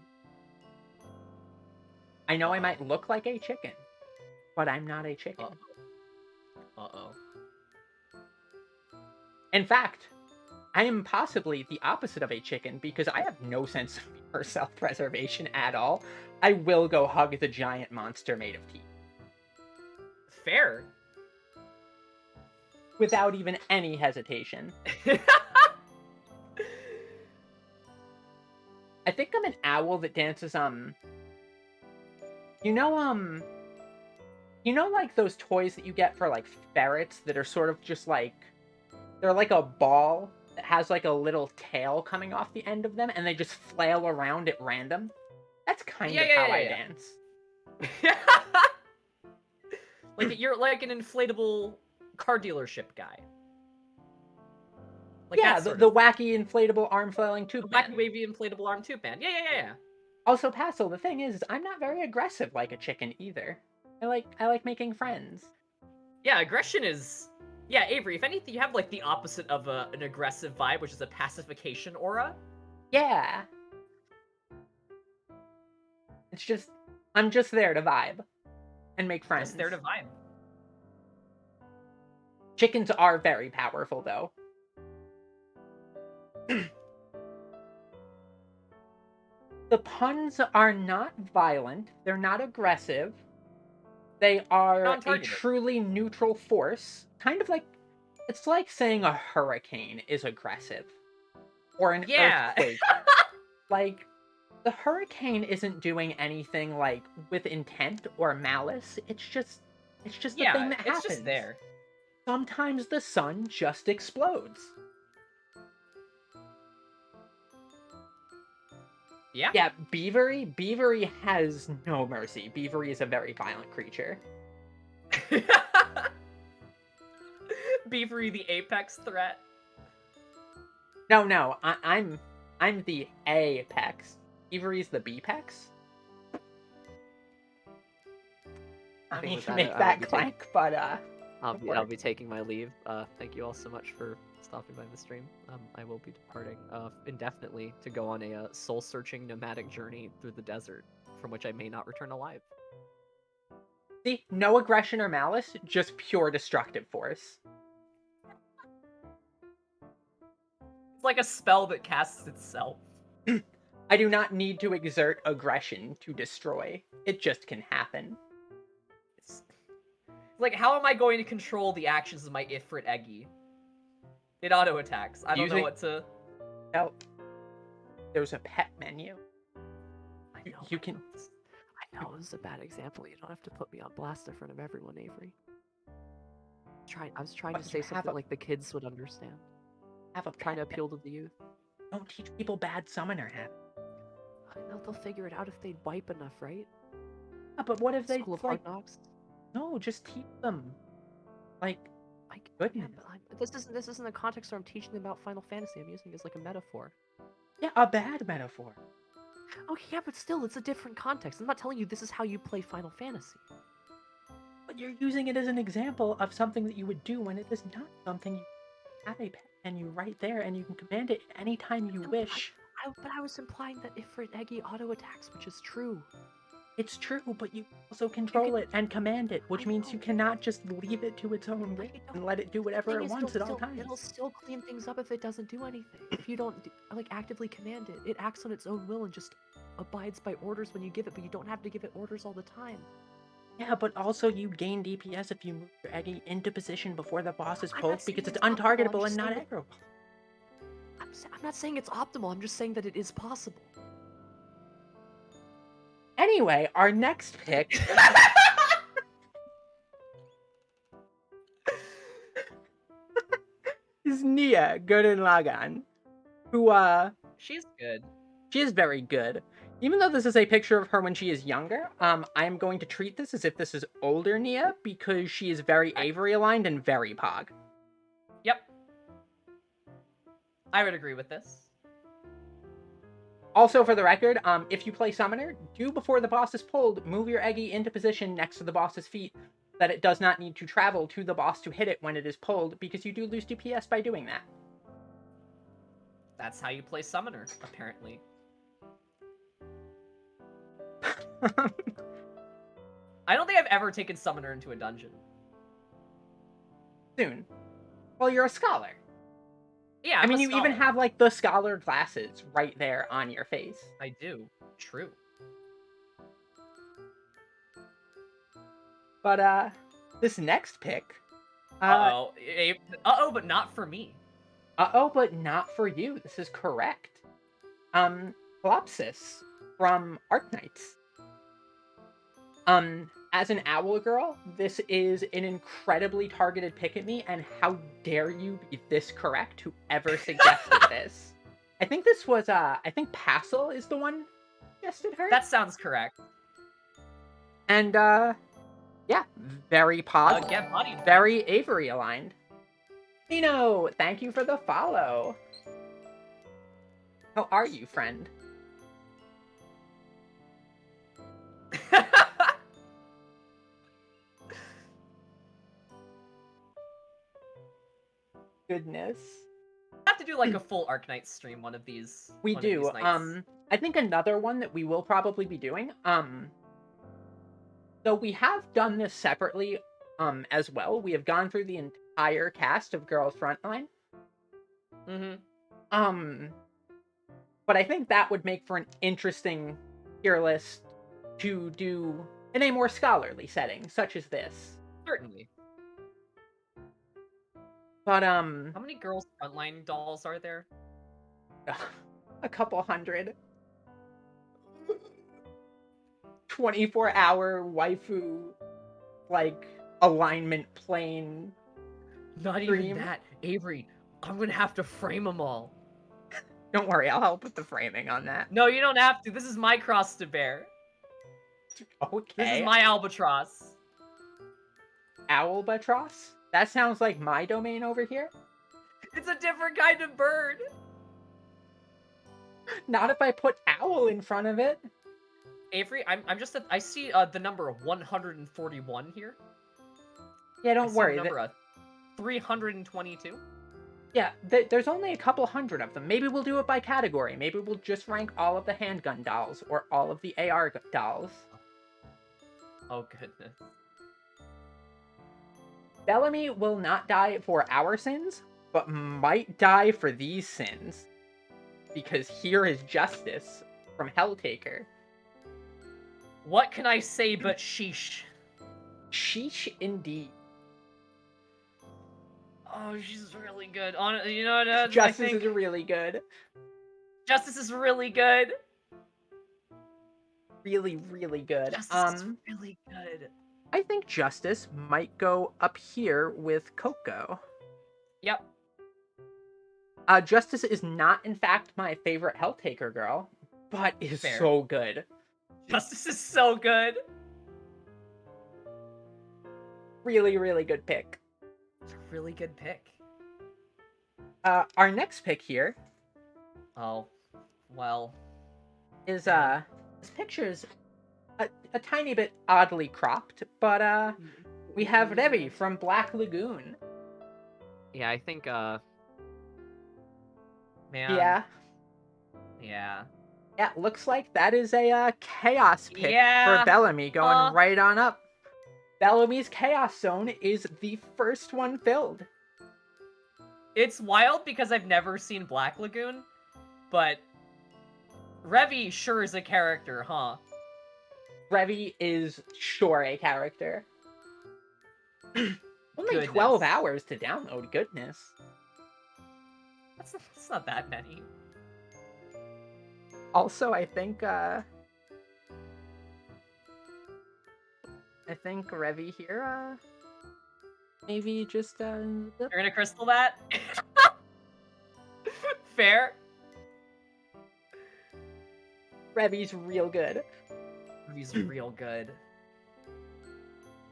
Speaker 1: I know I might look like a chicken, but I'm not a chicken.
Speaker 2: Uh-oh.
Speaker 1: In fact, I am possibly the opposite of a chicken because I have no sense of self-preservation at all. I will go hug the giant monster made of teeth.
Speaker 2: Fair.
Speaker 1: Without even any hesitation. I think I'm an owl that dances, you know, like those toys that you get for, like, ferrets that are sort of just, like, they're like a ball that has like a little tail coming off the end of them, and they just flail around at random. That's kind of how I dance.
Speaker 2: Like you're like an inflatable car dealership guy. Like
Speaker 1: yeah, the wacky inflatable arm flailing tube
Speaker 2: wacky
Speaker 1: man.
Speaker 2: wavy inflatable arm tube man. Yeah.
Speaker 1: Also, Passo, the thing is I'm not very aggressive like a chicken either. I like making friends.
Speaker 2: Yeah, aggression is... Yeah, Avery, if anything, you have, like, the opposite of an aggressive vibe, which is a pacification aura.
Speaker 1: Yeah. It's just... I'm just there to vibe. And make friends.
Speaker 2: Just there to vibe.
Speaker 1: Chickens are very powerful, though. The puns are not violent. They're not aggressive. They are a truly neutral force. Kind of like... It's like saying a hurricane is aggressive. Or an earthquake. Like, the hurricane isn't doing anything, like, with intent or malice. It's just the thing that happens.
Speaker 2: It's just there.
Speaker 1: Sometimes the sun just explodes.
Speaker 2: Yeah?
Speaker 1: Yeah, Beavery has no mercy. Beavery is a very violent creature.
Speaker 2: Beavery, the apex threat.
Speaker 1: No, I'm the apex. Beavery's the B-pex. I mean, make that clank, but
Speaker 3: I'll be taking my leave. Thank you all so much for stopping by the stream. I will be departing indefinitely to go on a soul-searching nomadic journey through the desert, from which I may not return alive.
Speaker 1: See, no aggression or malice, just pure destructive force.
Speaker 2: It's like a spell that casts itself.
Speaker 1: I do not need to exert aggression to destroy. It just can happen.
Speaker 2: It's like, how am I going to control the actions of my Ifrit Eggy? It auto-attacks. I don't know what to...
Speaker 1: Oh. There's a pet menu.
Speaker 3: I know,
Speaker 1: you can...
Speaker 3: I know, this is a bad example. You don't have to put me on blast in front of everyone, Avery. I was trying to say something like the kids would understand. Trying to appeal to the youth.
Speaker 1: Don't teach people bad summoner habits.
Speaker 3: I know, they'll figure it out if they wipe enough, right?
Speaker 1: Yeah, but what if they
Speaker 3: School of Hard Knocks?
Speaker 1: No, just teach them. Like goodness.
Speaker 3: Yeah, but this isn't a context where I'm teaching them about Final Fantasy. I'm using it as like a metaphor.
Speaker 1: Yeah, a bad metaphor.
Speaker 3: Okay, yeah, but still, it's a different context. I'm not telling you this is how you play Final Fantasy.
Speaker 1: But you're using it as an example of something that you would do when it is not something you have a pet menu right there, and you can command it anytime you wish.
Speaker 3: But I was implying that Ifrit Eggy auto-attacks, which is true.
Speaker 1: It's true, but you also control it and command it, which means you cannot just leave it to its own way and let it do whatever it wants at all times.
Speaker 3: It'll still clean things up if it doesn't do anything. If you don't actively command it, it acts on its own will and just abides by orders when you give it, but you don't have to give it orders all the time.
Speaker 1: Yeah, but also you gain DPS if you move your Eggy into position before the boss is pulled because it's untargetable and not aggroable.
Speaker 3: I'm not saying it's optimal, I'm just saying that it is possible.
Speaker 1: Anyway, our next pick... is Nia Gurren Lagann, who,
Speaker 2: She's good.
Speaker 1: She is very good. Even though this is a picture of her when she is younger, I'm going to treat this as if this is older Nia, because she is very Avery aligned and very Pog.
Speaker 2: Yep. I would agree with this.
Speaker 1: Also, for the record, if you play Summoner, do before the boss is pulled, move your Eggy into position next to the boss's feet, that it does not need to travel to the boss to hit it when it is pulled, because you do lose DPS by doing that.
Speaker 2: That's how you play Summoner, apparently. I don't think I've ever taken Summoner into a dungeon.
Speaker 1: Soon. Well, you're a Scholar.
Speaker 2: Yeah,
Speaker 1: I mean, you even have, like, the Scholar glasses right there on your face.
Speaker 2: I do. True.
Speaker 1: But, this next pick...
Speaker 2: Uh-oh. Uh-oh, but not for me.
Speaker 1: Uh-oh, but not for you. This is correct. Flopsis from Arknights. as an owl girl, this is an incredibly targeted pick at me, and how dare you be this correct, whoever suggested this. I think this was, I think Passel is the one who suggested her.
Speaker 2: That sounds correct.
Speaker 1: And, yeah, very Pog,
Speaker 2: Get bodied.
Speaker 1: very Avery aligned. Nino, thank you for the follow. How are you, friend? Goodness.
Speaker 2: Have to do like a full Arknight stream one of these.
Speaker 1: We
Speaker 2: one of
Speaker 1: do.
Speaker 2: these nights.
Speaker 1: I think another one that we will probably be doing. So we have done this separately, as well. We have gone through the entire cast of Girls Frontline.
Speaker 2: Mm-hmm.
Speaker 1: But I think that would make for an interesting tier list to do in a more scholarly setting, such as this.
Speaker 2: Certainly.
Speaker 1: But
Speaker 2: How many Girls Frontline dolls are there?
Speaker 1: a couple hundred. 24-hour waifu, like, alignment plane.
Speaker 2: Not
Speaker 1: Stream.
Speaker 2: even that. Avery, I'm gonna have to frame them all.
Speaker 1: Don't worry, I'll help with the framing on that.
Speaker 2: No, you don't have to. This is my cross to bear.
Speaker 1: Okay.
Speaker 2: This is my albatross.
Speaker 1: Owlbatross? That sounds like my domain over here.
Speaker 2: It's a different kind of bird.
Speaker 1: Not if I put owl in front of it.
Speaker 2: Avery, I'm just I see the number 141 here.
Speaker 1: Yeah,
Speaker 2: I
Speaker 1: don't
Speaker 2: see
Speaker 1: worry.
Speaker 2: the number 322.
Speaker 1: Yeah, there's only a couple hundred of them. Maybe we'll do it by category. Maybe we'll just rank all of the handgun dolls or all of the AR dolls.
Speaker 2: Oh goodness.
Speaker 1: Bellamy will not die for our sins, but might die for these sins. Because here is justice from Helltaker.
Speaker 2: What can I say but sheesh?
Speaker 1: Sheesh indeed.
Speaker 2: Oh, she's really good. You know what?
Speaker 1: Justice
Speaker 2: I think
Speaker 1: is really good.
Speaker 2: Justice is really good.
Speaker 1: Really, really good.
Speaker 2: Justice is really good.
Speaker 1: I think Justice might go up here with Coco.
Speaker 2: Yep.
Speaker 1: Justice is not, in fact, my favorite Helltaker girl, but is
Speaker 2: Fair.
Speaker 1: so good.
Speaker 2: Justice is so good.
Speaker 1: Really, really good pick.
Speaker 2: It's a really good pick.
Speaker 1: Our next pick here
Speaker 2: Oh, well.
Speaker 1: is, this picture's a tiny bit oddly cropped, but, we have Revi from Black Lagoon.
Speaker 3: Yeah, I think
Speaker 2: Man.
Speaker 1: Yeah.
Speaker 2: Yeah.
Speaker 1: Yeah, looks like that is a chaos pick
Speaker 2: Yeah.
Speaker 1: for Bellamy going right on up. Bellamy's Chaos Zone is the first one filled.
Speaker 2: It's wild because I've never seen Black Lagoon, but Revi sure is a character, huh?
Speaker 1: Revi is sure a character. Only
Speaker 2: Goodness.
Speaker 1: 12 hours to download, goodness.
Speaker 2: That's not that many.
Speaker 1: Also, I think Revi here, maybe just,
Speaker 2: You're gonna crystal that? Fair.
Speaker 1: Revi's real good.
Speaker 2: Revi's real good.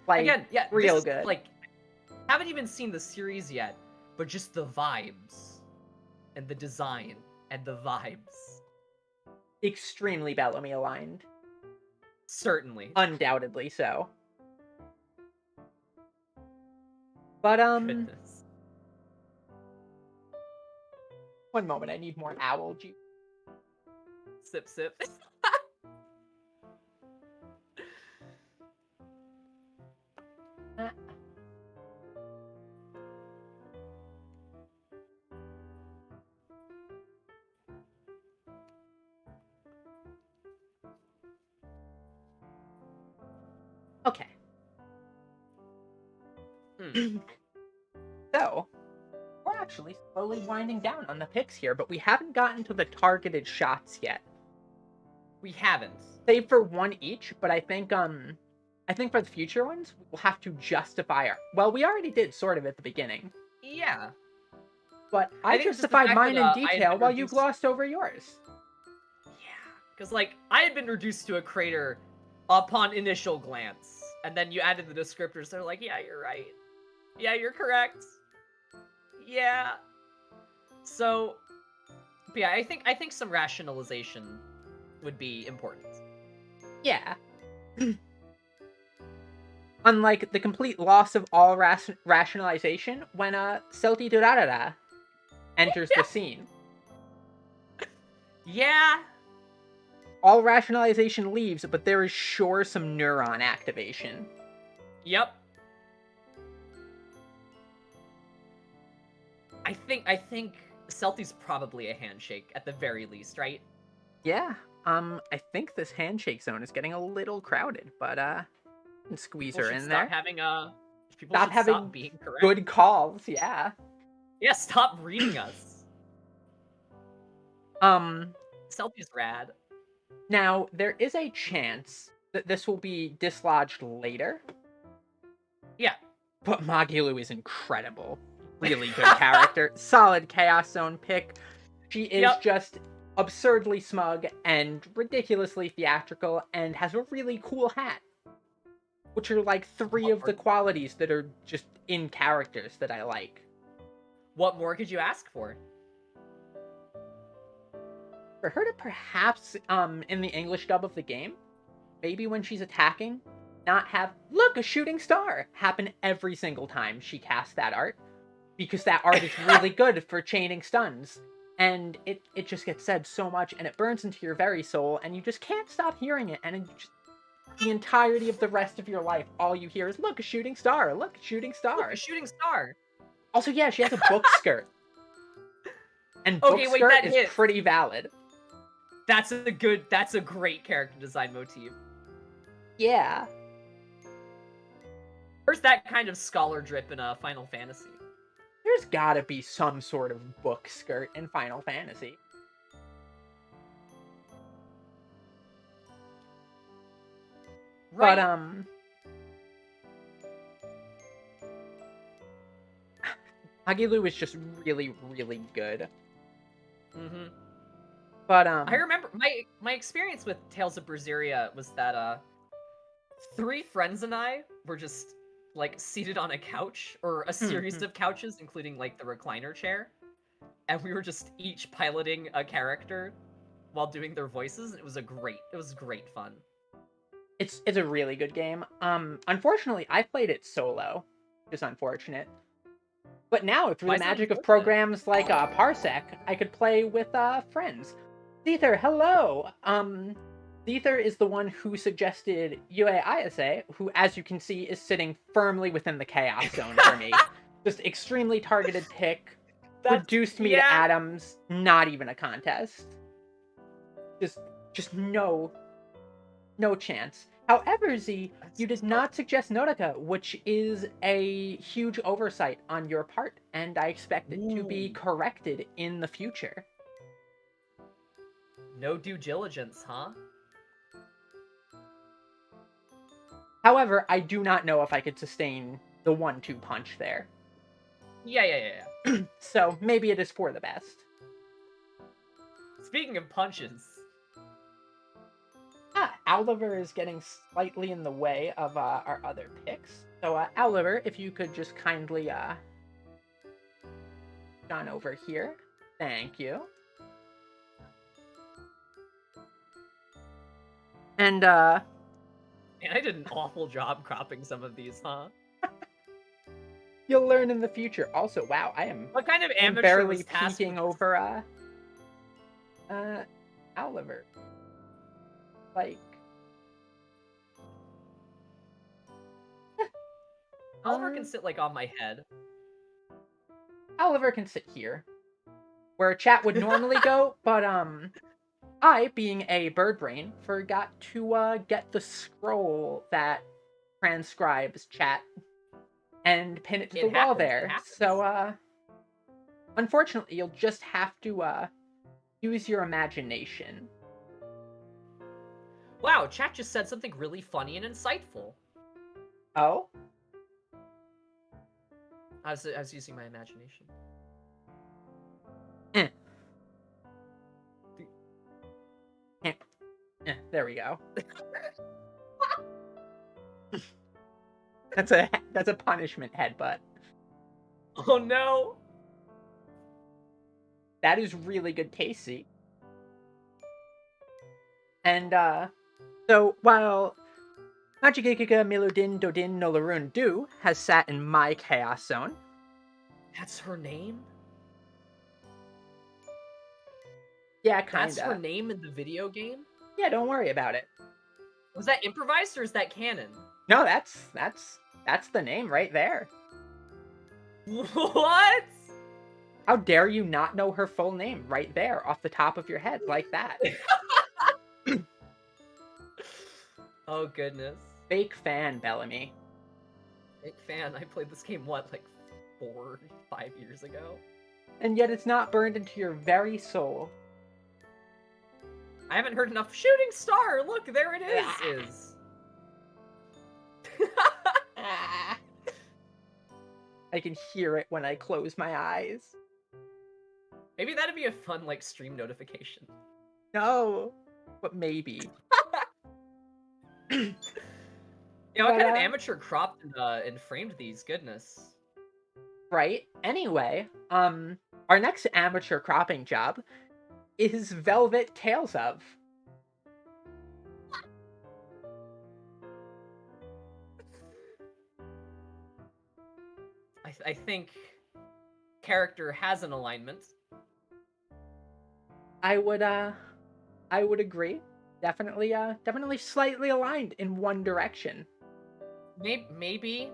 Speaker 1: Like,
Speaker 2: Again, yeah,
Speaker 1: real
Speaker 2: this is,
Speaker 1: good.
Speaker 2: Like, haven't even seen the series yet, but just the vibes and the design and the vibes.
Speaker 1: Extremely Bellamy aligned.
Speaker 2: Certainly.
Speaker 1: Undoubtedly so. But,
Speaker 2: Goodness.
Speaker 1: one moment, I need more owl juice.
Speaker 2: Sip, sip.
Speaker 1: Okay. So, we're actually slowly winding down on the picks here, but we haven't gotten to the targeted shots yet.
Speaker 2: We haven't.
Speaker 1: Save for one each, but I think, I think for the future ones, we'll have to justify our. Well, we already did sort of at the beginning,
Speaker 2: Yeah.
Speaker 1: but
Speaker 2: I
Speaker 1: I
Speaker 2: think it's just the
Speaker 1: justified
Speaker 2: fact
Speaker 1: mine
Speaker 2: that,
Speaker 1: in
Speaker 2: I had
Speaker 1: detail
Speaker 2: been
Speaker 1: while you
Speaker 2: reduced-
Speaker 1: glossed over yours.
Speaker 2: Yeah. Because, like, I had been reduced to a crater upon initial glance. And then you added the descriptors. They're like, yeah, you're right. Yeah, you're correct. Yeah. So, but yeah, I think some rationalization would be important.
Speaker 1: Yeah. Unlike the complete loss of all rationalization when Celti Durarara enters the scene.
Speaker 2: Yeah.
Speaker 1: All rationalization leaves, but there is sure some neuron activation.
Speaker 2: Yep. I think Celti's probably a handshake at the very least, right?
Speaker 1: Yeah. I think this handshake zone is getting a little crowded, but can squeeze
Speaker 2: People
Speaker 1: her
Speaker 2: should
Speaker 1: in
Speaker 2: stop
Speaker 1: there.
Speaker 2: having people
Speaker 1: Stop
Speaker 2: should
Speaker 1: having
Speaker 2: stop being correct.
Speaker 1: good calls, yeah.
Speaker 2: Yeah, stop reading us. Celti's rad.
Speaker 1: Now there is a chance that this will be dislodged later.
Speaker 2: Yeah.
Speaker 1: But Magilu is incredible. Really good character. Solid Chaos Zone pick. She is just absurdly smug and ridiculously theatrical and has a really cool hat. Which are like three of the qualities that are just in characters that I like.
Speaker 2: What more could you ask for?
Speaker 1: For her to perhaps, in the English dub of the game, maybe when she's attacking, not have, look, a shooting star, happen every single time she casts that art. Because that art is really good for chaining stuns. And it just gets said so much, and it burns into your very soul, and you just can't stop hearing it, and the entirety of the rest of your life, all you hear is, look, a shooting star, look, a shooting star.
Speaker 2: Look, a shooting star.
Speaker 1: Also, yeah, she has a book skirt. And book skirt is pretty valid.
Speaker 2: That's a great character design motif.
Speaker 1: Yeah.
Speaker 2: Where's that kind of scholar drip in a Final Fantasy?
Speaker 1: There's gotta be some sort of book skirt in Final Fantasy.
Speaker 2: Right.
Speaker 1: But, Agilu is just really, really good.
Speaker 2: Mm-hmm.
Speaker 1: But,
Speaker 2: I remember my experience with Tales of Berseria was that, 3 friends and I were just, like, seated on a couch, or a series of couches, including, like, the recliner chair, and we were just each piloting a character while doing their voices, and it was great fun.
Speaker 1: It's a really good game. Unfortunately, I played it solo, which is unfortunate. But now, through the magic of programs like Parsec, I could play with friends. Ether, hello! Ether is the one who suggested Yue Ayase, who, as you can see, is sitting firmly within the Chaos Zone for me. Just extremely targeted pick. Reduced me to atoms. Not even a contest. Just no chance. However, Z, you did not suggest Norika, which is a huge oversight on your part, and I expect it to be corrected in the future.
Speaker 2: No due diligence, huh?
Speaker 1: However, I do not know if I could sustain the 1-2 punch there.
Speaker 2: Yeah.
Speaker 1: So, maybe it is for the best.
Speaker 2: Speaking of punches...
Speaker 1: Oliver is getting slightly in the way of our other picks. So, Oliver, if you could just kindly on over here. Thank you. And,
Speaker 2: Man, I did an awful job cropping some of these, huh?
Speaker 1: You'll learn in the future. Also, wow, I am...
Speaker 2: What kind of amateur
Speaker 1: barely
Speaker 2: was tasked
Speaker 1: peeking
Speaker 2: with
Speaker 1: over, Oliver. Like...
Speaker 2: Oliver can sit, like, on my head.
Speaker 1: Oliver can sit here, where chat would normally go, but, I, being a bird brain, forgot to, get the scroll that transcribes chat and pin it to the wall there. So, unfortunately, you'll just have to, use your imagination.
Speaker 2: Wow, chat just said something really funny and insightful.
Speaker 1: Oh?
Speaker 2: I was using my imagination.
Speaker 1: Eh. There we go. That's a punishment headbutt.
Speaker 2: Oh no!
Speaker 1: That is really good tasty. And so while Magigika Milodin Dodin Nolarun Du has sat in my chaos zone.
Speaker 2: That's her name?
Speaker 1: Yeah, kinda.
Speaker 2: That's her name in the video game?
Speaker 1: Yeah, don't worry about it.
Speaker 2: Was that improvised or is that canon?
Speaker 1: No, that's the name right there.
Speaker 2: What?
Speaker 1: How dare you not know her full name right there off the top of your head like that?
Speaker 2: Oh goodness.
Speaker 1: Fake fan, Bellamy.
Speaker 2: Big fan. I played this game, what, like 4 or 5 years ago?
Speaker 1: And yet it's not burned into your very soul.
Speaker 2: I haven't heard enough shooting star! Look, there it is!
Speaker 1: Ah. I can hear it when I close my eyes.
Speaker 2: Maybe that'd be a fun, like, stream notification.
Speaker 1: No, but maybe.
Speaker 2: You know, what
Speaker 1: But,
Speaker 2: kind of amateur cropped and framed these? Goodness.
Speaker 1: Right? Anyway, our next amateur cropping job is Velvet Tales of.
Speaker 2: I think character has an alignment.
Speaker 1: I would agree. Definitely slightly aligned in one direction.
Speaker 2: Maybe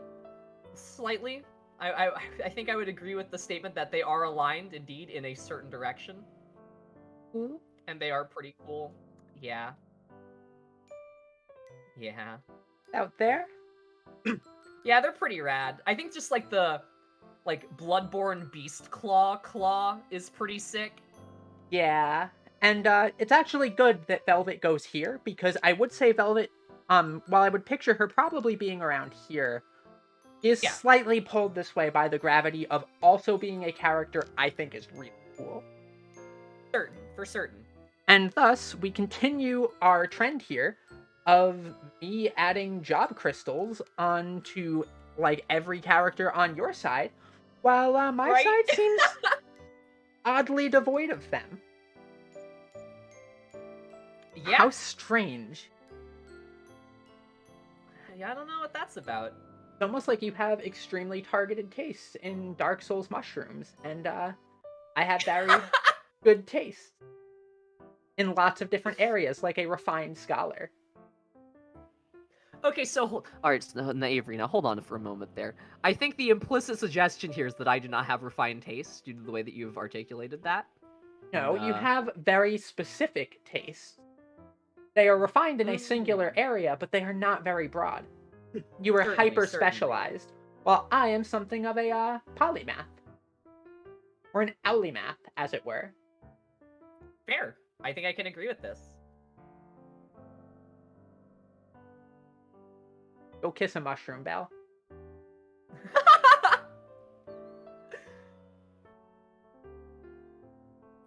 Speaker 2: slightly. I think I would agree with the statement that they are aligned indeed in a certain direction.
Speaker 1: Hmm?
Speaker 2: And they are pretty cool. Yeah. Yeah.
Speaker 1: Out there?
Speaker 2: Yeah, they're pretty rad. I think just like the Bloodborne Beast Claw is pretty sick.
Speaker 1: Yeah. And it's actually good that Velvet goes here, because I would say Velvet, while I would picture her probably being around here, is
Speaker 2: Yeah.
Speaker 1: slightly pulled this way by the gravity of also being a character I think is really cool.
Speaker 2: For certain.
Speaker 1: And thus, we continue our trend here of me adding job crystals onto, like, every character on your side, while my
Speaker 2: Right?
Speaker 1: side seems oddly devoid of them.
Speaker 2: Yeah.
Speaker 1: How strange.
Speaker 2: Yeah, I don't know what that's about.
Speaker 1: It's almost like you have extremely targeted tastes in Dark Souls mushrooms, and I have very good taste in lots of different areas, like a refined scholar.
Speaker 2: Okay, so
Speaker 3: Alright, so, Avery, now hold on for a moment there. I think the implicit suggestion here is that I do not have refined taste due to the way that you've articulated that.
Speaker 1: No,
Speaker 3: And,
Speaker 1: you have very specific tastes. They are refined in a singular area, but they are not very broad. You are
Speaker 2: Certainly,
Speaker 1: hyper-specialized, while I am something of a polymath. Or an owlymath, as it were.
Speaker 2: fair. I think I can agree with this.
Speaker 1: Go kiss a mushroom, Belle.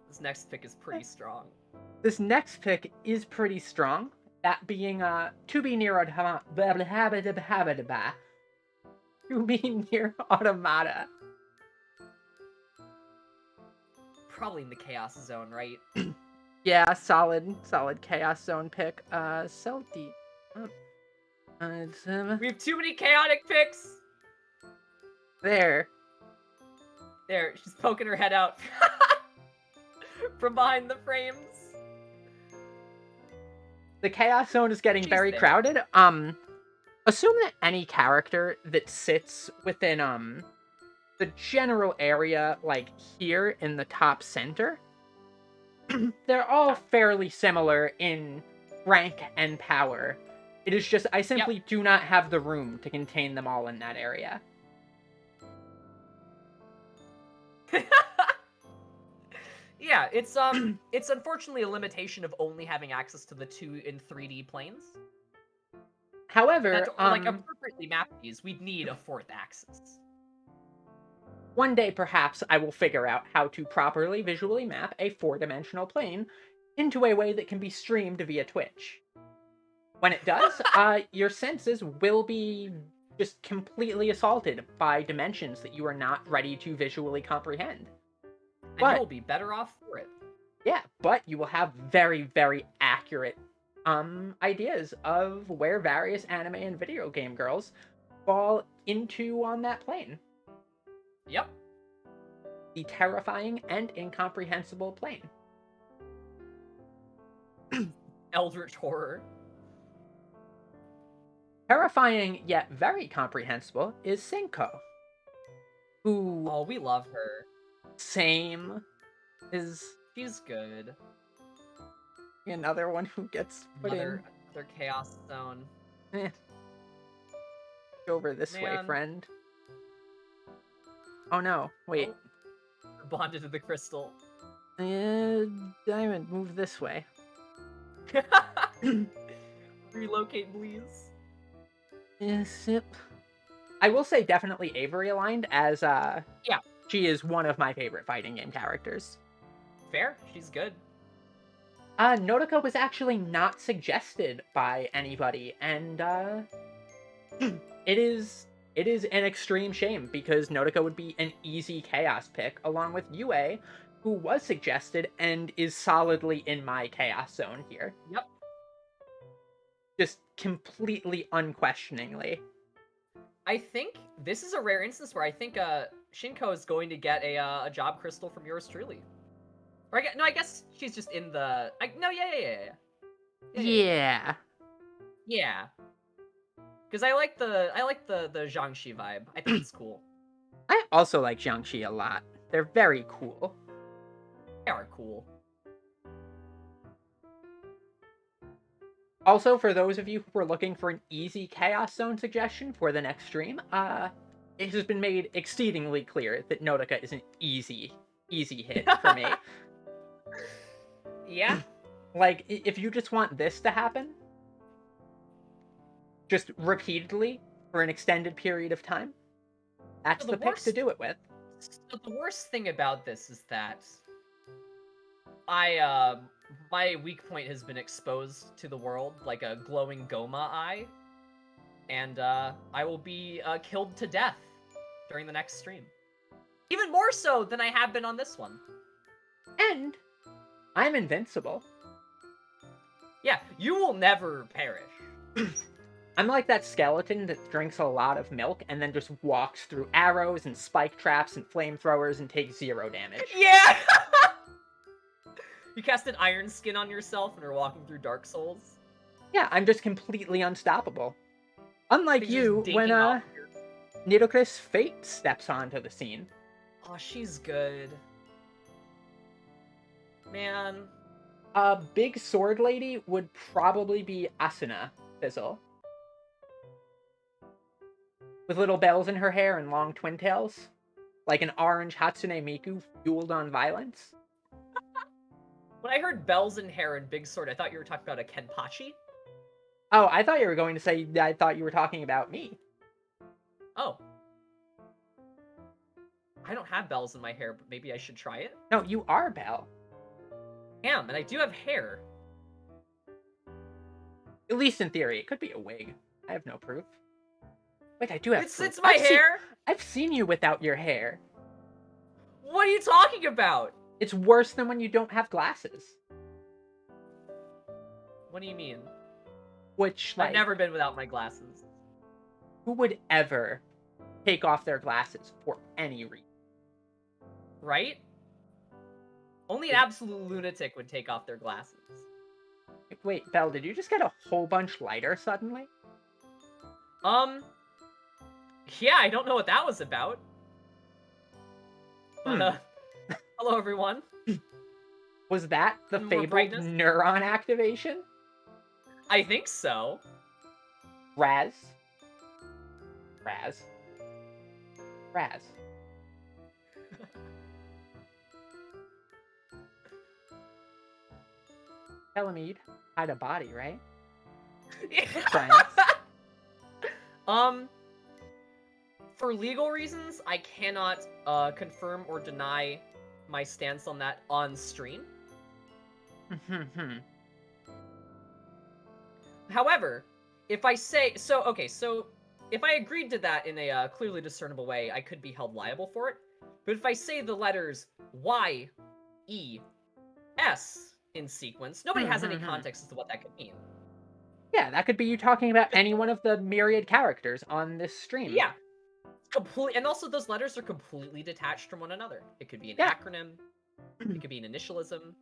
Speaker 2: This next pick is pretty strong.
Speaker 1: This next pick is pretty strong. That being to be near Automata.
Speaker 2: Probably in the Chaos Zone, right?
Speaker 1: Yeah, solid Chaos Zone pick. Celti.
Speaker 2: We have too many chaotic picks!
Speaker 1: There.
Speaker 2: There, she's poking her head out from behind the frames.
Speaker 1: The Chaos Zone is getting
Speaker 2: She's
Speaker 1: very
Speaker 2: there.
Speaker 1: crowded. Assume that any character that sits within the general area, like here in the top center, they're all fairly similar in rank and power. It is just I simply do not have the room to contain them all in that area.
Speaker 2: Yeah, it's it's unfortunately a limitation of only having access to the 2 in 3D planes.
Speaker 1: However,
Speaker 2: like appropriately map these, we'd need a fourth axis.
Speaker 1: one day perhaps I will figure out how to properly visually map a 4-dimensional plane into a way that can be streamed via Twitch. When it does, your senses will be just completely assaulted by dimensions that you are not ready to visually comprehend.
Speaker 2: And
Speaker 1: But
Speaker 2: you'll be better off for it.
Speaker 1: yeah, but you will have very, very accurate ideas of where various anime and video game girls fall into on that plane.
Speaker 2: Yep.
Speaker 1: The terrifying and incomprehensible plane.
Speaker 2: Eldritch horror.
Speaker 1: Terrifying yet very comprehensible is Senko, who
Speaker 2: Oh, we love her.
Speaker 1: same is
Speaker 2: She's good.
Speaker 1: another one who gets put
Speaker 2: Another chaos zone.
Speaker 1: in. Over this way,
Speaker 2: Man.
Speaker 1: friend. Oh no, wait.
Speaker 2: Oh, bonded to the crystal.
Speaker 1: Diamond, move this way.
Speaker 2: Relocate, please.
Speaker 1: Yes, yep. I will say definitely Avery aligned, as
Speaker 2: Yeah.
Speaker 1: she is one of my favorite fighting game characters.
Speaker 2: Fair. She's good.
Speaker 1: Nodoka was actually not suggested by anybody, and it is an extreme shame because Nodoka would be an easy chaos pick along with Yue, who was suggested and is solidly in my chaos zone here.
Speaker 2: Yep.
Speaker 1: Just completely unquestioningly.
Speaker 2: I think this is a rare instance where I think Shinko is going to get a job crystal from yours truly. Or I guess she's just in the.
Speaker 1: Yeah.
Speaker 2: Yeah. Because I like the Jiangxi vibe. I think it's cool.
Speaker 1: I also like Jiangxi a lot. They're very cool.
Speaker 2: They are cool.
Speaker 1: Also, for those of you who were looking for an easy Chaos Zone suggestion for the next stream, it has been made exceedingly clear that Nodoka is an easy hit for me.
Speaker 2: Yeah.
Speaker 1: Like, if you just want this to happen, just repeatedly for an extended period of time, that's
Speaker 2: So
Speaker 1: the pick to do it with.
Speaker 2: So the worst thing about this is that my weak point has been exposed to the world like a glowing Goma eye, and I will be killed to death during the next stream. Even more so than I have been on this one.
Speaker 1: And I'm invincible.
Speaker 2: Yeah, you will never perish.
Speaker 1: I'm like that skeleton that drinks a lot of milk and then just walks through arrows and spike traps and flamethrowers and takes 0 damage.
Speaker 2: Yeah! You casted Iron Skin on yourself and are walking through Dark Souls.
Speaker 1: Yeah, I'm just completely unstoppable. Unlike
Speaker 2: Things
Speaker 1: you,
Speaker 2: just
Speaker 1: when
Speaker 2: dinking off your-
Speaker 1: Nidocris Fate steps onto the scene.
Speaker 2: Oh, she's good. Man.
Speaker 1: A big sword lady would probably be Asuna Fizzle. With little bells in her hair and long twin tails. Like an orange Hatsune Miku fueled on violence.
Speaker 2: When I heard bells in hair and big sword, I thought you were talking about a Kenpachi.
Speaker 1: Oh, I thought you were going to say I thought you were talking about me.
Speaker 2: Oh. I don't have bells in my hair, but maybe I should try it.
Speaker 1: No, you are Belle.
Speaker 2: Damn, and I do have hair.
Speaker 1: At least in theory. It could be a wig. I have no proof. Wait, I do have proof.
Speaker 2: It's my hair!
Speaker 1: I've seen you without your hair.
Speaker 2: What are you talking about?
Speaker 1: It's worse than when you don't have glasses.
Speaker 2: What do you mean?
Speaker 1: Which, like,
Speaker 2: I've never been without my glasses.
Speaker 1: who would ever take off their glasses for any reason?
Speaker 2: Right? Only an absolute lunatic would take off their glasses.
Speaker 1: Wait, Belle, did you just get a whole bunch lighter suddenly?
Speaker 2: Yeah, I don't know what that was about. But, hello everyone.
Speaker 1: Was that the
Speaker 2: More
Speaker 1: fabled
Speaker 2: brightness?
Speaker 1: neuron activation?
Speaker 2: I think so.
Speaker 1: Raz. Bellamy, you'd hide a body, right? Science.
Speaker 2: For legal reasons, I cannot confirm or deny my stance on that on stream. However, if I say so, if I agreed to that in a clearly discernible way, I could be held liable for it. But if I say the letters Y, E, S in sequence, nobody has any context as to what that could mean.
Speaker 1: Yeah, that could be you talking about any one of the myriad characters on this stream.
Speaker 2: Yeah, and also those letters are completely detached from one another. It could be an acronym. It could be an initialism.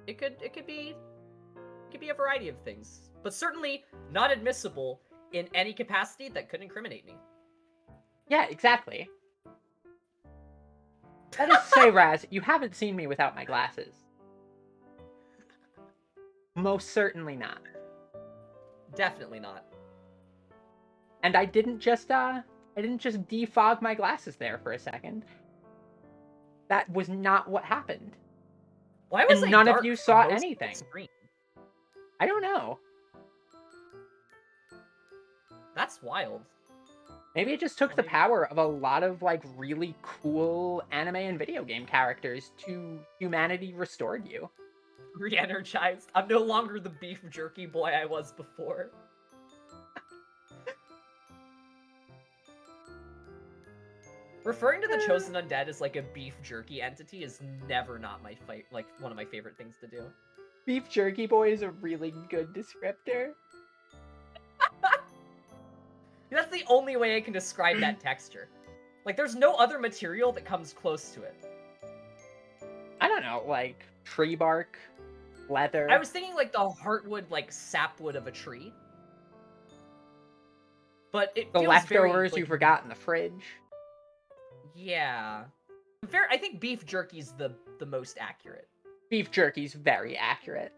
Speaker 2: It could be a variety of things, but certainly not admissible in any capacity that could incriminate me.
Speaker 1: Yeah, exactly. That is to say, Raz, you haven't seen me without my glasses. Most certainly not.
Speaker 2: Definitely not.
Speaker 1: And I didn't just defog my glasses there for a second. That was not what happened.
Speaker 2: Why was
Speaker 1: and none of you saw anything? I don't know.
Speaker 2: That's wild.
Speaker 1: Maybe it just took the power of a lot of like really cool anime and video game characters to humanity restored you.
Speaker 2: Re-energized. I'm no longer the beef jerky boy I was before. Referring to the Chosen Undead as like a beef jerky entity is never not my one of my favorite things to do.
Speaker 1: Beef jerky boy is a really good descriptor.
Speaker 2: That's the only way I can describe that texture. Like, there's no other material that comes close to it.
Speaker 1: I don't know, like tree bark, leather.
Speaker 2: I was thinking like the heartwood, like sapwood of a tree. But it
Speaker 1: the
Speaker 2: feels
Speaker 1: leftovers
Speaker 2: very,
Speaker 1: you forgot in the fridge.
Speaker 2: Yeah. I think beef jerky's the most accurate.
Speaker 1: Beef jerky's very accurate.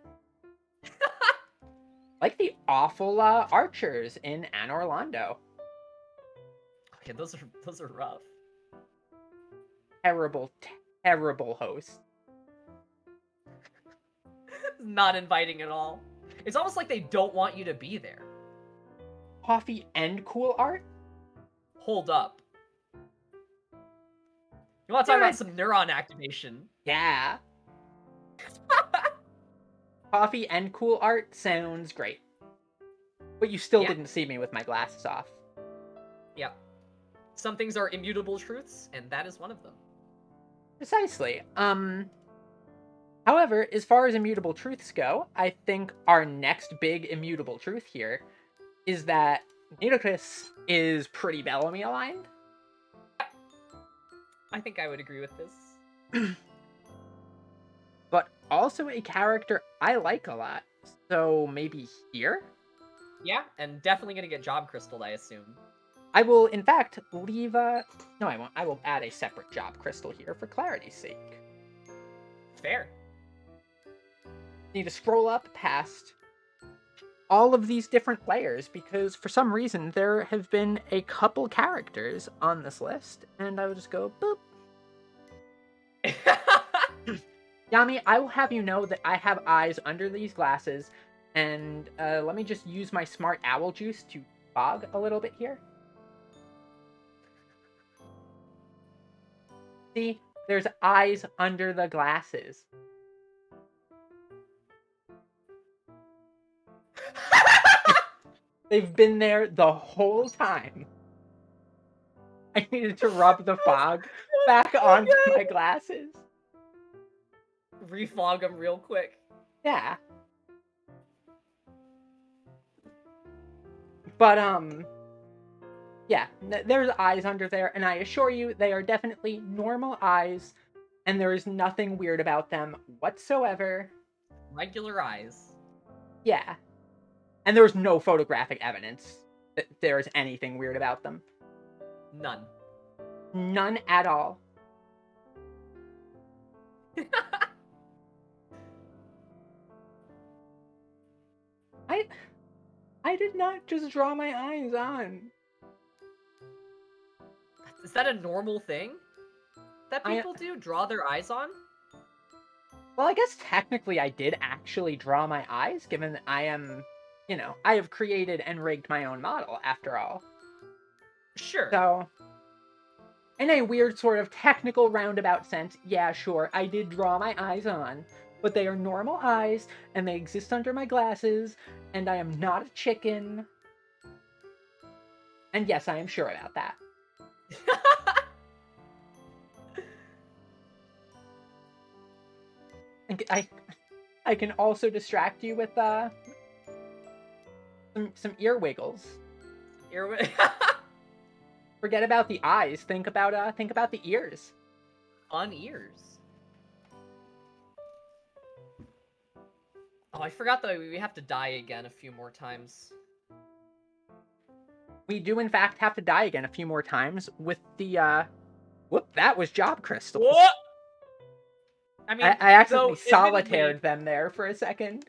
Speaker 1: Like the awful archers in Anne Orlando.
Speaker 2: Okay, those are rough.
Speaker 1: Terrible, terrible host.
Speaker 2: Not inviting at all. It's almost like they don't want you to be there.
Speaker 1: Coffee and cool art?
Speaker 2: Hold up. You want to talk about some neuron activation?
Speaker 1: Yeah. Coffee and cool art sounds great. But you still didn't see me with my glasses off.
Speaker 2: Yep. Some things are immutable truths, and that is one of them.
Speaker 1: Precisely. However, as far as immutable truths go, I think our next big immutable truth here is that Nidocris is pretty Bellamy aligned.
Speaker 2: I think I would agree with this.
Speaker 1: But also a character I like a lot. So maybe here?
Speaker 2: Yeah, and definitely gonna get job crystaled, I assume.
Speaker 1: I will, in fact, leave a... No, I won't. I will add a separate job crystal here for clarity's sake.
Speaker 2: Fair.
Speaker 1: Need to scroll up past all of these different players because for some reason there have been a couple characters on this list, and I will just go boop. Yami, I will have you know that I have eyes under these glasses, and let me just use my smart owl juice to fog a little bit here. See, there's eyes under the glasses. They've been there the whole time. I needed to rub the fog back onto my glasses.
Speaker 2: Refog them real quick.
Speaker 1: Yeah. But, yeah, there's eyes under there, and I assure you they are definitely normal eyes, and there is nothing weird about them whatsoever.
Speaker 2: Regular eyes.
Speaker 1: Yeah. And there's no photographic evidence that there is anything weird about them.
Speaker 2: None.
Speaker 1: None at all. I did not just draw my eyes on.
Speaker 2: Is that a normal thing that people do? Draw their eyes on?
Speaker 1: Well, I guess technically I did actually draw my eyes, given that I am, you know, I have created and rigged my own model, after all.
Speaker 2: Sure.
Speaker 1: So, in a weird sort of technical roundabout sense, yeah, sure, I did draw my eyes on, but they are normal eyes, and they exist under my glasses, and I am not a chicken. And yes, I am sure about that. And I can also distract you with some ear wiggles. Forget about the eyes. Think about the ears.
Speaker 2: On ears. Oh, I forgot that we have to die again a few more times.
Speaker 1: We do in fact have to die again a few more times with the whoop, that was job crystals.
Speaker 2: What? I mean,
Speaker 1: I accidentally
Speaker 2: though,
Speaker 1: solitaired them there for a second.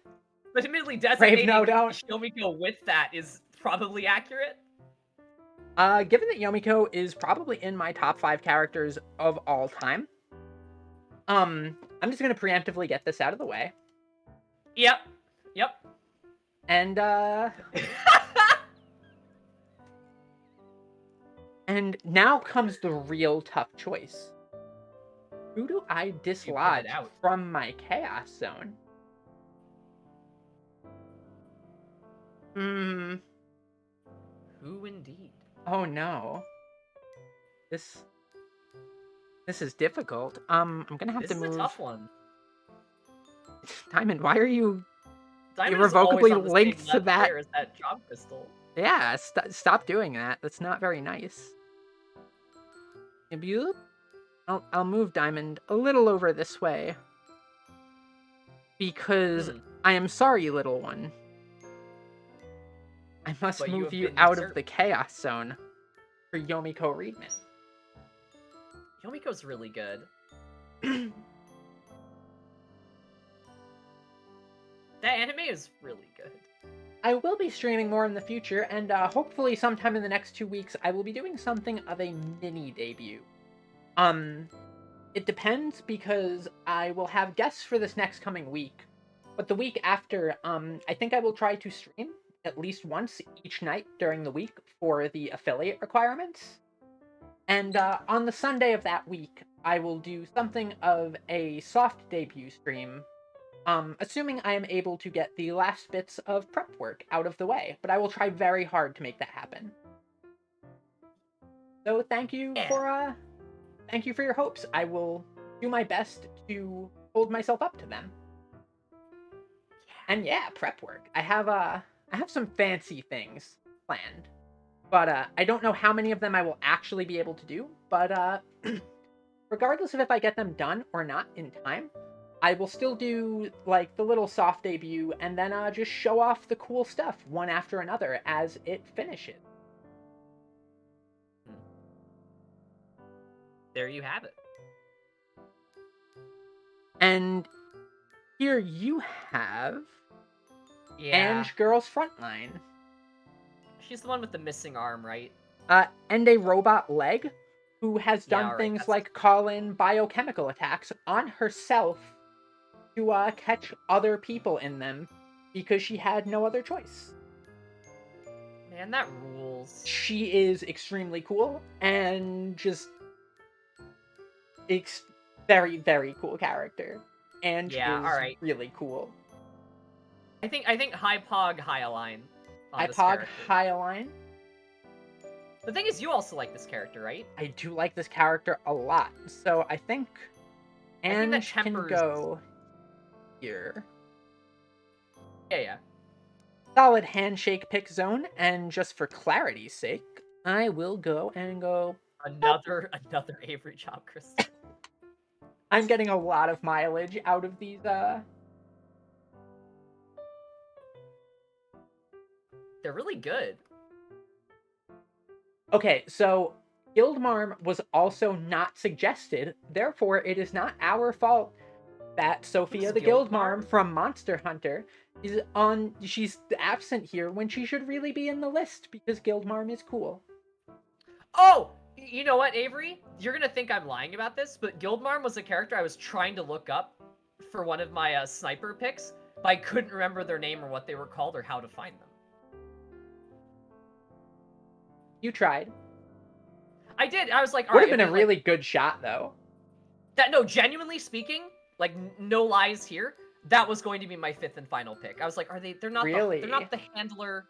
Speaker 2: But admittedly, designating
Speaker 1: no, don't.
Speaker 2: Yomiko with that is probably accurate.
Speaker 1: Given that Yomiko is probably in my top 5 characters of all time, I'm just gonna preemptively get this out of the way.
Speaker 2: Yep.
Speaker 1: And and now comes the real tough choice. Who do I dislodge from my chaos zone?
Speaker 2: Who indeed?
Speaker 1: Oh no. This is difficult. I'm gonna have to move.
Speaker 2: This is a tough one.
Speaker 1: Diamond, why are you
Speaker 2: Diamond
Speaker 1: irrevocably
Speaker 2: is always on the
Speaker 1: linked
Speaker 2: same
Speaker 1: to that?
Speaker 2: as that job crystal.
Speaker 1: Yeah, stop doing that. That's not very nice. Maybe I'll move Diamond a little over this way. Because I am sorry, little one. I must move you out of the chaos zone for Yomiko Reedman.
Speaker 2: Yomiko's really good. That anime is really good.
Speaker 1: I will be streaming more in the future, and hopefully sometime in the next 2 weeks, I will be doing something of a mini debut. It depends, because I will have guests for this next coming week. But the week after, I think I will try to stream at least once each night during the week for the affiliate requirements. And on the Sunday of that week, I will do something of a soft debut stream, assuming I am able to get the last bits of prep work out of the way. But I will try very hard to make that happen. So thank you for your hopes. I will do my best to hold myself up to them. And yeah, prep work. I have some fancy things planned. But I don't know how many of them I will actually be able to do. But regardless of if I get them done or not in time, I will still do like the little soft debut and then just show off the cool stuff one after another as it finishes.
Speaker 2: There you have it.
Speaker 1: And here you have Ange Girl's Frontline.
Speaker 2: She's the one with the missing arm, right?
Speaker 1: And a robot leg who has done things
Speaker 2: that's...
Speaker 1: like call in biochemical attacks on herself to catch other people in them because she had no other choice.
Speaker 2: Man, that rules.
Speaker 1: She is extremely cool and just very, very cool character. And is really cool.
Speaker 2: I think high pog, high align.
Speaker 1: High pog, high align.
Speaker 2: The thing is, you also like this character, right?
Speaker 1: I do like this character a lot. So I think Ange can go here.
Speaker 2: Yeah.
Speaker 1: Solid handshake pick zone, and just for clarity's sake, I will go
Speaker 2: another Avery Job Crystal.
Speaker 1: I'm getting a lot of mileage out of these
Speaker 2: They're really good.
Speaker 1: Okay, so Guildmarm was also not suggested, therefore it is not our fault that Sophia the Guildmarm from Monster Hunter she's absent here when she should really be in the list because Guildmarm is cool.
Speaker 2: Oh! You know what, Avery? You're gonna think I'm lying about this, but Guildmarm was a character I was trying to look up for one of my sniper picks, but I couldn't remember their name or what they were called or how to find them.
Speaker 1: You tried.
Speaker 2: I did. I was like, all
Speaker 1: Would
Speaker 2: right.
Speaker 1: have been
Speaker 2: I
Speaker 1: a
Speaker 2: mean,
Speaker 1: really good shot, though.
Speaker 2: no, genuinely speaking, like no lies here, that was going to be my 5th and final pick. I was like, they're not
Speaker 1: Really?
Speaker 2: they're not the handler,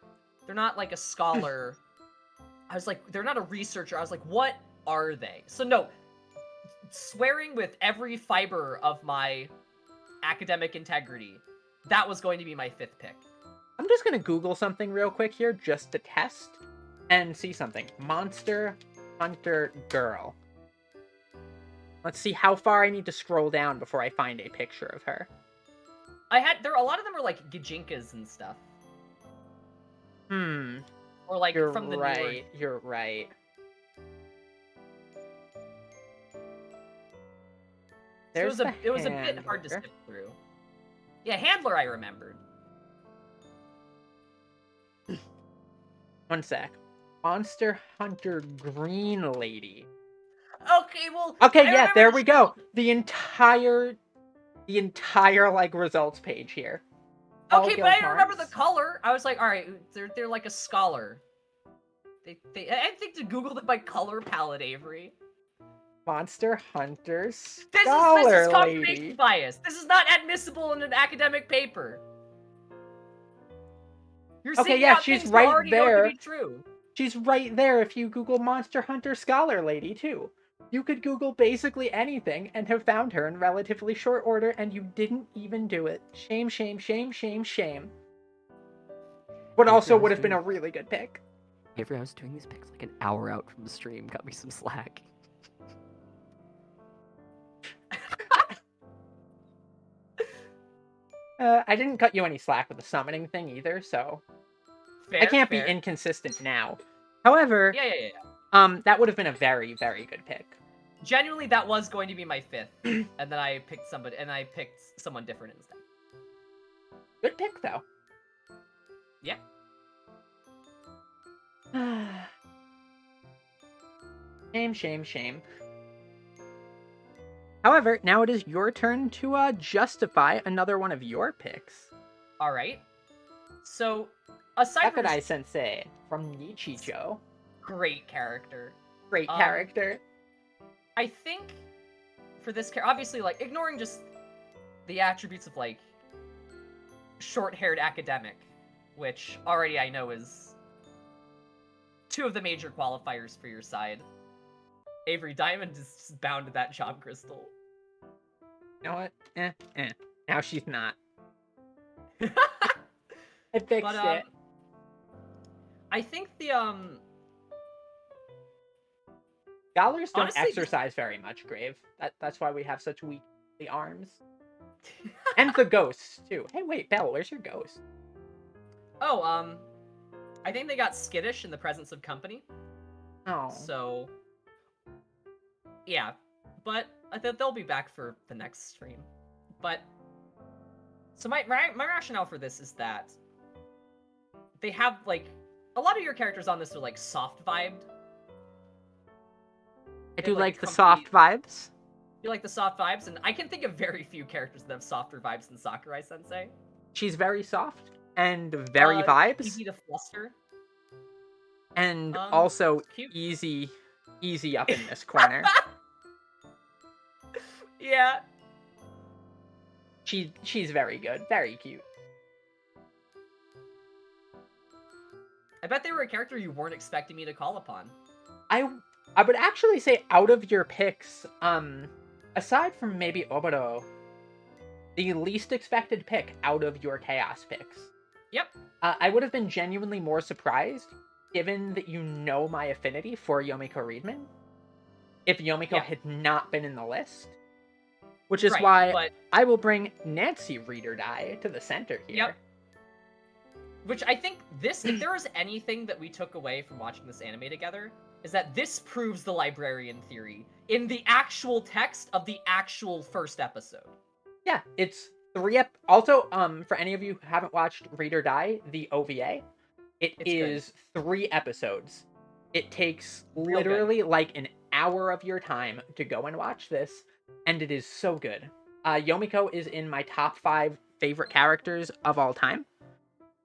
Speaker 2: they're not like a scholar. I was like, they're not a researcher. I was like, what are they? So no, swearing with every fiber of my academic integrity, that was going to be my 5th pick.
Speaker 1: I'm just gonna Google something real quick here, just to test and see something. Monster Hunter Girl. Let's see how far I need to scroll down before I find a picture of her.
Speaker 2: A lot of them are like Gijinkas and stuff. Or like
Speaker 1: You're
Speaker 2: from the
Speaker 1: right.
Speaker 2: newer...
Speaker 1: You're right.
Speaker 2: So it was a bit
Speaker 1: handler.
Speaker 2: hard to skip through. Yeah, handler I remembered.
Speaker 1: One sec. Monster Hunter Green Lady.
Speaker 2: Okay, well.
Speaker 1: Okay,
Speaker 2: I
Speaker 1: yeah,
Speaker 2: remember
Speaker 1: there
Speaker 2: the
Speaker 1: we
Speaker 2: show.
Speaker 1: go. The entire like results page here.
Speaker 2: Okay, but I
Speaker 1: Guild
Speaker 2: remember the
Speaker 1: marks.
Speaker 2: color. I was like, all right, they're like a scholar. I think to Google them by color palette, Avery.
Speaker 1: Monster Hunter
Speaker 2: This
Speaker 1: Scholar
Speaker 2: is confirmation
Speaker 1: Lady.
Speaker 2: bias. This is not admissible in an academic paper. You're
Speaker 1: Okay,
Speaker 2: seeing
Speaker 1: yeah,
Speaker 2: out
Speaker 1: she's
Speaker 2: things
Speaker 1: right
Speaker 2: you already know
Speaker 1: there.
Speaker 2: to be true.
Speaker 1: She's right there if you Google Monster Hunter Scholar Lady, too. You could Google basically anything and have found her in relatively short order, and you didn't even do it. Shame, shame, shame, shame, shame. But also would have been a really good pick.
Speaker 3: Avery, I was doing these picks like an hour out from the stream. Got me some slack.
Speaker 1: I didn't cut you any slack with the summoning thing either, so...
Speaker 2: Fair,
Speaker 1: I can't
Speaker 2: fair.
Speaker 1: be inconsistent now. However,
Speaker 2: Yeah.
Speaker 1: that would have been a very, very good pick.
Speaker 2: Genuinely, that was going to be my 5th, and then I picked someone different instead.
Speaker 1: Good pick, though.
Speaker 2: Yeah.
Speaker 1: Shame, shame, shame. However, now it is your turn to justify another one of your picks.
Speaker 2: All right. So, aside from
Speaker 1: Sakadai Sensei from Nichijou.
Speaker 2: great character,
Speaker 1: Great character.
Speaker 2: I think for this character, obviously, like ignoring just the attributes of like short-haired academic, which already I know is 2 of the major qualifiers for your side. Avery Diamond is just bound to that job crystal.
Speaker 1: You know what? Now she's not. I fixed it.
Speaker 2: I think the
Speaker 1: Scholars don't
Speaker 2: honestly,
Speaker 1: exercise very much, Grave. That's why we have such weak arms. And the ghosts too. Hey, wait, Belle, where's your ghost?
Speaker 2: Oh, I think they got skittish in the presence of company.
Speaker 1: Oh.
Speaker 2: So, yeah, but I think they'll be back for the next stream. But so my rationale for this is that they have like a lot of your characters on this are like soft vibed.
Speaker 1: I do like the
Speaker 2: comfy-
Speaker 1: soft vibes.
Speaker 2: You like the soft vibes, and I can think of very few characters that have softer vibes than Sakurai Sensei.
Speaker 1: She's very soft and very vibes,
Speaker 2: Easy to fluster.
Speaker 1: and also
Speaker 2: cute.
Speaker 1: easy up in this corner.
Speaker 2: Yeah.
Speaker 1: She's very good, very cute.
Speaker 2: I bet they were a character you weren't expecting me to call upon.
Speaker 1: I would actually say out of your picks, aside from maybe Oboro, the least expected pick out of your Chaos picks.
Speaker 2: Yep.
Speaker 1: I would have been genuinely more surprised, given that you know my affinity for Yomiko Reedman, if Yomiko had not been in the list. Which is why I will bring Nancy Reader Die to the center here.
Speaker 2: Yep. Which I think if there was anything that we took away from watching this anime together, is that this proves the librarian theory in the actual text of the actual first episode.
Speaker 1: Yeah, it's 3 Also, for any of you who haven't watched Read or Die, the OVA, it's is good. 3 episodes. It takes literally like an hour of your time to go and watch this, and it is so good. Yomiko is in my top 5 favorite characters of all time.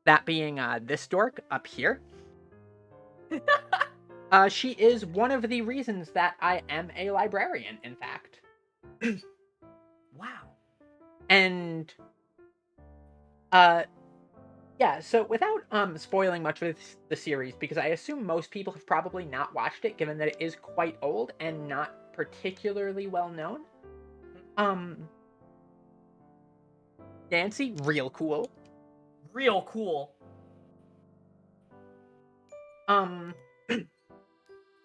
Speaker 1: That being this dork up here. She is one of the reasons that I am a librarian, in fact.
Speaker 2: Wow.
Speaker 1: And yeah, so without spoiling much of the series, because I assume most people have probably not watched it, given that it is quite old and not particularly well known. Nancy, real cool.
Speaker 2: Real cool.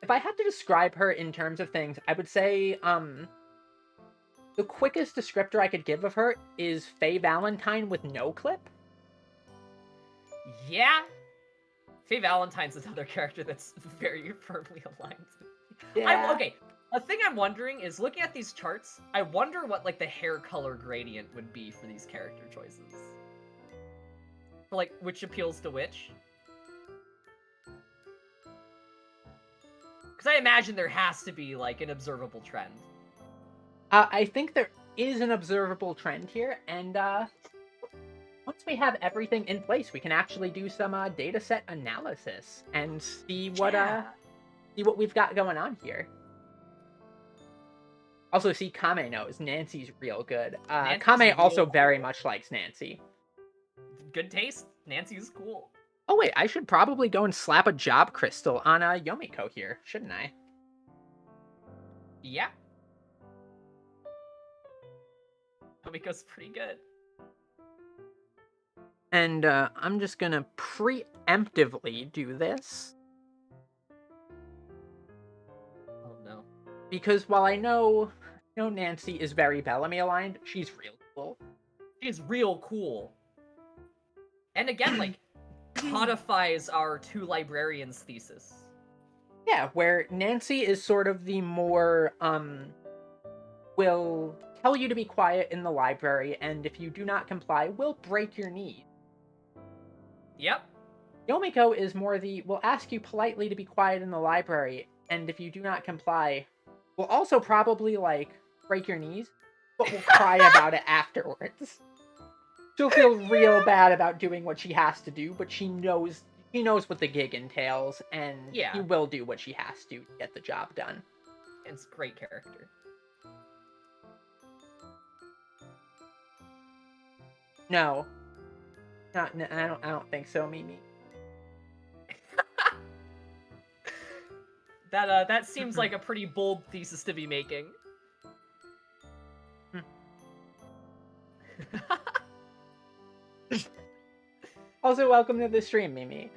Speaker 1: If I had to describe her in terms of things, I would say the quickest descriptor I could give of her is Faye Valentine with no clip.
Speaker 2: Yeah. Faye Valentine's another character that's very firmly aligned.
Speaker 1: Yeah.
Speaker 2: Okay, a thing I'm wondering is, looking at these charts, I wonder what, like, the hair color gradient would be for these character choices. For, like, which appeals to which. Because I imagine there has to be, like, an observable trend.
Speaker 1: I think there is an observable trend here, and once we have everything in place, we can actually do some data set analysis and see what we've got going on here. Also, see, Kame knows Nancy's real good. Kame also very much likes Nancy.
Speaker 2: Good taste. Nancy is cool.
Speaker 1: Oh wait, I should probably go and slap a job crystal on Yomiko here, shouldn't I?
Speaker 2: Yeah. Yomiko's pretty good.
Speaker 1: And I'm just gonna preemptively do this.
Speaker 2: Oh no.
Speaker 1: Because while I know Nancy is very Bellamy aligned, she's real cool.
Speaker 2: She's real cool. And again, like, codifies our two librarians thesis.
Speaker 1: Yeah, where Nancy is sort of the more, will tell you to be quiet in the library, and if you do not comply, will break your knees.
Speaker 2: Yep.
Speaker 1: Yomiko is more the, will ask you politely to be quiet in the library, and if you do not comply, will also probably, like, break your knees, but will cry about it afterwards. She'll feel real bad about doing what she has to do, but she knows what the gig entails, and
Speaker 2: Yeah.
Speaker 1: she will do what she has to get the job done.
Speaker 2: It's a great character.
Speaker 1: No. I don't think so, Mimi.
Speaker 2: That seems like a pretty bold thesis to be making.
Speaker 1: Also, welcome to the stream, Mimi.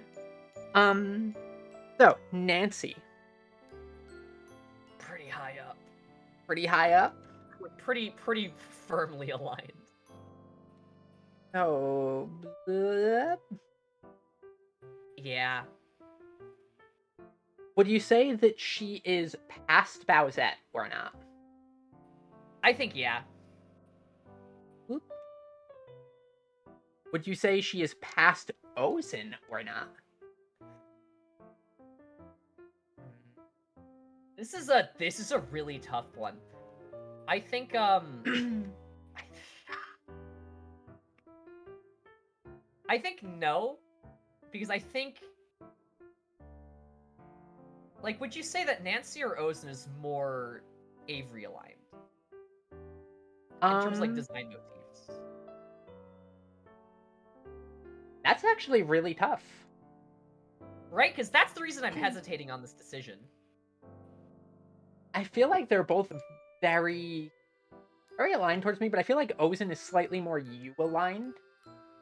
Speaker 1: So, Nancy.
Speaker 2: Pretty high up.
Speaker 1: Pretty high up?
Speaker 2: Pretty firmly aligned.
Speaker 1: Oh,
Speaker 2: Yeah.
Speaker 1: would you say that she is past Bowsette or not?
Speaker 2: I think yeah.
Speaker 1: Would you say she is past Ozen or not?
Speaker 2: This is a really tough one. I think I think no, because I think, like, would you say that Nancy or Ozen is more Avery aligned in terms of, like, design motifs?
Speaker 1: That's actually really tough.
Speaker 2: Right, because that's the reason I'm hesitating on this decision.
Speaker 1: I feel like they're both very aligned towards me, but I feel like Ozen is slightly more you aligned,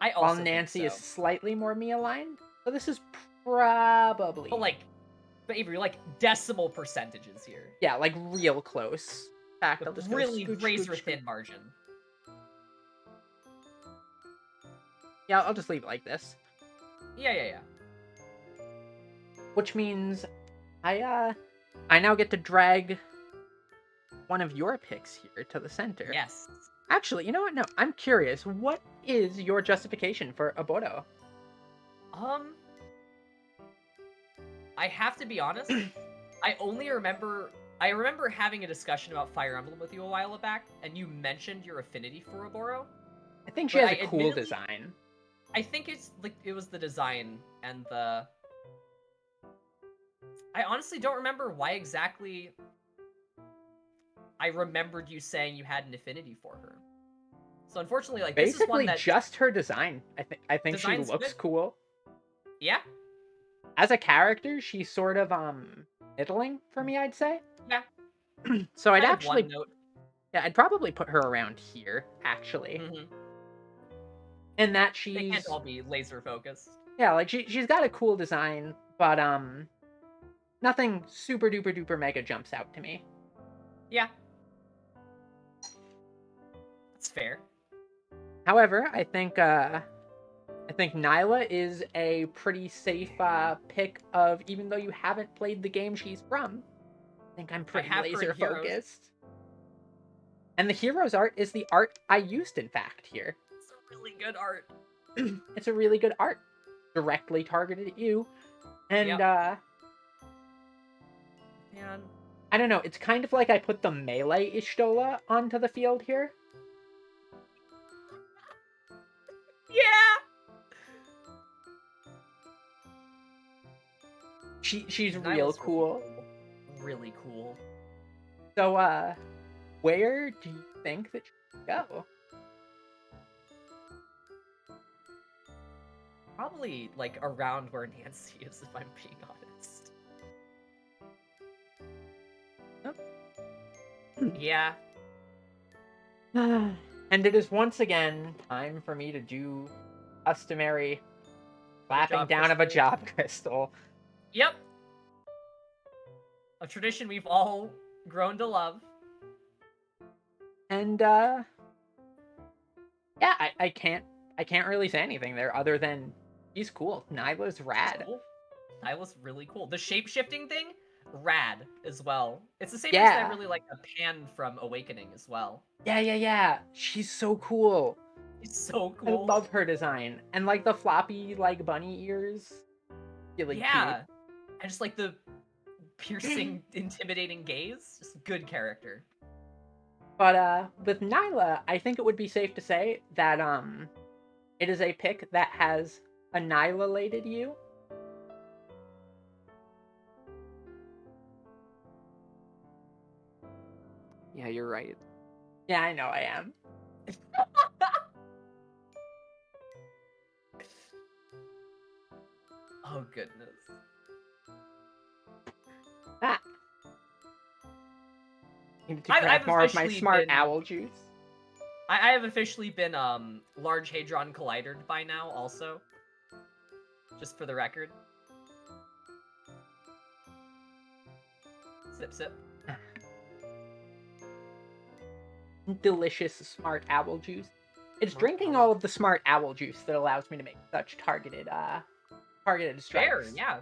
Speaker 2: I also
Speaker 1: while
Speaker 2: think
Speaker 1: Nancy is
Speaker 2: so.
Speaker 1: slightly more me aligned. So this is probably,
Speaker 2: But Avery, like, decimal percentages here.
Speaker 1: yeah, like real close. In fact, I'll just go
Speaker 2: Really
Speaker 1: scooch,
Speaker 2: razor
Speaker 1: scooch,
Speaker 2: thin
Speaker 1: scooch.
Speaker 2: margin.
Speaker 1: Yeah, I'll just leave it like this.
Speaker 2: Yeah.
Speaker 1: Which means I now get to drag one of your picks here to the center.
Speaker 2: Yes.
Speaker 1: Actually, you know what? No, I'm curious. What is your justification for Oboro?
Speaker 2: I have to be honest. I remember having a discussion about Fire Emblem with you a while back, and you mentioned your affinity for Oboro.
Speaker 1: I think she
Speaker 2: But
Speaker 1: has
Speaker 2: I
Speaker 1: a cool
Speaker 2: admittedly-
Speaker 1: design.
Speaker 2: I think it's like it was the design and the. I honestly don't remember why exactly. I remembered you saying you had an affinity for her. So unfortunately, like this is one
Speaker 1: Basically,
Speaker 2: that
Speaker 1: just her design. I think she
Speaker 2: Design's
Speaker 1: looks
Speaker 2: good.
Speaker 1: cool.
Speaker 2: yeah,
Speaker 1: As a character, she's sort of middling for me, I'd say.
Speaker 2: yeah.
Speaker 1: So I'd
Speaker 2: Kind of
Speaker 1: actually,
Speaker 2: one note.
Speaker 1: yeah, I'd probably put her around here actually,
Speaker 2: Mhm.
Speaker 1: and that
Speaker 2: They can't
Speaker 1: she's
Speaker 2: all be laser focused.
Speaker 1: yeah, like she's got a cool design, but nothing super duper duper mega jumps out to me.
Speaker 2: Yeah, that's fair.
Speaker 1: However, I think Nyla is a pretty safe pick of, even though you haven't played the game she's from. I think I'm pretty
Speaker 2: have her in
Speaker 1: laser
Speaker 2: Heroes.
Speaker 1: focused. And the heroes art is the art I used, in fact, here.
Speaker 2: It's a really good art.
Speaker 1: It's a really good art, directly targeted at you. And
Speaker 2: Man,
Speaker 1: I don't know, it's kind of like I put the melee Ishtola onto the field here.
Speaker 2: yeah.
Speaker 1: She's
Speaker 2: Nyla's
Speaker 1: real
Speaker 2: really
Speaker 1: cool.
Speaker 2: Really cool.
Speaker 1: So where do you think that she should go?
Speaker 2: Probably like around where Nancy is, if I'm being honest.
Speaker 1: Oh.
Speaker 2: Yeah.
Speaker 1: And it is once again time for me to do customary clapping
Speaker 2: job,
Speaker 1: down of a
Speaker 2: Crystal.
Speaker 1: job crystal.
Speaker 2: Yep. A tradition we've all grown to love.
Speaker 1: And yeah, I can't really say anything there other than he's cool. Nyla's rad.
Speaker 2: Cool. Nyla's really cool. The shape-shifting thing, rad as well. It's the same
Speaker 1: Yeah.
Speaker 2: reason I really like the Pan from Awakening as well.
Speaker 1: Yeah. She's so cool.
Speaker 2: He's so
Speaker 1: I
Speaker 2: cool.
Speaker 1: love her design. And like the floppy like bunny ears. Really
Speaker 2: yeah.
Speaker 1: cute.
Speaker 2: And just like the piercing, intimidating gaze. Just good character.
Speaker 1: But with Nyla, I think it would be safe to say that it is a pick that has annihilated you.
Speaker 3: Yeah, you're right.
Speaker 1: Yeah, I know I am.
Speaker 2: Oh goodness.
Speaker 1: Ah. Need to
Speaker 2: I've
Speaker 1: grab more of my
Speaker 2: officially
Speaker 1: smart
Speaker 2: been-
Speaker 1: owl juice.
Speaker 2: I have officially been Large Hadron Collidered by now also. Just for the record. Sip sip.
Speaker 1: Delicious smart owl juice. It's drinking all of the smart owl juice that allows me to make such targeted strikes.
Speaker 2: Fair, yeah.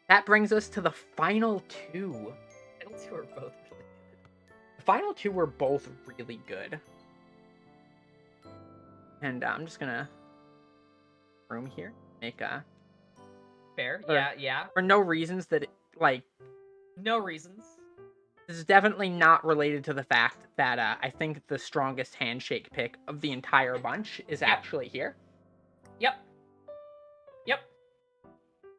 Speaker 1: That brings us to the final two.
Speaker 2: Final two are both really good.
Speaker 1: The final two were both really good. And I'm just gonna room here, make
Speaker 2: Fair,
Speaker 1: Or-
Speaker 2: yeah.
Speaker 1: for no reasons that
Speaker 2: No reasons.
Speaker 1: this is definitely not related to the fact that I think the strongest handshake pick of the entire bunch is
Speaker 2: Yep.
Speaker 1: actually here.
Speaker 2: Yep.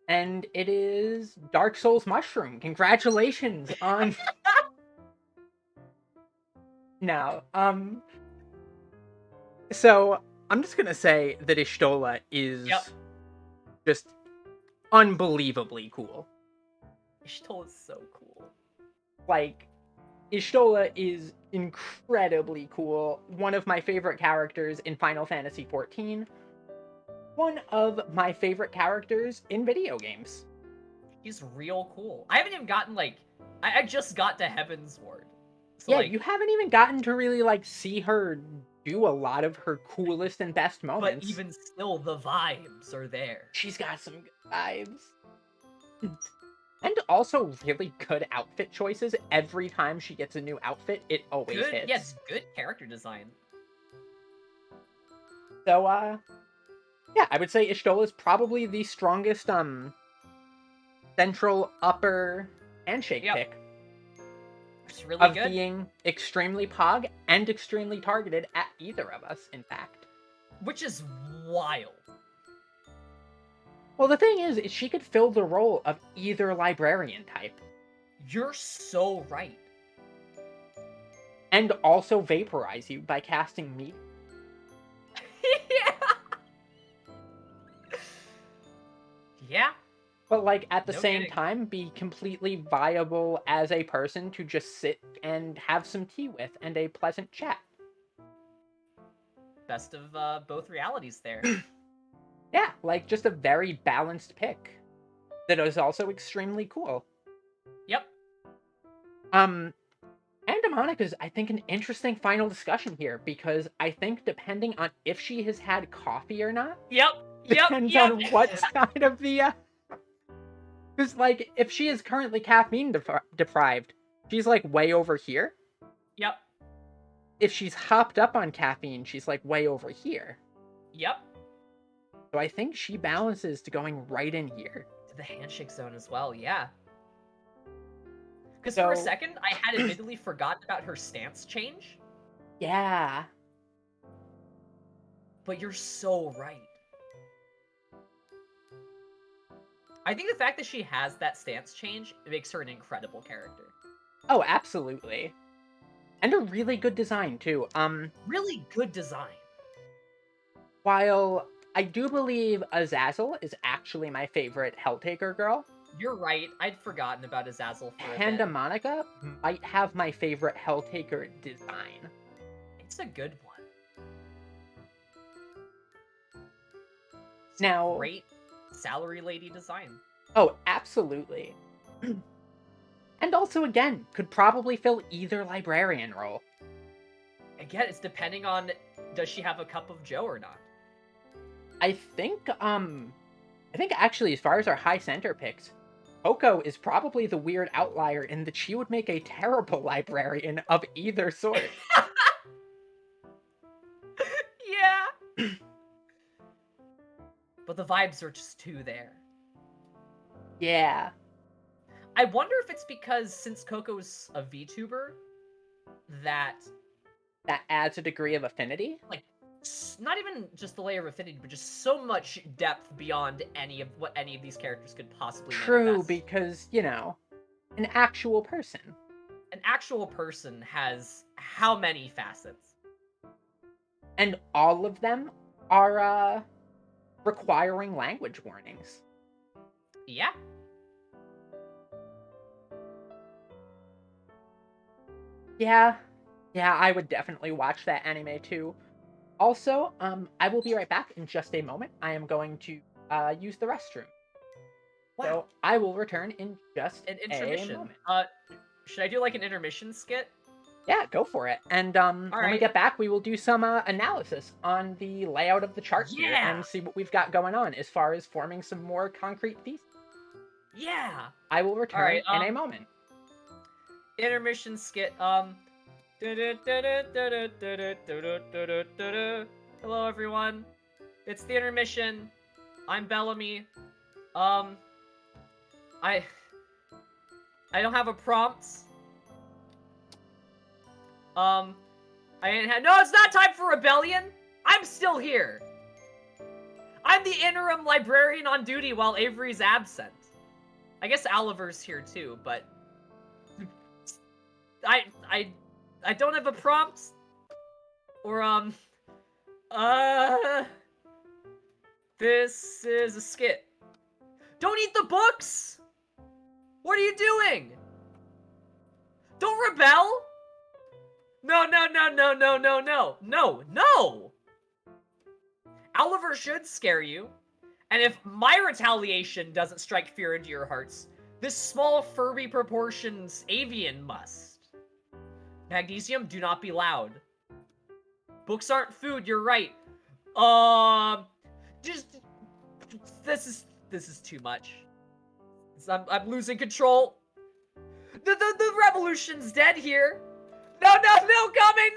Speaker 1: And it is Dark Souls Mushroom. Congratulations on No. So I'm just gonna say that Ishtola is
Speaker 2: Yep.
Speaker 1: just unbelievably cool.
Speaker 2: Ishtola is so cool.
Speaker 1: Like, Ishtola is incredibly cool. One of my favorite characters in Final Fantasy XIV. One of my favorite characters in video games.
Speaker 2: He's real cool. I haven't even gotten like I just got to Heaven's Ward. So
Speaker 1: Yeah,
Speaker 2: like,
Speaker 1: you haven't even gotten to really like see her do a lot of her coolest and best
Speaker 2: but
Speaker 1: moments.
Speaker 2: even still the vibes are there.
Speaker 1: She's got some good vibes. And also really good outfit choices. Every time she gets a new outfit, it always
Speaker 2: Good,
Speaker 1: hits.
Speaker 2: yes, good character design.
Speaker 1: So, yeah, I would say Ishtola is probably the strongest, central upper handshake
Speaker 2: Yep.
Speaker 1: pick.
Speaker 2: It's really
Speaker 1: of
Speaker 2: good.
Speaker 1: being extremely pog and extremely targeted at either of us, in fact.
Speaker 2: Which is wild.
Speaker 1: Well, the thing is she could fill the role of either librarian type.
Speaker 2: You're so right.
Speaker 1: And also vaporize you by casting me.
Speaker 2: Yeah. Yeah.
Speaker 1: But, like, at the
Speaker 2: No
Speaker 1: same
Speaker 2: kidding.
Speaker 1: time, be completely viable as a person to just sit and have some tea with and a pleasant chat.
Speaker 2: Best of both realities there.
Speaker 1: Yeah, like, just a very balanced pick that is also extremely cool.
Speaker 2: Yep.
Speaker 1: Andamonica's, I think, an interesting final discussion here, because I think depending on if she has had coffee or not,
Speaker 2: Yep.
Speaker 1: depends on what side of the, because, like, if she is currently caffeine deprived, she's, like, way over here.
Speaker 2: Yep.
Speaker 1: If she's hopped up on caffeine, she's, like, way over here.
Speaker 2: Yep.
Speaker 1: So I think she balances to going right in here.
Speaker 2: To the handshake zone as well, yeah. Because
Speaker 1: So,
Speaker 2: for a second, I had admittedly forgotten about her stance change.
Speaker 1: Yeah.
Speaker 2: But you're so right. I think the fact that she has that stance change makes her an incredible character.
Speaker 1: Oh, absolutely. And a really good design, too.
Speaker 2: Really good design.
Speaker 1: While I do believe Azazel is actually my favorite Helltaker girl,
Speaker 2: You're right. I'd forgotten about Azazel for a bit.
Speaker 1: Pandamonica might have my favorite Helltaker design.
Speaker 2: It's a good one. It's
Speaker 1: Now,
Speaker 2: great salary lady design.
Speaker 1: Oh, absolutely. And also, again, could probably fill either librarian role.
Speaker 2: Again, it's depending on does she have a cup of joe or not.
Speaker 1: I think actually, as far as our high center picks, Coco is probably the weird outlier in that she would make a terrible librarian of either sort.
Speaker 2: Yeah. But the vibes are just too there.
Speaker 1: Yeah.
Speaker 2: I wonder if it's because since Coco's a VTuber, that
Speaker 1: adds a degree of affinity.
Speaker 2: Like, not even just the layer of affinity, but just so much depth beyond what any of these characters could possibly
Speaker 1: True,
Speaker 2: manifest.
Speaker 1: because, you know, an actual person.
Speaker 2: An actual person has how many facets?
Speaker 1: And all of them are, requiring language warnings.
Speaker 2: Yeah.
Speaker 1: Yeah, I would definitely watch that anime too. Also, I will be right back in just a moment. I am going to use the restroom.
Speaker 2: Wow.
Speaker 1: So I will return in just
Speaker 2: An
Speaker 1: a
Speaker 2: intermission.
Speaker 1: moment.
Speaker 2: Should I do like an intermission skit?
Speaker 1: Yeah, go for it. And when we
Speaker 2: right.
Speaker 1: get back, we will do some analysis on the layout of the chart here
Speaker 2: Yeah.
Speaker 1: and see what we've got going on as far as forming some more concrete theses.
Speaker 2: Yeah.
Speaker 1: I will return
Speaker 2: right,
Speaker 1: in a moment.
Speaker 2: Intermission skit. Hello everyone. It's the intermission. I'm Bellamy. I don't have a prompt. No, it's not time for rebellion. I'm still here. I'm the interim librarian on duty while Avery's absent. I guess Oliver's here too, but I don't have a prompt. Or this is a skit. Don't eat the books! What are you doing? Don't rebel! No. Oliver should scare you. And if my retaliation doesn't strike fear into your hearts, this small Furby proportions avian must. Magnesium, do not be loud. Books aren't food, you're right. This is too much. I'm losing control. The revolution's dead here. No, coming,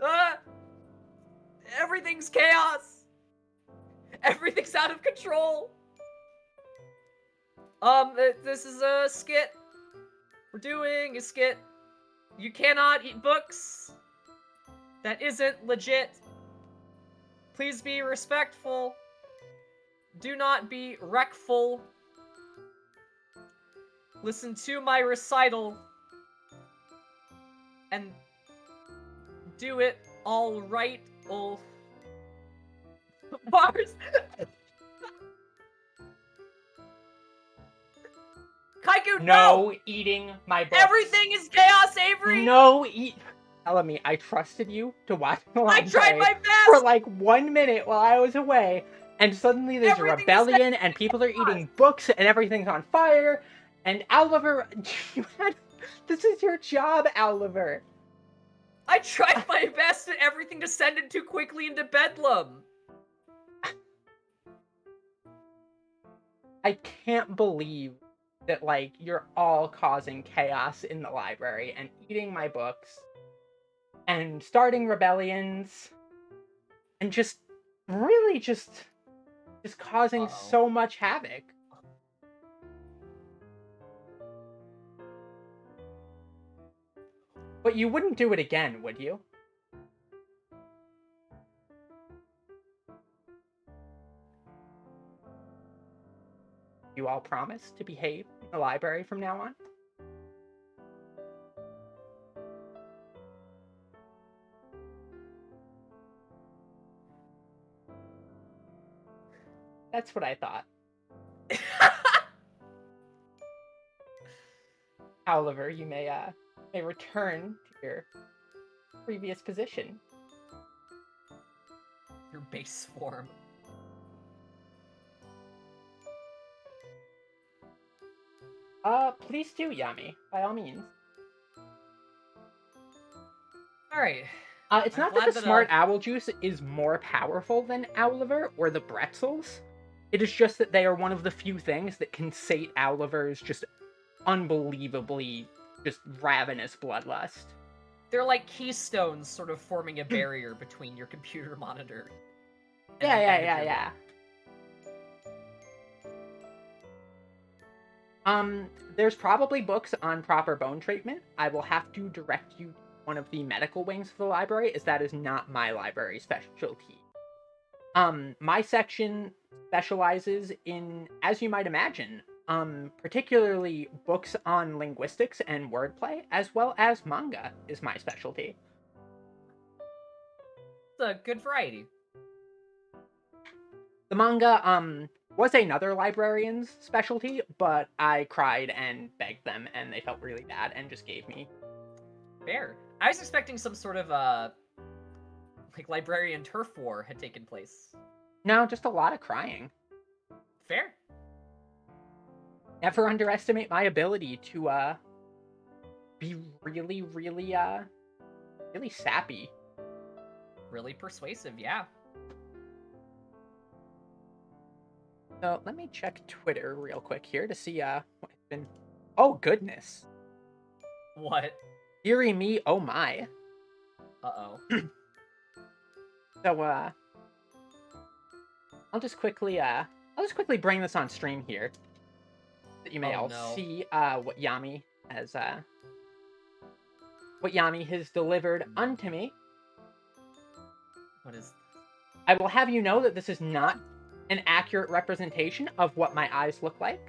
Speaker 2: no! Everything's chaos. Everything's out of control. This is a skit. we're doing a skit. You cannot eat books. That isn't legit. Please be respectful. Do not be wreckful. Listen to my recital. And do it all right, Ulf. Bars. Kaiku,
Speaker 1: No eating my books.
Speaker 2: Everything is chaos, Avery!
Speaker 1: No Bellamy, I trusted you to watch the
Speaker 2: I tried my best!
Speaker 1: for like 1 minute while I was away, and suddenly there's
Speaker 2: Everything
Speaker 1: a rebellion, and people are eating books, and everything's on fire, and Oliver, this is your job, Oliver.
Speaker 2: I tried my best, and everything descended too quickly into bedlam.
Speaker 1: I can't believe that, like, you're all causing chaos in the library, and eating my books, and starting rebellions, and just really just causing so much havoc. But you wouldn't do it again, would you? You all promise to behave in the library from now on? That's what I thought. Oliver, you may return to your previous position.
Speaker 2: Your base form.
Speaker 1: Please do, Yami, by all means.
Speaker 2: Alright.
Speaker 1: It's not that the smart owl juice is more powerful than Owliver or the pretzels. It is just that they are one of the few things that can sate Owliver's just unbelievably just ravenous bloodlust.
Speaker 2: They're like keystones sort of forming a barrier between your computer monitor.
Speaker 1: Yeah. There's probably books on proper bone treatment. I will have to direct you to one of the medical wings of the library, as that is not my library specialty. My section specializes in, as you might imagine, particularly books on linguistics and wordplay, as well as manga is my specialty.
Speaker 2: It's a good variety.
Speaker 1: The manga, was another librarian's specialty, but I cried and begged them, and they felt really bad and just gave me.
Speaker 2: Fair. I was expecting some sort of, like, librarian turf war had taken place.
Speaker 1: No, just a lot of crying.
Speaker 2: Fair.
Speaker 1: Never underestimate my ability to, be really, really sappy.
Speaker 2: Really persuasive, yeah.
Speaker 1: So, let me check Twitter real quick here to see, what's been... Oh, goodness.
Speaker 2: What?
Speaker 1: Deary me, oh my.
Speaker 2: Uh-oh.
Speaker 1: So, I'll just quickly bring this on stream here. That you may all see, what Yami has delivered unto me.
Speaker 2: What is...
Speaker 1: I will have you know that this is not an accurate representation of what my eyes look like.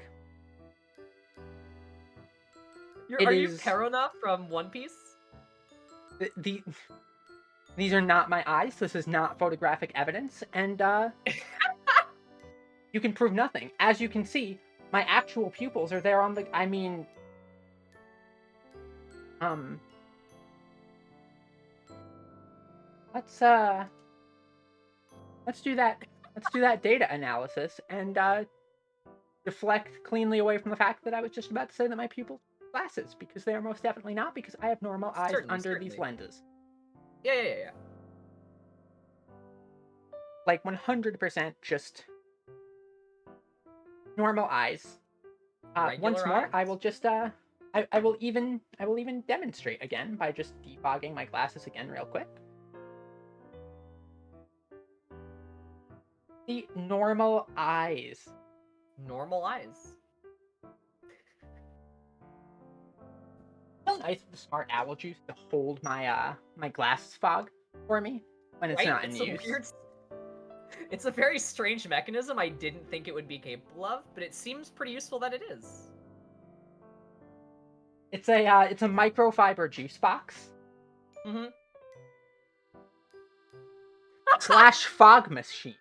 Speaker 2: Are you Perona from One Piece?
Speaker 1: These are not my eyes. This is not photographic evidence, and you can prove nothing. As you can see, my actual pupils are there on the... I mean... Let's do that data analysis and deflect cleanly away from the fact that I was just about to say that my pupils are glasses, because they are most definitely not, because I have normal eyes under these lenses.
Speaker 2: Yeah.
Speaker 1: Like 100% just normal eyes. Once more,
Speaker 2: eyes.
Speaker 1: I will just I will even demonstrate again by just defogging my glasses again real quick. The normal eyes.
Speaker 2: Normal eyes.
Speaker 1: nice of the smart owl juice to hold my my glasses fog for me when it's
Speaker 2: Right?
Speaker 1: not in
Speaker 2: It's
Speaker 1: use.
Speaker 2: a weird. It's a very strange mechanism. I didn't think it would be capable of, but it seems pretty useful that it is.
Speaker 1: It's a microfiber juice box
Speaker 2: Mm-hmm.
Speaker 1: slash fog machine.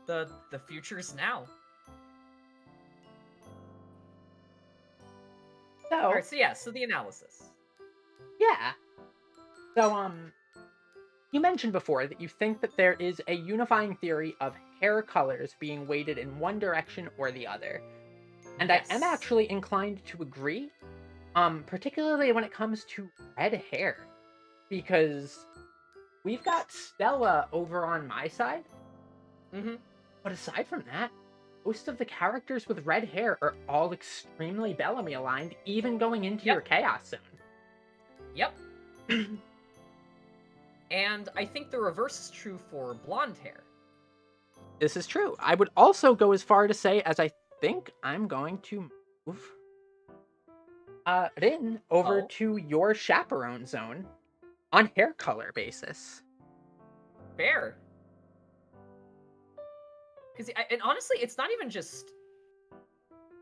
Speaker 2: The future's now.
Speaker 1: So
Speaker 2: Alright, so yeah, so the analysis.
Speaker 1: yeah. So you mentioned before that you think that there is a unifying theory of hair colors being weighted in one direction or the other. And
Speaker 2: Yes.
Speaker 1: I am actually inclined to agree, particularly when it comes to red hair, because we've got Stella over on my side,
Speaker 2: Mm-hmm.
Speaker 1: but aside from that, most of the characters with red hair are all extremely Bellamy aligned, even going into
Speaker 2: Yep.
Speaker 1: your Chaos Zone.
Speaker 2: Yep. And I think the reverse is true for blonde hair.
Speaker 1: This is true. I would also go as far to say, as I think I'm going to move Rin over
Speaker 2: Oh.
Speaker 1: to your chaperone zone on hair color basis.
Speaker 2: Fair. Because, and honestly, it's not even just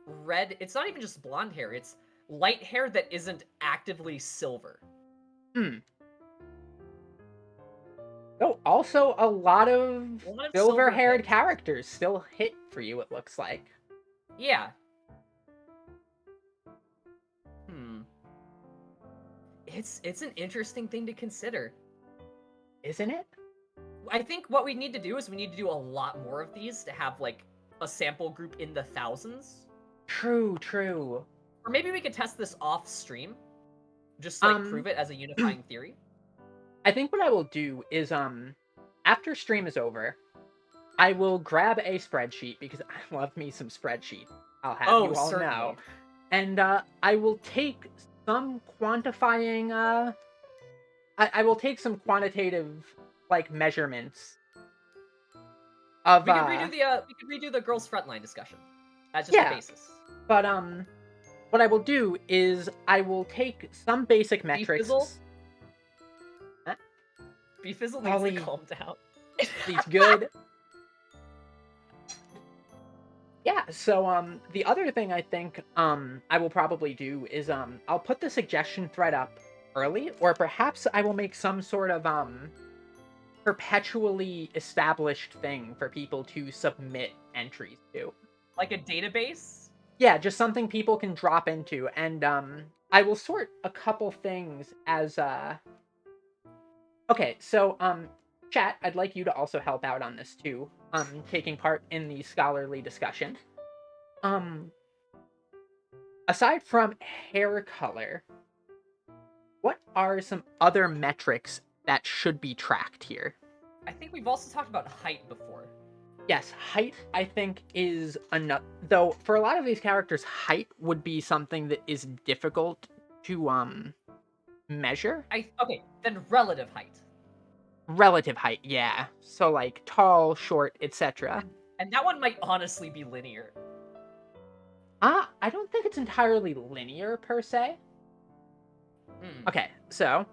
Speaker 2: red. It's not even just blonde hair. It's light hair that isn't actively silver.
Speaker 1: Oh, also a lot of
Speaker 2: A lot of
Speaker 1: silver-haired
Speaker 2: silver-haired.
Speaker 1: characters still hit for you, it looks like.
Speaker 2: Yeah. Hmm. It's an interesting thing to consider.
Speaker 1: Isn't it?
Speaker 2: I think what we need to do is we need to do a lot more of these to have, like, a sample group in the thousands.
Speaker 1: True, true.
Speaker 2: Or maybe we could test this off stream. Just, like, prove it as a unifying theory.
Speaker 1: I think what I will do is, after stream is over, I will grab a spreadsheet, because I love me some spreadsheet. I'll have you all
Speaker 2: certainly.
Speaker 1: know. And, I will take some quantifying, I will take some quantitative, like, measurements of,
Speaker 2: We could redo the girls' frontline discussion as just
Speaker 1: Yeah.
Speaker 2: a basis.
Speaker 1: But, what I will do is I will take some basic metrics.
Speaker 2: Beefizzle? Beefizzle needs
Speaker 1: Ollie.
Speaker 2: to calm down.
Speaker 1: He's good. Yeah, so, the other thing I think, I will probably do is, I'll put the suggestion thread up early, or perhaps I will make some sort of, perpetually established thing for people to submit entries to.
Speaker 2: Like a database?
Speaker 1: Yeah, just something people can drop into, and, I will sort a couple things as, Okay, so, chat, I'd like you to also help out on this too, taking part in the scholarly discussion. Aside from hair color, what are some other metrics that should be tracked here?
Speaker 2: I think we've also talked about height before.
Speaker 1: Yes, height, I think, is enough. Though, for a lot of these characters, height would be something that is difficult to, measure.
Speaker 2: Okay, then relative height.
Speaker 1: Relative height, yeah. So, like, tall, short, etc.
Speaker 2: And that one might honestly be linear.
Speaker 1: I don't think it's entirely linear, per se.
Speaker 2: Hmm.
Speaker 1: Okay, so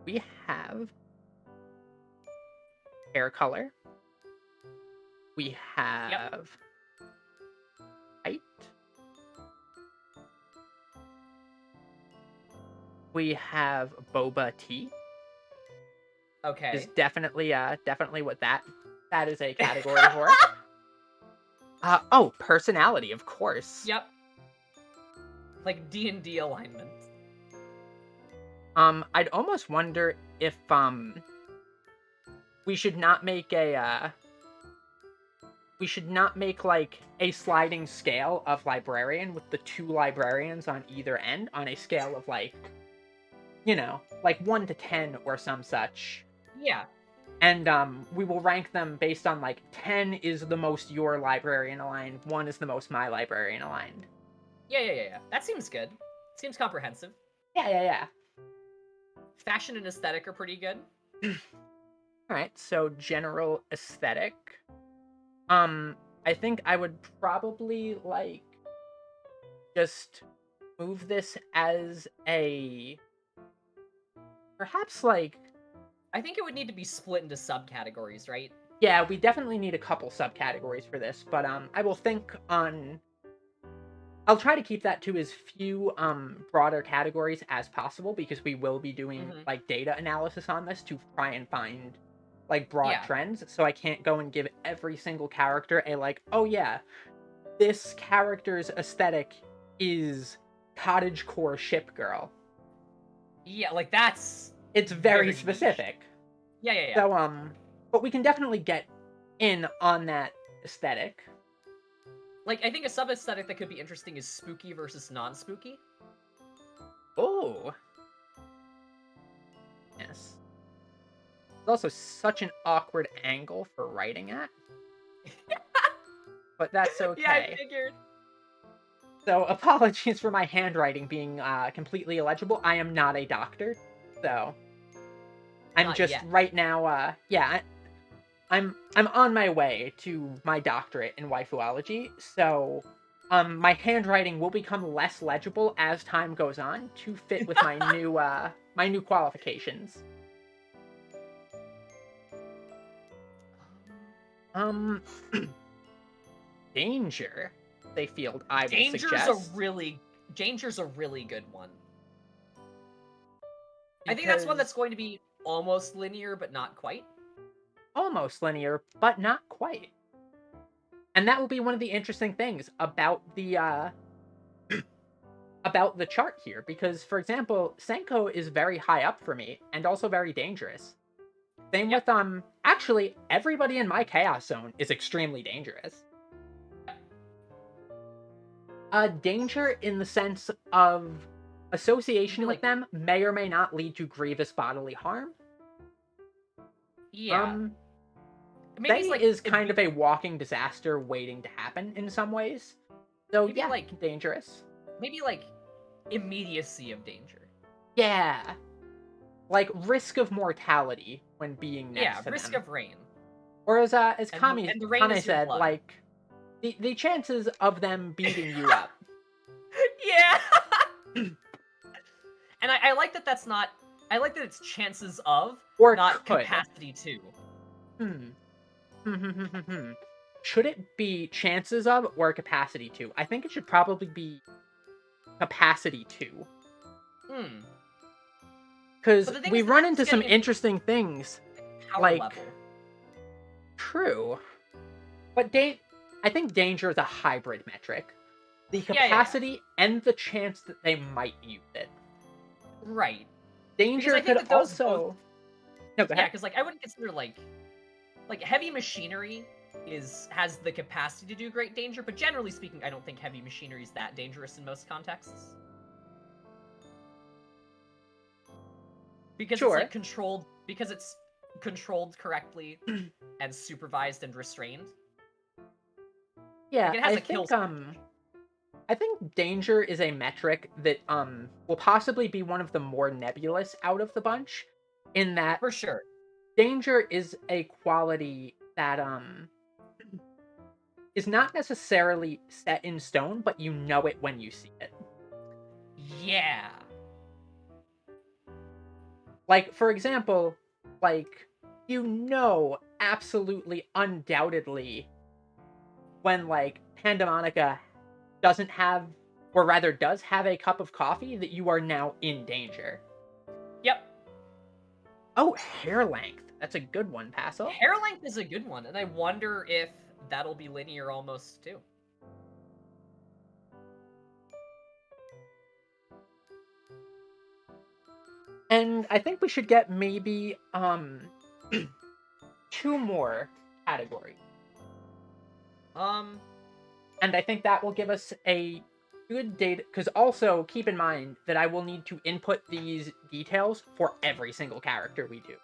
Speaker 1: we have hair color. We have height. We have boba tea.
Speaker 2: Okay.
Speaker 1: Is definitely what that is a category for. Oh, personality, of course.
Speaker 2: Yep. Like D&D alignment.
Speaker 1: I'd almost wonder if we should not make like a sliding scale of librarian with the 2 librarians on either end on a scale of like, like 1 to 10 or some such.
Speaker 2: Yeah.
Speaker 1: And we will rank them based on like 10 is the most your librarian aligned, 1 is the most my librarian aligned.
Speaker 2: Yeah. That seems good. Seems comprehensive.
Speaker 1: Yeah.
Speaker 2: Fashion and aesthetic are pretty good.
Speaker 1: Alright, so general aesthetic. I think I would probably like just move this as a perhaps like
Speaker 2: I think it would need to be split into subcategories, right?
Speaker 1: yeah, we definitely need a couple subcategories for this, but I will think on I'll try to keep that to as few broader categories as possible because we will be doing
Speaker 2: Mhm.
Speaker 1: like data analysis on this to try and find like broad
Speaker 2: Yeah.
Speaker 1: trends. So I can't go and give every single character a like, oh yeah, this character's aesthetic is cottagecore ship girl.
Speaker 2: Yeah, like that's
Speaker 1: It's very
Speaker 2: niche.
Speaker 1: specific.
Speaker 2: Yeah.
Speaker 1: So but we can definitely get in on that aesthetic.
Speaker 2: Like, I think a sub-aesthetic that could be interesting is spooky versus non-spooky.
Speaker 1: Oh. Yes. It's also such an awkward angle for writing at. But that's okay.
Speaker 2: Yeah, I figured.
Speaker 1: So apologies for my handwriting being completely illegible. I am not a doctor, so I'm
Speaker 2: Not
Speaker 1: just
Speaker 2: yet.
Speaker 1: right now. I'm on my way to my doctorate in waifuology. So my handwriting will become less legible as time goes on to fit with my new qualifications. Danger. They field. I will suggest.
Speaker 2: Danger's a really good one. I think that's one that's going to be almost linear, but not quite.
Speaker 1: Almost linear, but not quite. And that will be one of the interesting things about the about the chart here, because for example, Senko is very high up for me and also very dangerous. Same with actually everybody in my chaos zone is extremely dangerous. Danger in the sense of association with them may or may not lead to grievous bodily harm.
Speaker 2: Yeah.
Speaker 1: Maybe is kind of a walking disaster waiting to happen in some ways. So
Speaker 2: maybe,
Speaker 1: yeah,
Speaker 2: like,
Speaker 1: dangerous.
Speaker 2: Maybe like immediacy of danger.
Speaker 1: Yeah. Like risk of mortality when being next to them.
Speaker 2: Yeah, risk of rain.
Speaker 1: Or as
Speaker 2: Kame
Speaker 1: said, like the chances of them beating you up.
Speaker 2: Yeah. And I like that that's not. I like that it's chances of,
Speaker 1: or
Speaker 2: not
Speaker 1: could.
Speaker 2: capacity to.
Speaker 1: Should it be chances of or capacity to? I think it should probably be capacity to. Because we run into some interesting things. Like,
Speaker 2: level.
Speaker 1: True. But I think danger is a hybrid metric. The capacity and the chance that they might use it.
Speaker 2: Right.
Speaker 1: Danger could also... No, go ahead.
Speaker 2: Yeah, because like I wouldn't consider like heavy machinery has the capacity to do great danger, but generally speaking, I don't think heavy machinery is that dangerous in most contexts. Because it's controlled correctly and supervised and restrained.
Speaker 1: Yeah,
Speaker 2: like, it has
Speaker 1: I think danger is a metric that will possibly be one of the more nebulous out of the bunch, in that
Speaker 2: for sure
Speaker 1: danger is a quality that is not necessarily set in stone, but you know it when you see it.
Speaker 2: Yeah.
Speaker 1: Like, for example, like, absolutely undoubtedly when, like, Pandemonica doesn't have, or rather does have a cup of coffee, that you are now in danger.
Speaker 2: Yep.
Speaker 1: Oh, hair length. That's a good one, Paso.
Speaker 2: Hair length is a good one, and I wonder if that'll be linear almost, too.
Speaker 1: And I think we should get maybe, 2 more categories. And I think that will give us a good data, because also keep in mind that I will need to input these details for every single character we do.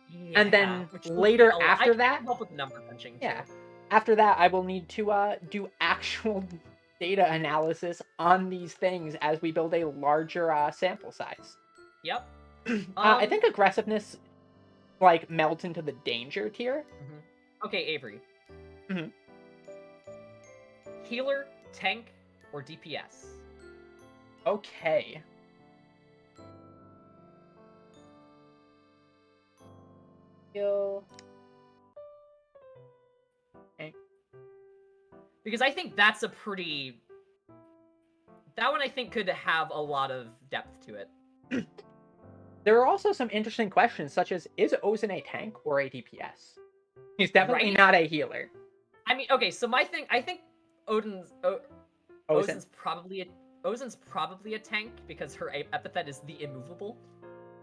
Speaker 2: Yeah,
Speaker 1: and then later after that,
Speaker 2: help with number crunching.
Speaker 1: Yeah, after that I will need to do actual data analysis on these things as we build a larger sample size.
Speaker 2: Yep.
Speaker 1: I think aggressiveness like melts into the danger tier.
Speaker 2: Okay, Avery.
Speaker 1: Mm-hmm.
Speaker 2: Healer, tank, or DPS?
Speaker 1: Okay. Heal. Okay.
Speaker 2: Because I think that's a pretty... That one I think could have a lot of depth to it.
Speaker 1: There are also some interesting questions, such as, is Ozen a tank or a DPS? He's definitely
Speaker 2: Right?
Speaker 1: not a healer.
Speaker 2: I mean, okay, so my thing, I think
Speaker 1: Ozen.
Speaker 2: Ozen's probably a tank because her epithet is the immovable.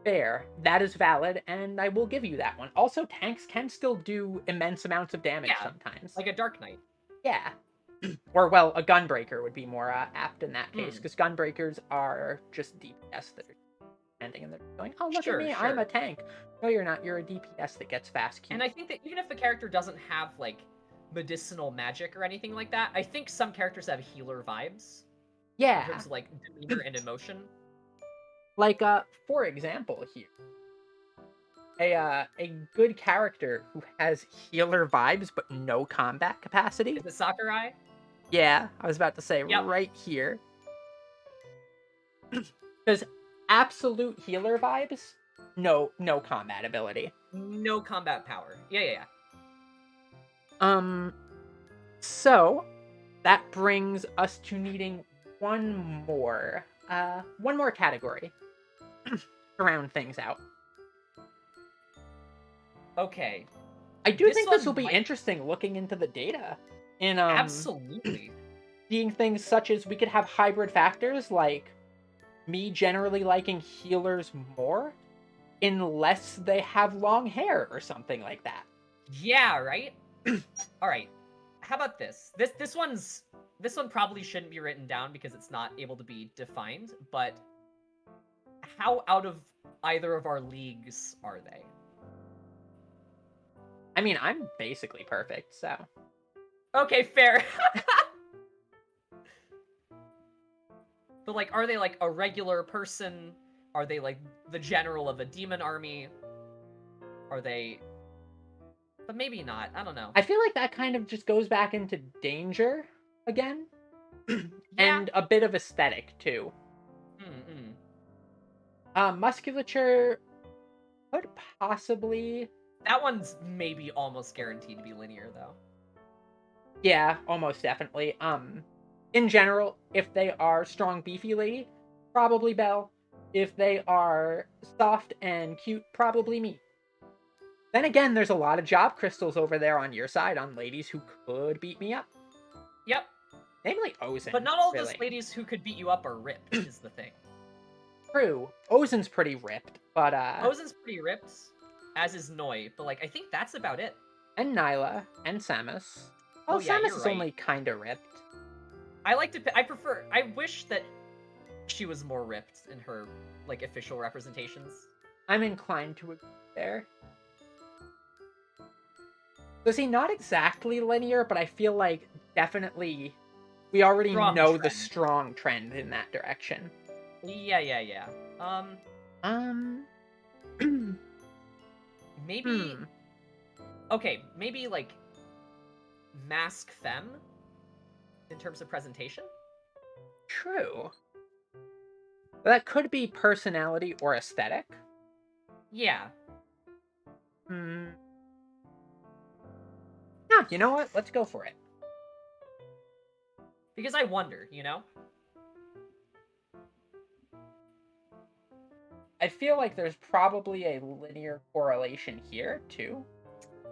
Speaker 1: Fair. That is valid, and I will give you that one. Also, tanks can still do immense amounts of damage sometimes.
Speaker 2: Like a Dark Knight.
Speaker 1: Yeah. Or, well, a Gunbreaker would be more apt in that case, because Gunbreakers are just DPS that are standing and they're going, oh, look at me, I'm a tank. No, you're not. You're a DPS that gets fast Q.
Speaker 2: And I think that even if the character doesn't have, like, medicinal magic or anything like that, I think some characters have healer vibes.
Speaker 1: Yeah.
Speaker 2: In terms of, like, demeanor and emotion.
Speaker 1: Like, for example here, a good character who has healer vibes but no combat capacity.
Speaker 2: Is it Sakurai?
Speaker 1: Yeah, I was about to say right here. Because absolute healer vibes, no combat ability.
Speaker 2: No combat power. Yeah.
Speaker 1: So that brings us to needing one more category to round things out.
Speaker 2: Okay.
Speaker 1: I do think this will be interesting looking into the data.
Speaker 2: Absolutely.
Speaker 1: Seeing things such as we could have hybrid factors like me generally liking healers more unless they have long hair or something like that.
Speaker 2: Yeah, right? Alright. How about this? This one probably shouldn't be written down because it's not able to be defined, but how out of either of our leagues are they?
Speaker 1: I mean, I'm basically perfect, so.
Speaker 2: Okay, fair. But, like, are they, like, a regular person? Are they, like, the general of a demon army? Are they... But maybe not. I don't know.
Speaker 1: I feel like that kind of just goes back into danger again. And a bit of aesthetic, too. Musculature could possibly...
Speaker 2: That one's maybe almost guaranteed to be linear, though.
Speaker 1: Yeah, almost definitely. In general, if they are strong, beefy lady, probably Belle. If they are soft and cute, probably me. Then again, there's a lot of job crystals over there on your side on ladies who could beat me up.
Speaker 2: Yep.
Speaker 1: Namely Ozen.
Speaker 2: But not all those ladies who could beat you up are ripped, is the thing.
Speaker 1: True. Ozen's pretty ripped, but
Speaker 2: Ozen's pretty ripped, as is Noi, but, like, I think that's about it.
Speaker 1: And Nyla, and Samus. Well, Samus is only kinda ripped.
Speaker 2: I wish that she was more ripped in her, like, official representations.
Speaker 1: I'm inclined to agree there. So see, not exactly linear, but I feel like definitely we already know the strong trend in that direction.
Speaker 2: Yeah. Maybe... Okay, maybe, like, mask femme? In terms of presentation?
Speaker 1: True. That could be personality or aesthetic.
Speaker 2: Yeah.
Speaker 1: Yeah, you know what? Let's go for it.
Speaker 2: Because I wonder, you know?
Speaker 1: I feel like there's probably a linear correlation here, too.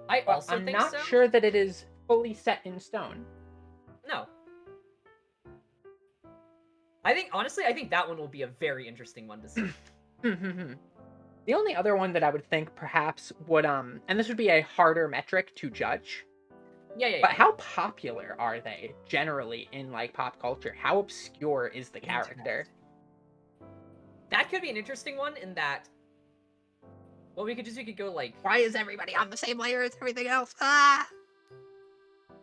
Speaker 2: I also think so.
Speaker 1: I'm not sure that it is fully set in stone.
Speaker 2: No. Honestly, I think that one will be a very interesting one to see.
Speaker 1: The only other one that I would think perhaps would, and this would be a harder metric to judge.
Speaker 2: Yeah.
Speaker 1: But how popular are they generally in, like, pop culture? How obscure is the character?
Speaker 2: That could be an interesting one in that... What we could go, like...
Speaker 1: Why is everybody on the same layer as everything else? Ah!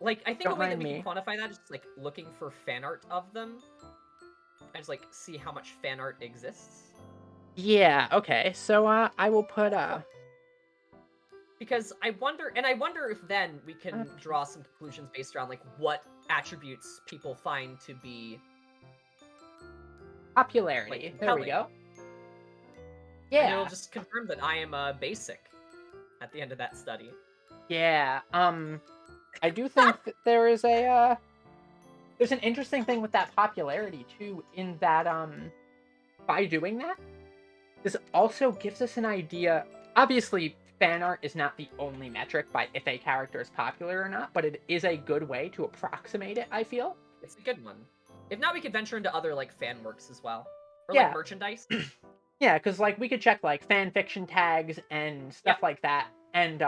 Speaker 2: Like, I think a way that we can quantify that is just, like, looking for fan art of them. And just, like, see how much fan art exists.
Speaker 1: Yeah, okay. So, I will put,
Speaker 2: Because I wonder if then we can draw some conclusions based around, like, what attributes people find to be
Speaker 1: Popularity. There we go. Yeah.
Speaker 2: And it'll just confirm that I am basic at the end of that study.
Speaker 1: Yeah. I do think that there is there's an interesting thing with that popularity too, in that by doing that, this also gives us an idea. Obviously, fan art is not the only metric by if a character is popular or not, but it is a good way to approximate it, I feel.
Speaker 2: It's a good one. If not, we could venture into other like fan works as well. Or
Speaker 1: Yeah.
Speaker 2: like merchandise.
Speaker 1: Yeah, because like we could check like fan fiction tags and stuff like that, and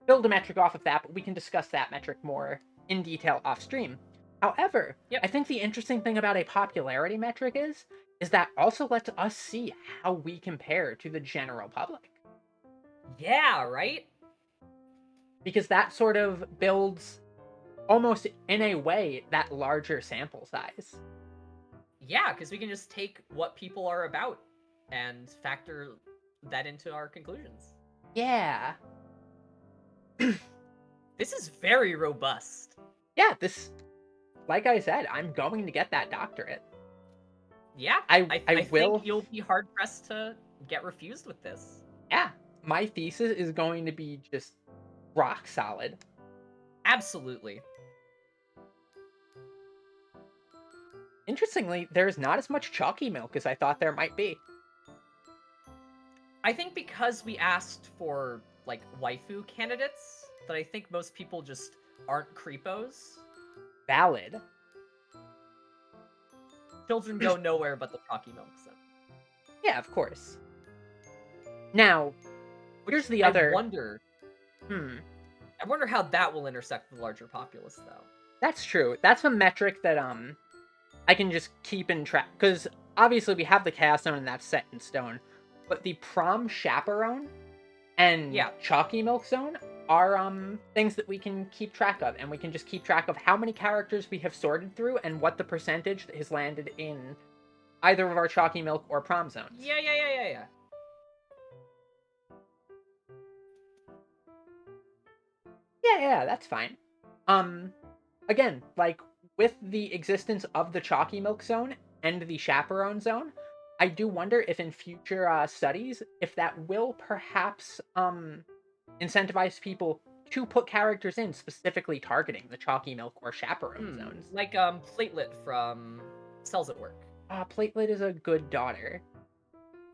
Speaker 1: build a metric off of that, but we can discuss that metric more in detail off stream. However, I think the interesting thing about a popularity metric is that also lets us see how we compare to the general public.
Speaker 2: Yeah, right?
Speaker 1: Because that sort of builds, almost in a way, that larger sample size.
Speaker 2: Yeah, because we can just take what people are about and factor that into our conclusions.
Speaker 1: Yeah.
Speaker 2: This is very robust.
Speaker 1: Yeah, this, like I said, I'm going to get that doctorate.
Speaker 2: Yeah,
Speaker 1: I will.
Speaker 2: think you'll be hard pressed to get refused with this.
Speaker 1: Yeah, my thesis is going to be just rock solid.
Speaker 2: Absolutely.
Speaker 1: Interestingly, there's not as much chalky milk as I thought there might be.
Speaker 2: I think because we asked for, like, waifu candidates, that I think most people just aren't creepos.
Speaker 1: Valid.
Speaker 2: Children go nowhere but the chalky milk zone.
Speaker 1: Yeah, of course. Now, here's the other...
Speaker 2: I wonder how that will intersect with the larger populace, though.
Speaker 1: That's true. That's a metric that, I can just keep in track. Because, obviously, we have the Chaos Zone and that's set in stone. But the Prom Chaperone and Chalky Milk Zone are, things that we can keep track of. And we can just keep track of how many characters we have sorted through and what the percentage that has landed in either of our Chalky Milk or Prom Zones.
Speaker 2: Yeah.
Speaker 1: Yeah, that's fine. Again, like, with the existence of the Chalky Milk Zone and the Chaperone Zone, I do wonder if in future studies, if that will perhaps incentivize people to put characters in specifically targeting the Chalky Milk or Chaperone zones.
Speaker 2: Like Platelet from Cells at Work.
Speaker 1: Platelet is a good daughter.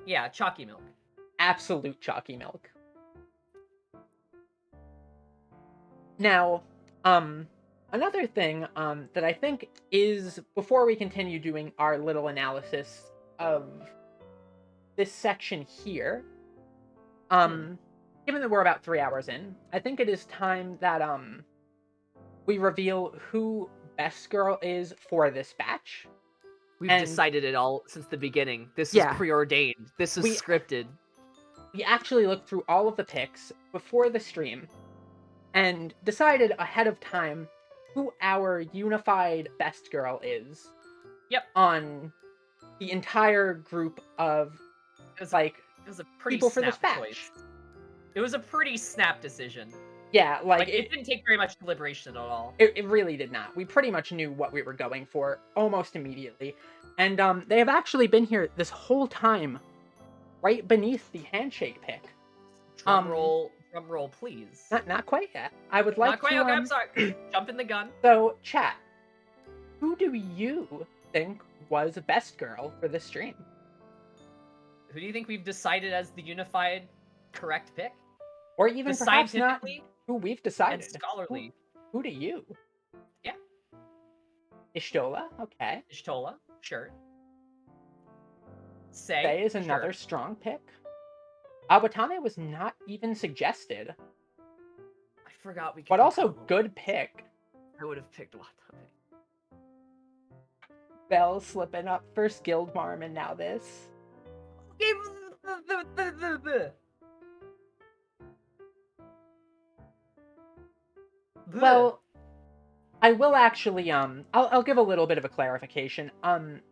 Speaker 2: Yeah, Chalky Milk.
Speaker 1: Absolute Chalky Milk. Now, another thing that I think is, before we continue doing our little analysis of this section here, given that we're about 3 hours in, I think it is time that we reveal who Best Girl is for this batch.
Speaker 3: We've decided it all since the beginning. This is preordained. This is scripted.
Speaker 1: We actually looked through all of the picks before the stream and decided ahead of time who our unified Best Girl is.
Speaker 2: Yep.
Speaker 1: On the entire group of
Speaker 2: it was a pretty
Speaker 1: people for this batch.
Speaker 2: Choice. It was a pretty snap decision.
Speaker 1: Yeah, like
Speaker 2: it didn't take very much deliberation at all.
Speaker 1: It really did not. We pretty much knew what we were going for almost immediately. And they have actually been here this whole time, right beneath the handshake pick.
Speaker 2: Drum roll, please.
Speaker 1: Not quite yet. I would like
Speaker 2: not quite,
Speaker 1: to...
Speaker 2: okay, I'm sorry. Jumping the gun.
Speaker 1: So, chat, who do you think was Best Girl for this stream?
Speaker 2: Who do you think we've decided as the unified correct pick?
Speaker 1: Or even perhaps not who we've decided.
Speaker 2: And scholarly.
Speaker 1: Who do you?
Speaker 2: Yeah.
Speaker 1: Ishtola, okay.
Speaker 2: Ishtola, sure.
Speaker 1: Sei is another strong pick. Awatame was not even suggested.
Speaker 2: I forgot we could.
Speaker 1: But also good pick.
Speaker 3: I would have picked Watame.
Speaker 1: Bell slipping up first Guildmarm and now this. Well, I will actually, I'll give a little bit of a clarification.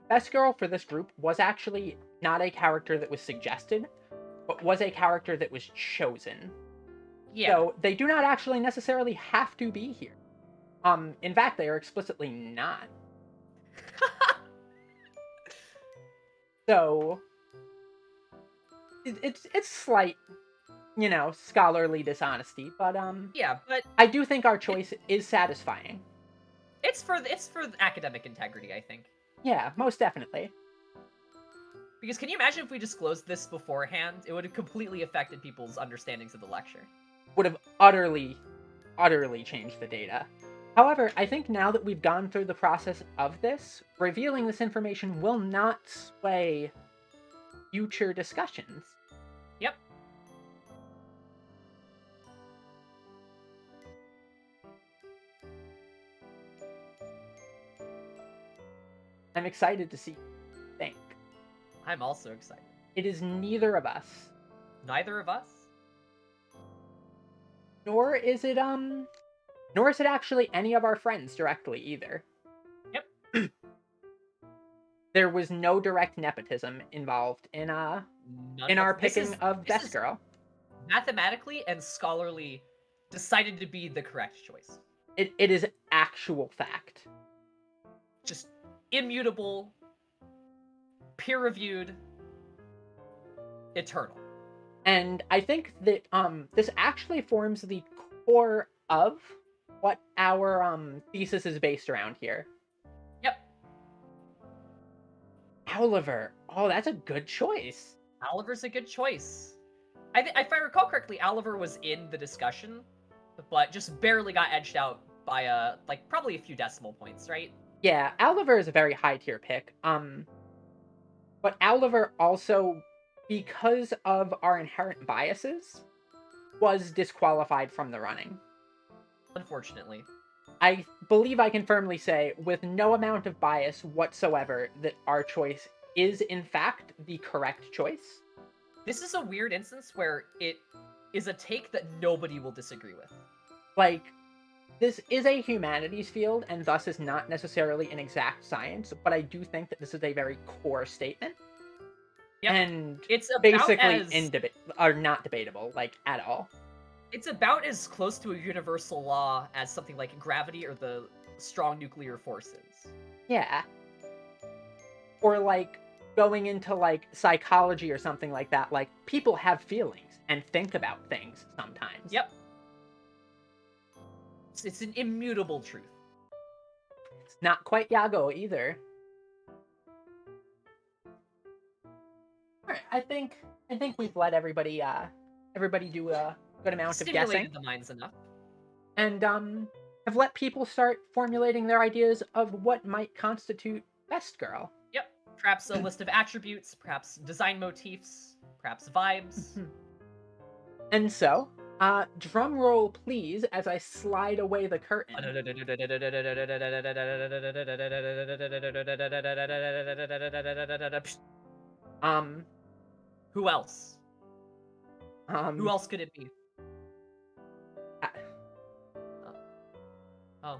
Speaker 1: Best Girl for this group was actually not a character that was suggested, but was a character that was chosen.
Speaker 2: Yeah.
Speaker 1: So they do not actually necessarily have to be here. In fact, they are explicitly not. So it's slight, scholarly dishonesty, but
Speaker 2: Yeah, but
Speaker 1: I do think our choice is satisfying.
Speaker 2: it's for the academic integrity, I think.
Speaker 1: Yeah, most definitely.
Speaker 2: Because can you imagine if we disclosed this beforehand? It would have completely affected people's understandings of the lecture.
Speaker 1: Would have utterly changed the data. However, I think now that we've gone through the process of this, revealing this information will not sway future discussions.
Speaker 2: Yep.
Speaker 1: I'm excited to see what you think.
Speaker 2: I'm also excited.
Speaker 1: It is neither of us.
Speaker 2: Neither of us?
Speaker 1: Nor is it actually any of our friends directly either.
Speaker 2: Yep.
Speaker 1: There was no direct nepotism involved in our picking of Best Girl.
Speaker 2: Mathematically and scholarly decided to be the correct choice.
Speaker 1: It is actual fact.
Speaker 2: Just immutable, peer-reviewed, eternal.
Speaker 1: And I think that this actually forms the core of what our thesis is based around here.
Speaker 2: Yep.
Speaker 1: Oliver. Oh, that's a good choice.
Speaker 2: Oliver's a good choice. If I recall correctly, Oliver was in the discussion, but just barely got edged out by probably a few decimal points, right?
Speaker 1: Yeah, Oliver is a very high tier pick. But Oliver also, because of our inherent biases, was disqualified from the running.
Speaker 2: Unfortunately.
Speaker 1: I believe I can firmly say, with no amount of bias whatsoever, that our choice is in fact the correct choice.
Speaker 2: This is a weird instance where it is a take that nobody will disagree with.
Speaker 1: Like, this is a humanities field, and thus is not necessarily an exact science, but I do think that this is a very core statement.
Speaker 2: Yep.
Speaker 1: And
Speaker 2: it's about
Speaker 1: basically not debatable, like, at all.
Speaker 2: It's about as close to a universal law as something like gravity or the strong nuclear forces.
Speaker 1: Yeah. Or, like, going into, like, psychology or something like that, like, people have feelings and think about things sometimes.
Speaker 2: Yep. It's an immutable truth.
Speaker 1: It's not quite Yago either. Alright, I think we've let everybody do a good amount of guessing.
Speaker 2: Stimulated the minds enough.
Speaker 1: And have let people start formulating their ideas of what might constitute Best Girl.
Speaker 2: Yep. Perhaps a list of attributes, perhaps design motifs, perhaps vibes.
Speaker 1: And so, drum roll please as I slide away the curtain.
Speaker 2: Who else? Who
Speaker 1: Who
Speaker 2: else could it be? Oh.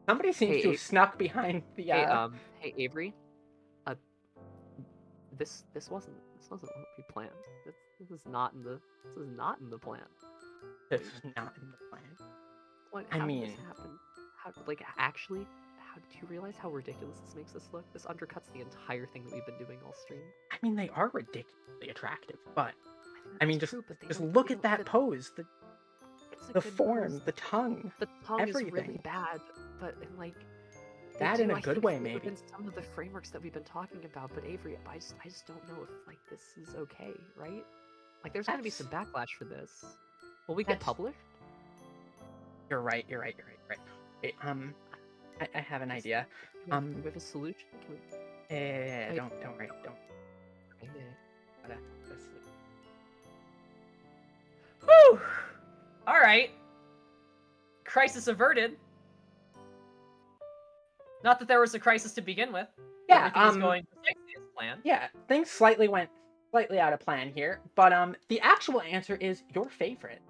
Speaker 1: Somebody seems to have snuck behind the
Speaker 3: Hey Avery. This wasn't what we planned. This is not in the plan.
Speaker 1: This is not in the plan.
Speaker 3: How did this happen? Actually, do you realize how ridiculous this makes us look? This undercuts the entire thing that we've been doing all stream.
Speaker 1: I mean, they are ridiculously attractive, but just
Speaker 3: true,
Speaker 1: look at that pose, the form,
Speaker 3: pose.
Speaker 1: The tongue everything.
Speaker 3: Is really bad, but
Speaker 1: bad in a good way, maybe.
Speaker 3: In some of the frameworks that we've been talking about, but Avery, I just don't know if this is okay, right? There's gonna be some backlash for this. Will we get published?
Speaker 1: You're right. Wait, I have an idea.
Speaker 3: We have a solution.
Speaker 1: Don't worry.
Speaker 2: Whew! Alright. Crisis averted. Not that there was a crisis to begin with.
Speaker 1: Yeah,
Speaker 2: everything was going precisely as planned.
Speaker 1: Yeah, things went slightly out of plan here, but the actual answer is your favorite.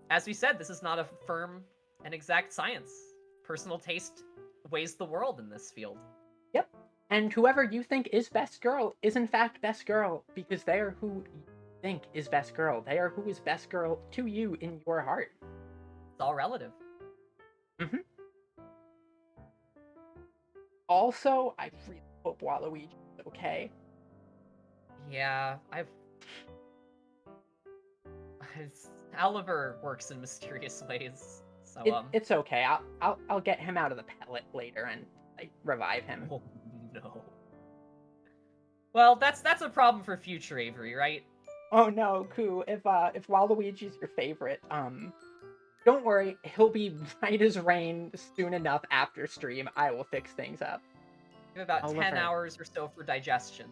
Speaker 2: As we said, this is not a firm and exact science. Personal taste weighs the world in this field.
Speaker 1: Yep. And whoever you think is Best Girl is in fact Best Girl, because they are who you think is Best Girl. They are who is Best Girl to you in your heart.
Speaker 2: It's all relative.
Speaker 1: also, I really hope Waluigi is okay.
Speaker 2: Yeah, Oliver works in mysterious ways. So
Speaker 1: It's okay. I'll get him out of the pellet later and like revive him.
Speaker 2: Oh no. Well, that's a problem for future Avery, right?
Speaker 1: Oh no, Ku, if Waluigi's your favorite, don't worry, he'll be right as rain soon enough after stream. I will fix things up.
Speaker 2: We have about 10
Speaker 1: Oliver.
Speaker 2: hours or so for digestion.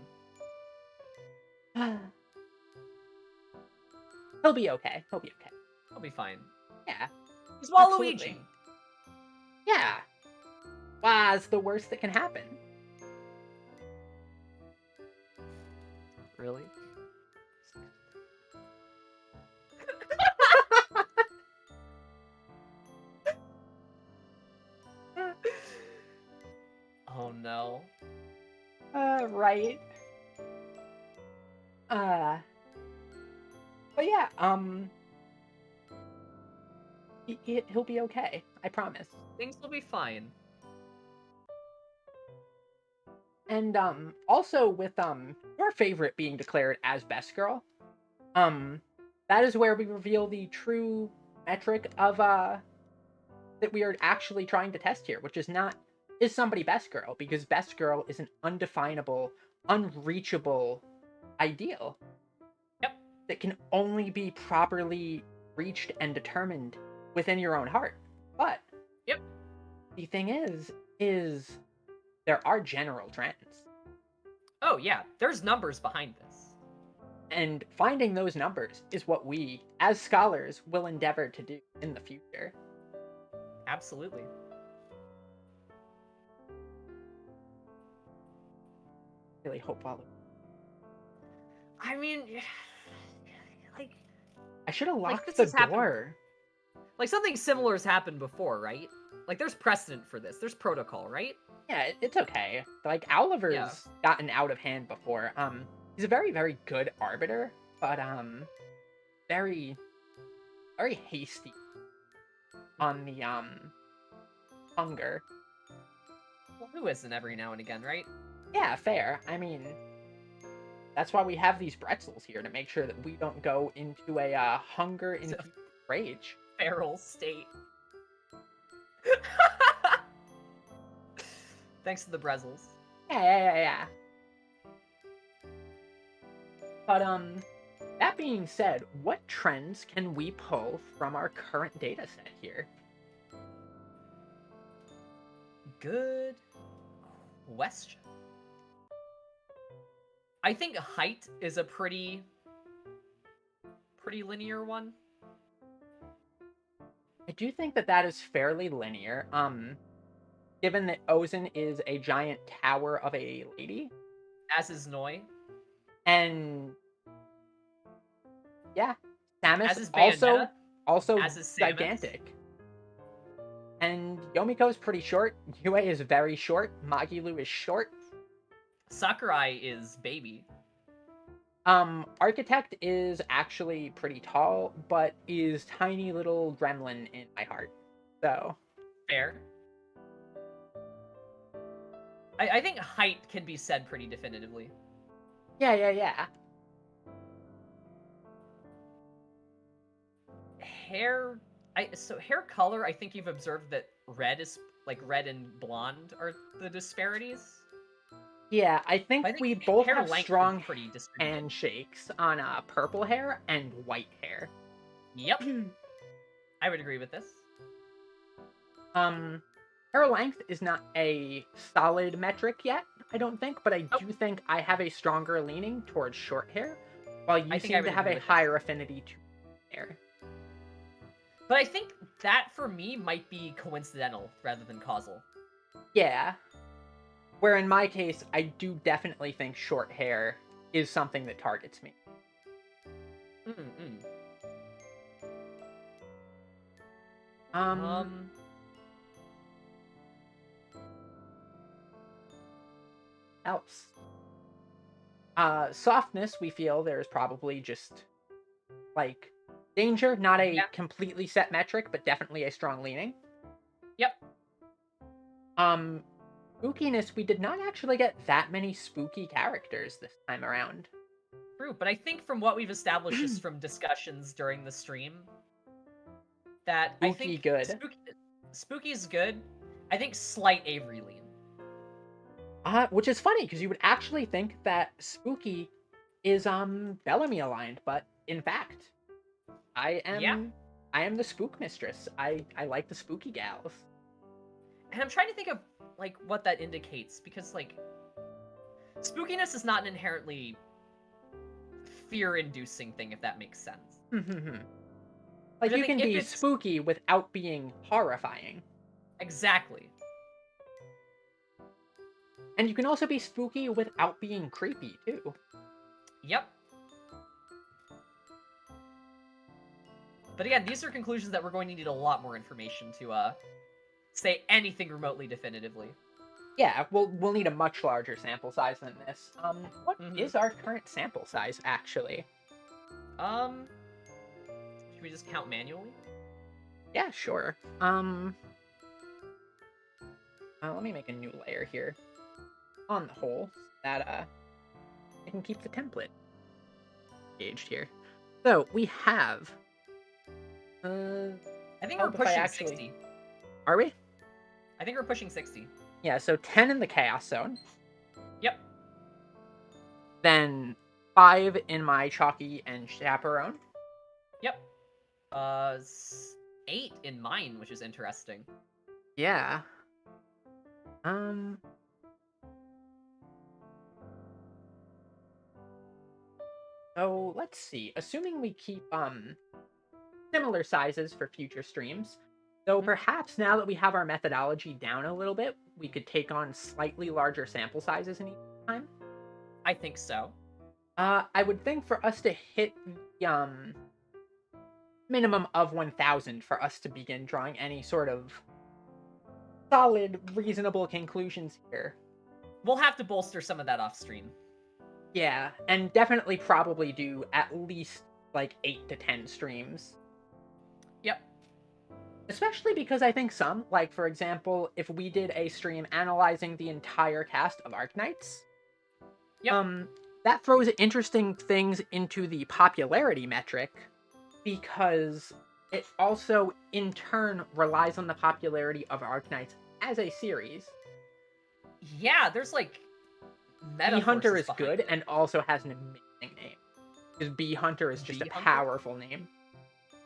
Speaker 1: He'll be okay. He'll be okay.
Speaker 2: He'll be fine.
Speaker 1: Yeah.
Speaker 2: He's Waluigi!
Speaker 1: Absolutely. Yeah. Why's the worst that can happen?
Speaker 3: Really?
Speaker 2: Oh no.
Speaker 1: Right. But yeah, he'll be okay. I promise.
Speaker 2: Things will be fine.
Speaker 1: And also with your favorite being declared as best girl, that is where we reveal the true metric of that we are actually trying to test here, which is not is somebody best girl, because best girl is an undefinable, unreachable ideal.
Speaker 2: Yep.
Speaker 1: That can only be properly reached and determined within your own heart. But
Speaker 2: yep.
Speaker 1: The thing is there are general trends.
Speaker 2: Oh yeah, there's numbers behind this.
Speaker 1: And finding those numbers is what we, as scholars, will endeavor to do in the future.
Speaker 2: Absolutely.
Speaker 1: Really hope Waluigi.
Speaker 2: I mean, like,
Speaker 1: I should have locked
Speaker 2: this
Speaker 1: the
Speaker 2: has happened-
Speaker 1: door.
Speaker 2: Like, something similar has happened before, right? Like, there's precedent for this. There's protocol, right?
Speaker 1: Yeah, it's okay. Like, Oliver's gotten out of hand before. He's a very, very good arbiter, but, very, very hasty on the, hunger.
Speaker 2: Well, who isn't every now and again, right?
Speaker 1: Yeah, fair. I mean, that's why we have these pretzels here, to make sure that we don't go into a, hunger-induced rage.
Speaker 2: Feral state. Thanks to the Brezzles.
Speaker 1: Yeah. But, that being said, what trends can we pull from our current data set here?
Speaker 2: Good question. I think height is a pretty linear one.
Speaker 1: I do think that is fairly linear. Given that Ozen is a giant tower of a lady.
Speaker 2: As is Noi.
Speaker 1: And yeah, Samus
Speaker 2: as is Bayonetta.
Speaker 1: also
Speaker 2: as is Samus.
Speaker 1: gigantic. And Yomiko's pretty short. Yue is very short. Magilu is short.
Speaker 2: Sakurai is baby.
Speaker 1: Architect is actually pretty tall, but is tiny little gremlin in my heart. So
Speaker 2: fair. I think height can be said pretty definitively.
Speaker 1: Yeah.
Speaker 2: Hair hair color, I think you've observed that red and blonde are the disparities.
Speaker 1: Yeah, I think we both
Speaker 2: hair
Speaker 1: have
Speaker 2: length
Speaker 1: strong
Speaker 2: is pretty distributed.
Speaker 1: handshakes on purple hair and white hair.
Speaker 2: Yep. I would agree with this.
Speaker 1: Hair length is not a solid metric yet, I don't think, but I do think I have a stronger leaning towards short hair, while you seem to have a higher affinity to hair.
Speaker 2: But I think that, for me, might be coincidental rather than causal.
Speaker 1: Yeah. Where in my case, I do definitely think short hair is something that targets me. Else. Softness, we feel there's probably just, like, danger, not a completely set metric, but definitely a strong leaning.
Speaker 2: Yep.
Speaker 1: spookiness, we did not actually get that many spooky characters this time around.
Speaker 2: True, but I think from what we've established just from discussions during the stream, that I
Speaker 1: Spooky
Speaker 2: think
Speaker 1: good.
Speaker 2: spooky is good. I think slight Avery lean.
Speaker 1: Which is funny because you would actually think that spooky is Bellamy aligned, but in fact, I am the spook mistress. I like the spooky gals.
Speaker 2: And I'm trying to think of like what that indicates, because like spookiness is not an inherently fear-inducing thing, if that makes sense.
Speaker 1: Like
Speaker 2: I
Speaker 1: you
Speaker 2: think
Speaker 1: can
Speaker 2: if
Speaker 1: be
Speaker 2: it's-
Speaker 1: spooky without being horrifying.
Speaker 2: Exactly.
Speaker 1: And you can also be spooky without being creepy too.
Speaker 2: Yep. But again, these are conclusions that we're going to need a lot more information to say anything remotely definitively.
Speaker 1: Yeah, we'll need a much larger sample size than this. What is
Speaker 2: Mhm.
Speaker 1: our current sample size actually?
Speaker 2: Should we just count manually?
Speaker 1: Yeah, sure. Let me make a new layer here on the whole that I can keep the template engaged here. So we have
Speaker 2: I think
Speaker 1: Oh,
Speaker 2: we're
Speaker 1: if I
Speaker 2: pushing
Speaker 1: actually-
Speaker 2: 60.
Speaker 1: are we?
Speaker 2: I think we're pushing 60.
Speaker 1: Yeah, so 10 in the Chaos Zone,
Speaker 2: Yep.
Speaker 1: then 5 in my Chalky and Chaperone.
Speaker 2: Yep. 8 in mine, which is interesting.
Speaker 1: Yeah. So let's see. Assuming we keep similar sizes for future streams, though perhaps now that we have our methodology down a little bit, we could take on slightly larger sample sizes in each time.
Speaker 2: I think so.
Speaker 1: I would think for us to hit the minimum of 1,000 for us to begin drawing any sort of solid, reasonable conclusions here.
Speaker 2: We'll have to bolster some of that off stream.
Speaker 1: Yeah, and definitely probably do at least like 8 to 10 streams.
Speaker 2: Yep.
Speaker 1: Especially because I think some, like for example, if we did a stream analyzing the entire cast of Arknights,
Speaker 2: Yep.
Speaker 1: that throws interesting things into the popularity metric, because it also in turn relies on the popularity of Arknights as a series.
Speaker 2: Yeah, there's like
Speaker 1: Bee Hunter is
Speaker 2: behind
Speaker 1: good
Speaker 2: it.
Speaker 1: and also has an amazing name. Because Bee Hunter is just
Speaker 2: Bee
Speaker 1: a
Speaker 2: Hunter?
Speaker 1: powerful name.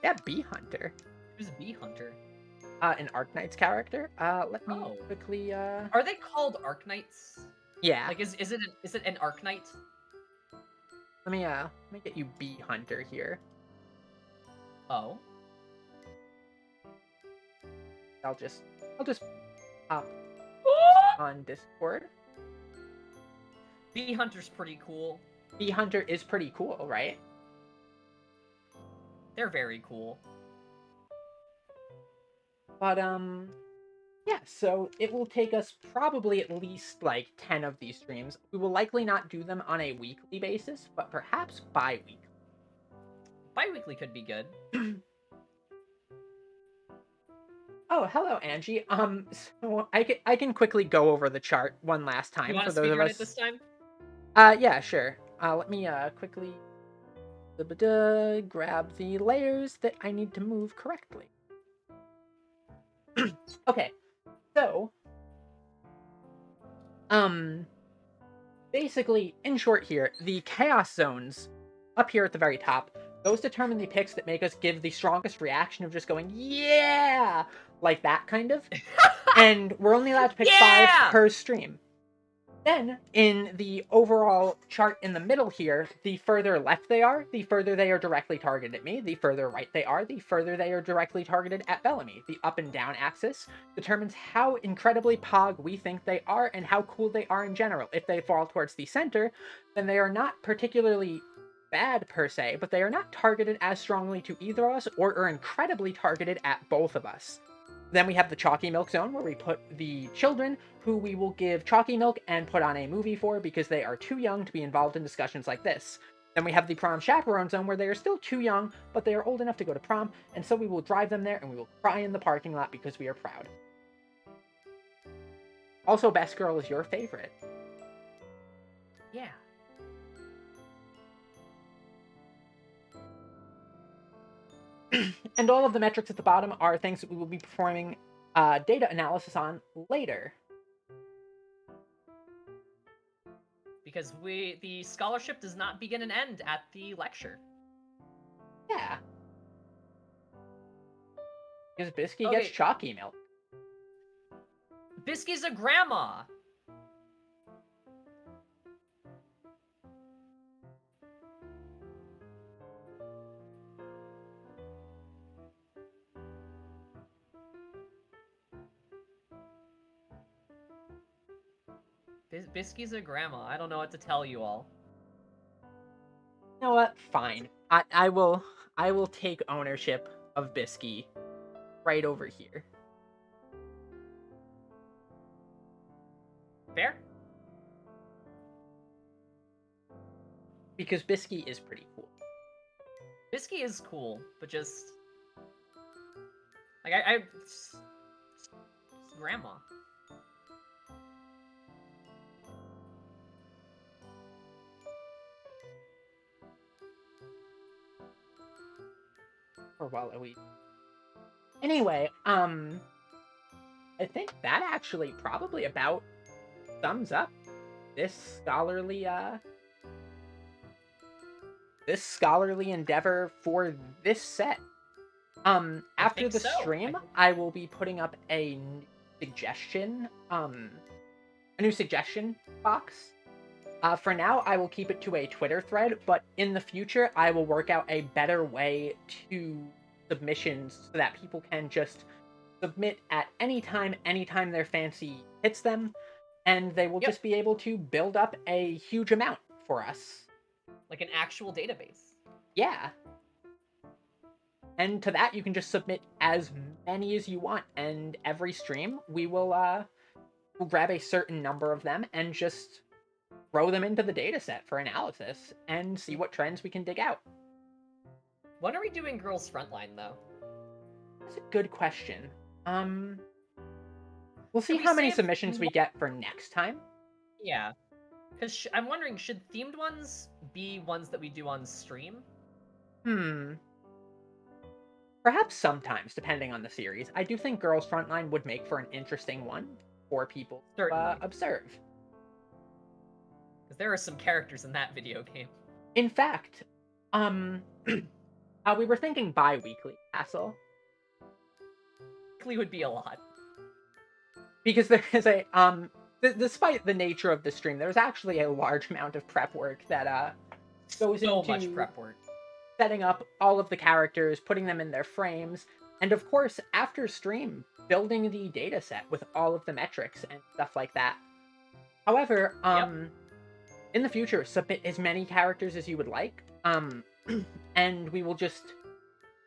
Speaker 1: Yeah, Bee Hunter.
Speaker 2: Who's Bee Hunter?
Speaker 1: An Arknight's character. Let me
Speaker 2: Oh.
Speaker 1: quickly.
Speaker 2: Are they called Arknights?
Speaker 1: Yeah.
Speaker 2: Like, is it an Arknight?
Speaker 1: Let me get you Bee Hunter here.
Speaker 2: Oh.
Speaker 1: I'll just pop on Discord.
Speaker 2: Bee Hunter's pretty cool.
Speaker 1: Bee Hunter is pretty cool, right?
Speaker 2: They're very cool.
Speaker 1: But yeah, so it will take us probably at least like 10 of these streams. We will likely not do them on a weekly basis, but perhaps bi-weekly.
Speaker 2: Bi-weekly could be good.
Speaker 1: Oh, hello, Angie. So I can quickly go over the chart one last time
Speaker 2: You want
Speaker 1: for
Speaker 2: to
Speaker 1: those of
Speaker 2: speedrun
Speaker 1: us.
Speaker 2: it this time?
Speaker 1: Yeah, sure. Let me quickly grab the layers that I need to move correctly. Okay, so basically, in short here, the Chaos Zones up here at the very top, those determine the picks that make us give the strongest reaction of just going, yeah! Like that kind of. And we're only allowed to pick
Speaker 2: Yeah!
Speaker 1: 5 per stream. Then, in the overall chart in the middle here, the further left they are, the further they are directly targeted at me. The further right they are, the further they are directly targeted at Bellamy. The up and down axis determines how incredibly pog we think they are and how cool they are in general. If they fall towards the center, then they are not particularly bad per se, but they are not targeted as strongly to either of us or are incredibly targeted at both of us. Then we have the Chalky Milk Zone, where we put the children who we will give chalky milk and put on a movie for because they are too young to be involved in discussions like this. Then we have the Prom Chaperone Zone, where they are still too young, but they are old enough to go to prom, and so we will drive them there and we will cry in the parking lot because we are proud. Also, Best Girl is your favorite.
Speaker 2: Yeah.
Speaker 1: And all of the metrics at the bottom are things that we will be performing data analysis on later.
Speaker 2: Because the scholarship does not begin and end at the lecture.
Speaker 1: Yeah. Because Bisky
Speaker 2: Okay.
Speaker 1: gets chalky milk.
Speaker 2: Bisky's a grandma! Bisky's a grandma. I don't know what to tell you all.
Speaker 1: You know what? Fine. I will take ownership of Bisky right over here.
Speaker 2: Fair?
Speaker 1: Because Bisky is pretty cool.
Speaker 2: Bisky is cool, but just... Like, it's grandma.
Speaker 1: Or Waluigi. Anyway, I think that actually probably about sums up this scholarly endeavor for this set. After the stream, I will be putting up a suggestion box. For now, I will keep it to a Twitter thread, but in the future, I will work out a better way to submissions so that people can just submit at any time their fancy hits them, and they will just be able to build up a huge amount for us.
Speaker 2: Like an actual database.
Speaker 1: Yeah. And to that, you can just submit as many as you want, and every stream, we will we'll grab a certain number of them and just throw them into the dataset for analysis and see what trends we can dig out.
Speaker 2: When are we doing Girls Frontline, though?
Speaker 1: That's a good question. We'll see how many submissions we get for next time.
Speaker 2: Yeah. Because I'm wondering, should themed ones be ones that we do on stream?
Speaker 1: Perhaps sometimes, depending on the series. I do think Girls Frontline would make for an interesting one for people to observe.
Speaker 2: Because there are some characters in that video game.
Speaker 1: In fact, we were thinking bi-weekly, Castle.
Speaker 2: Weekly would be a lot.
Speaker 1: Because there is a, despite the nature of the stream, there's actually a large amount of prep work that goes into
Speaker 2: much prep work.
Speaker 1: Setting up all of the characters, putting them in their frames, and of course, after stream, building the data set with all of the metrics and stuff like that. However, in the future, submit as many characters as you would like, and we will just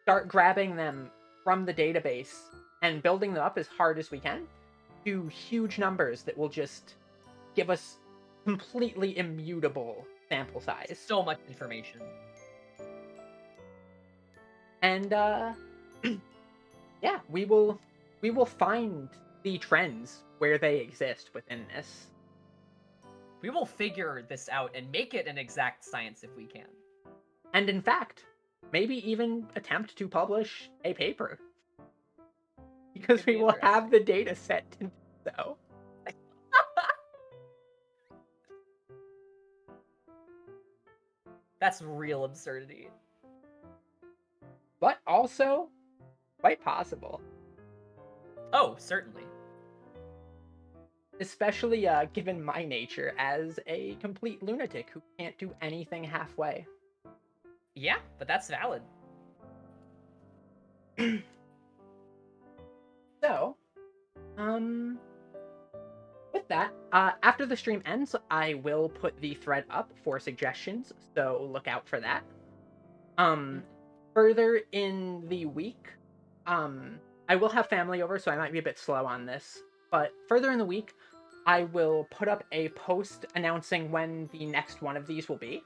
Speaker 1: start grabbing them from the database and building them up as hard as we can to huge numbers that will just give us completely immutable sample size.
Speaker 2: So much information.
Speaker 1: And yeah, we will find the trends where they exist within this.
Speaker 2: We will figure this out and make it an exact science if we can.
Speaker 1: And in fact, maybe even attempt to publish a paper. Because we will have the data set to do so.
Speaker 2: That's real absurdity.
Speaker 1: But also, quite possible.
Speaker 2: Oh, certainly.
Speaker 1: Especially given my nature as a complete lunatic who can't do anything halfway.
Speaker 2: Yeah, but that's valid.
Speaker 1: So, with that, after the stream ends, I will put the thread up for suggestions, so look out for that. Further in the week, I will have family over, so I might be a bit slow on this, but further in the week, I will put up a post announcing when the next one of these will be.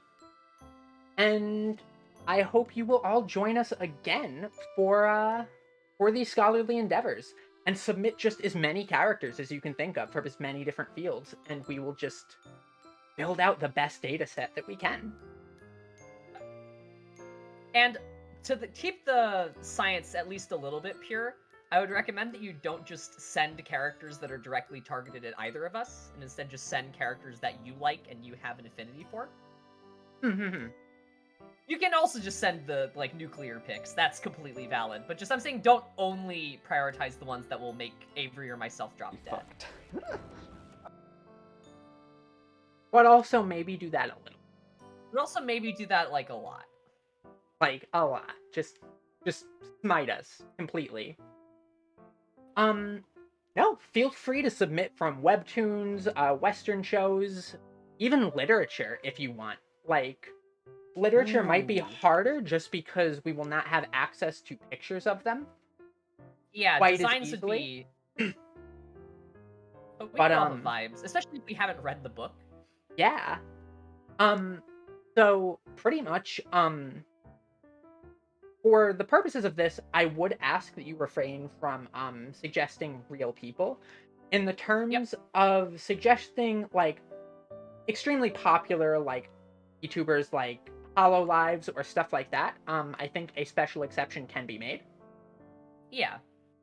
Speaker 1: And I hope you will all join us again for these scholarly endeavors. and submit just as many characters as you can think of from as many different fields, and we will just build out the best data set that we can.
Speaker 2: And to keep the science at least a little bit pure, I would recommend that you don't just send characters that are directly targeted at either of us, and instead just send characters that you like and you have an affinity for. You can also just send the, like, nuclear picks. That's completely valid. But just, I'm saying, don't only prioritize the ones that will make Avery or myself drop dead.
Speaker 3: Fucked.
Speaker 1: But also maybe do that a little.
Speaker 2: But also maybe do that, like, a lot.
Speaker 1: Like, a lot. Just smite us completely. No, feel free to submit from webtoons, Western shows, even literature if you want. Like, literature might be
Speaker 3: Ooh.
Speaker 1: harder just because we will not have access to pictures of them.
Speaker 2: Yeah,
Speaker 1: Quite as
Speaker 2: designs would
Speaker 1: easily.
Speaker 2: be... But we
Speaker 1: But,
Speaker 2: get all the vibes, especially if we haven't read the book.
Speaker 1: Yeah. So pretty much, for the purposes of this, I would ask that you refrain from suggesting real people. In the terms of suggesting like extremely popular like YouTubers like Hollow Lives or stuff like that, I think a special exception can be made.
Speaker 2: Yeah.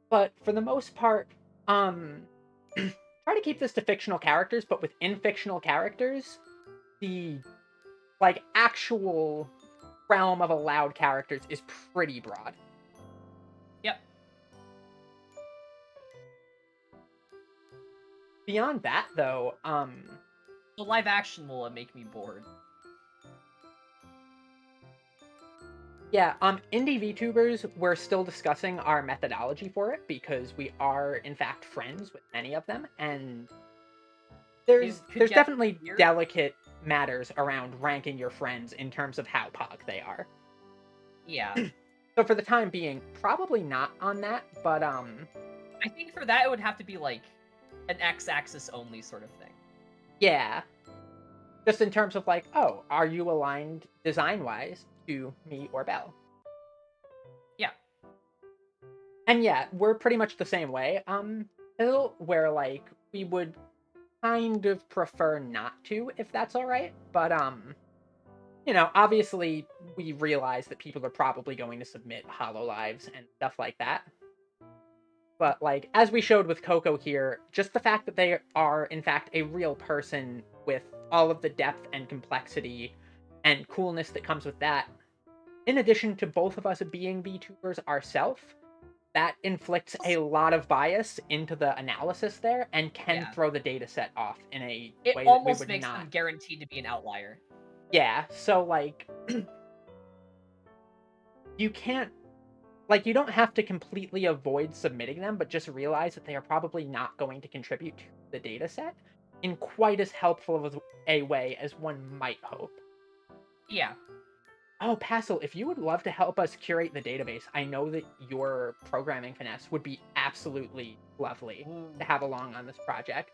Speaker 1: But for the most part, try to keep this to fictional characters, but within fictional characters, the like actual realm of allowed characters is pretty broad.
Speaker 2: Yep.
Speaker 1: Beyond that, though,
Speaker 2: The live action will make me bored.
Speaker 1: yeah, indie VTubers, we're still discussing our methodology for it because we are, in fact, friends with many of them, and there's definitely delicate matters around ranking your friends in terms of how pog they are.
Speaker 2: Yeah.
Speaker 1: So for the time being, probably not on that, but
Speaker 2: I think for that it would have to be like an X-axis only sort of thing.
Speaker 1: Yeah. Just in terms of like, oh, are you aligned design-wise to me or Belle?
Speaker 2: Yeah.
Speaker 1: And yeah, we're pretty much the same way. Where like we would kind of prefer not to, if that's all right. But you know, obviously we realize that people are probably going to submit Hollow Lives and stuff like that. But like as we showed with Coco here, just the fact that they are in fact a real person with all of the depth and complexity and coolness that comes with that, in addition to both of us being VTubers ourselves, that inflicts a lot of bias into the analysis there and can throw the data set off in a way that we would not. It
Speaker 2: almost makes them guaranteed to be an outlier.
Speaker 1: Yeah, so like you can't, like, you don't have to completely avoid submitting them, but just realize that they are probably not going to contribute to the data set in quite as helpful of a way as one might hope.
Speaker 2: Yeah.
Speaker 1: Oh, Passel, if you would love to help us curate the database, I know that your programming finesse would be absolutely lovely to have along on this project.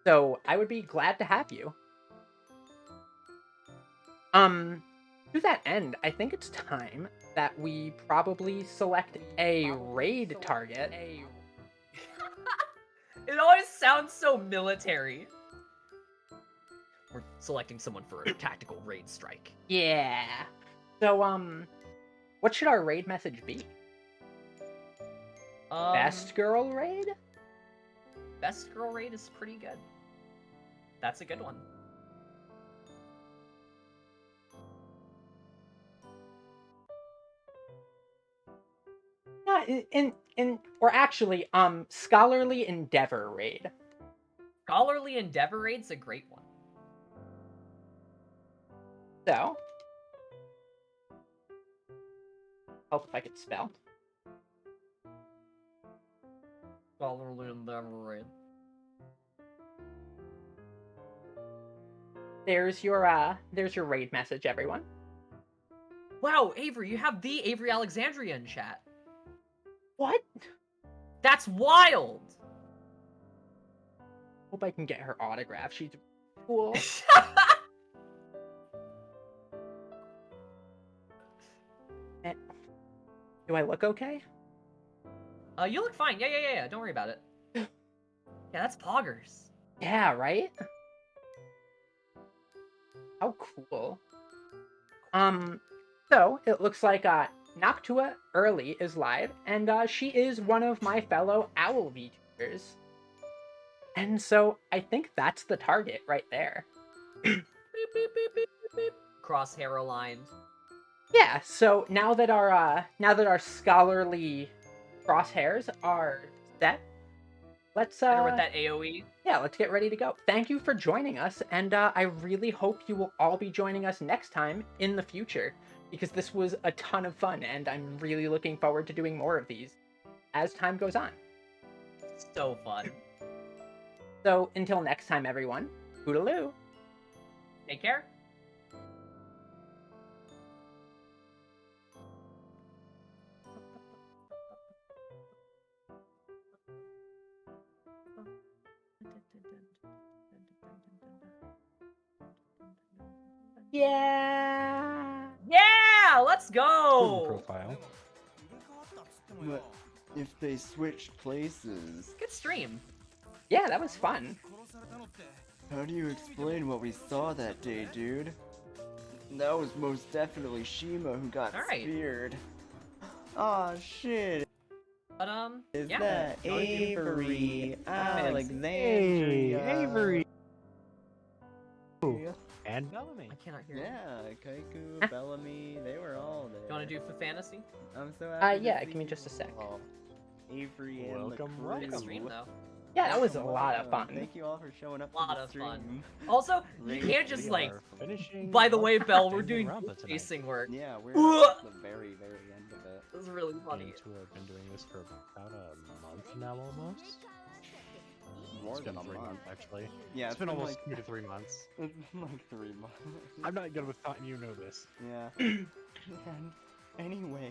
Speaker 1: So, I would be glad to have you. To that end, I think it's time that we probably select a raid target.
Speaker 2: It always sounds so military. We're selecting someone for a tactical raid strike.
Speaker 1: Yeah. So, what should our raid message be? Best girl raid?
Speaker 2: Best girl raid is pretty good. That's a good one.
Speaker 1: Yeah, or actually, scholarly endeavor raid.
Speaker 2: Scholarly endeavor raid's a great one.
Speaker 1: So, help if I could spell.
Speaker 2: Scholarly endeavor raid.
Speaker 1: There's your raid message, everyone.
Speaker 2: Wow, Avery, you have the Avery Alexandria in chat.
Speaker 1: What?
Speaker 2: That's wild!
Speaker 1: Hope I can get her autograph. She's cool. Do I look okay?
Speaker 2: You look fine. Yeah. Don't worry about it. Yeah, that's poggers.
Speaker 1: Yeah, right? How cool. So it looks like Noctua Early is live, and she is one of my fellow Owl VTubers. And so I think that's the target right there.
Speaker 2: Beep, beep, beep, beep, beep, beep. Crosshair aligned.
Speaker 1: Yeah, so now that our scholarly crosshairs are set, let's
Speaker 2: Better with that AoE.
Speaker 1: yeah, let's get ready to go. Thank you for joining us, and I really hope you will all be joining us next time in the future, because this was a ton of fun, and I'm really looking forward to doing more of these as time goes on.
Speaker 2: So fun.
Speaker 1: So until next time, everyone, toodaloo.
Speaker 2: Take care.
Speaker 1: Yeah.
Speaker 2: Yeah, let's
Speaker 4: Student
Speaker 2: go.
Speaker 4: profile.
Speaker 5: But if they switch places,
Speaker 2: Good stream.
Speaker 1: Yeah, that was fun.
Speaker 5: how do you explain what we saw that day, dude? That was most definitely Shima who got
Speaker 2: Alright.
Speaker 5: speared. Aw, shit.
Speaker 2: But
Speaker 5: Is
Speaker 2: yeah.
Speaker 5: that
Speaker 2: You wanna do-
Speaker 5: Avery
Speaker 4: Hey,
Speaker 5: Alexandria?
Speaker 4: Avery. And Bellamy.
Speaker 2: I cannot hear you.
Speaker 5: Yeah, Kaiku, Bellamy, they were all there.
Speaker 2: You want to do for fantasy?
Speaker 5: I'm so happy to
Speaker 1: yeah,
Speaker 5: see
Speaker 1: give me just a
Speaker 5: you
Speaker 1: sec.
Speaker 5: all. Avery and
Speaker 4: Welcome,
Speaker 5: the
Speaker 4: welcome.
Speaker 2: Good stream though.
Speaker 1: Yeah, that was a
Speaker 5: Welcome,
Speaker 1: lot of
Speaker 5: welcome.
Speaker 1: fun.
Speaker 5: Thank you all for showing up
Speaker 2: Lot
Speaker 5: to the
Speaker 2: of
Speaker 5: stream.
Speaker 2: fun. Also, you
Speaker 5: Great.
Speaker 2: can't just
Speaker 4: We
Speaker 2: like.
Speaker 4: are finishing
Speaker 2: By the way,
Speaker 4: up
Speaker 2: Bell,
Speaker 4: the
Speaker 2: we're
Speaker 4: end
Speaker 2: doing
Speaker 4: of Rampa tonight.
Speaker 2: facing work.
Speaker 5: Yeah, we're
Speaker 2: Ugh.
Speaker 5: at the very, very end of it.
Speaker 2: It was really funny.
Speaker 4: Me and Tua have been doing this for about a month now, almost.
Speaker 5: More
Speaker 4: It's been
Speaker 5: than a
Speaker 4: 3
Speaker 5: month.
Speaker 4: months, actually.
Speaker 5: Yeah,
Speaker 4: It's been almost
Speaker 5: like
Speaker 4: 2 to 3 months.
Speaker 5: it's been like 3 months.
Speaker 4: I'm not good with thought, and you know this.
Speaker 5: Yeah. And anyway,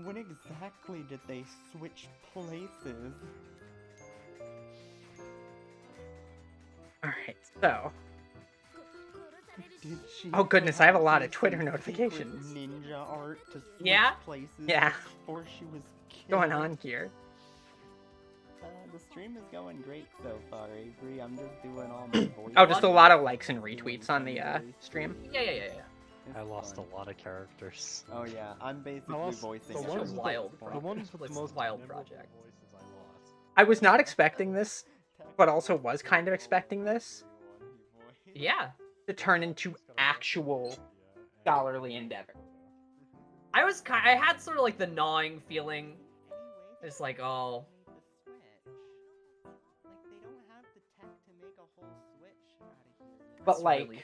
Speaker 5: when exactly did they switch places?
Speaker 1: Alright, so
Speaker 5: Did she
Speaker 1: Oh, goodness, I have a lot of
Speaker 5: practice
Speaker 1: Twitter
Speaker 5: some
Speaker 1: notifications.
Speaker 5: secret ninja art to switch
Speaker 2: Yeah?
Speaker 5: places
Speaker 1: Yeah.
Speaker 5: before she was killed.
Speaker 1: going on here.
Speaker 5: The stream is going great so far, Avery. I'm just doing all my voice.
Speaker 1: Oh, just a lot of likes and retweets on the stream.
Speaker 2: Yeah.
Speaker 5: It's
Speaker 4: I lost
Speaker 5: fun.
Speaker 4: a lot of characters.
Speaker 5: Oh yeah, I'm basically
Speaker 4: lost
Speaker 5: voicing
Speaker 4: the
Speaker 2: Such a
Speaker 4: ones
Speaker 5: everyone
Speaker 2: wild
Speaker 5: at this
Speaker 4: The
Speaker 5: point.
Speaker 4: ones with
Speaker 2: Like,
Speaker 4: the most
Speaker 2: wild
Speaker 4: memorable
Speaker 2: project.
Speaker 4: voices I lost.
Speaker 1: I was not expecting this, but also was kind of expecting this
Speaker 2: Yeah.
Speaker 1: to turn into actual scholarly endeavor.
Speaker 2: I had sort of like the gnawing feeling. It's like, oh.
Speaker 1: But
Speaker 2: It's
Speaker 1: like,
Speaker 2: really-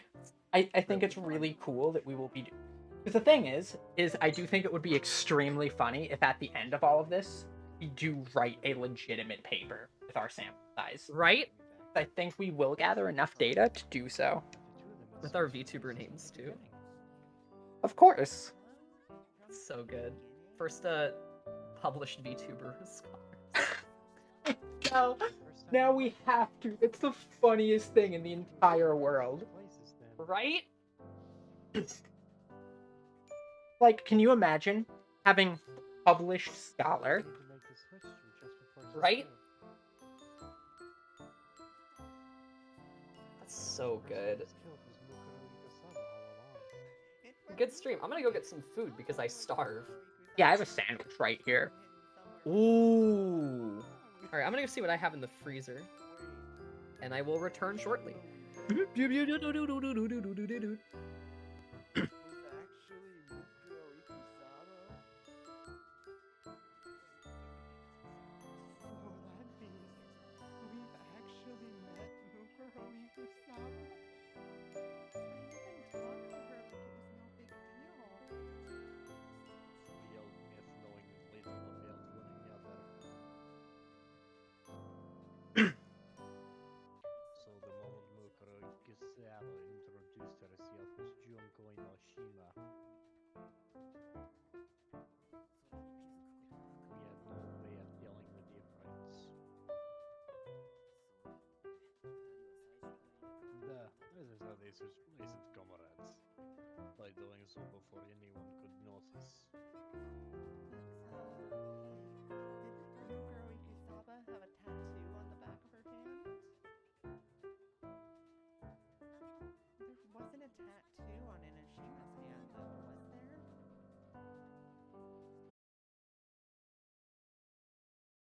Speaker 1: I think it's really cool that we will be. Because the thing is I do think it would be extremely funny if at the end of all of this we do write a legitimate paper with our sample size.
Speaker 2: Right?
Speaker 1: I think we will gather enough data to do so.
Speaker 2: With our VTuber names, too.
Speaker 1: Of course.
Speaker 2: So good. First, published VTuber
Speaker 1: Now, now we have to. It's the funniest thing in the entire world.
Speaker 2: Right?
Speaker 1: Like, can you imagine having published scholar?
Speaker 2: Right? That's so good. Good stream. I'm gonna go get some food because I starve.
Speaker 1: Yeah, I have a sandwich right here. Ooh.
Speaker 2: Alright, I'm gonna go see what I have in the freezer. And I will return shortly.
Speaker 4: So the moment Mukuro Gisela introduced herself as Junko Inoshima, we had no way of telling the difference. This is how they switch places, comrades. By doing so before anyone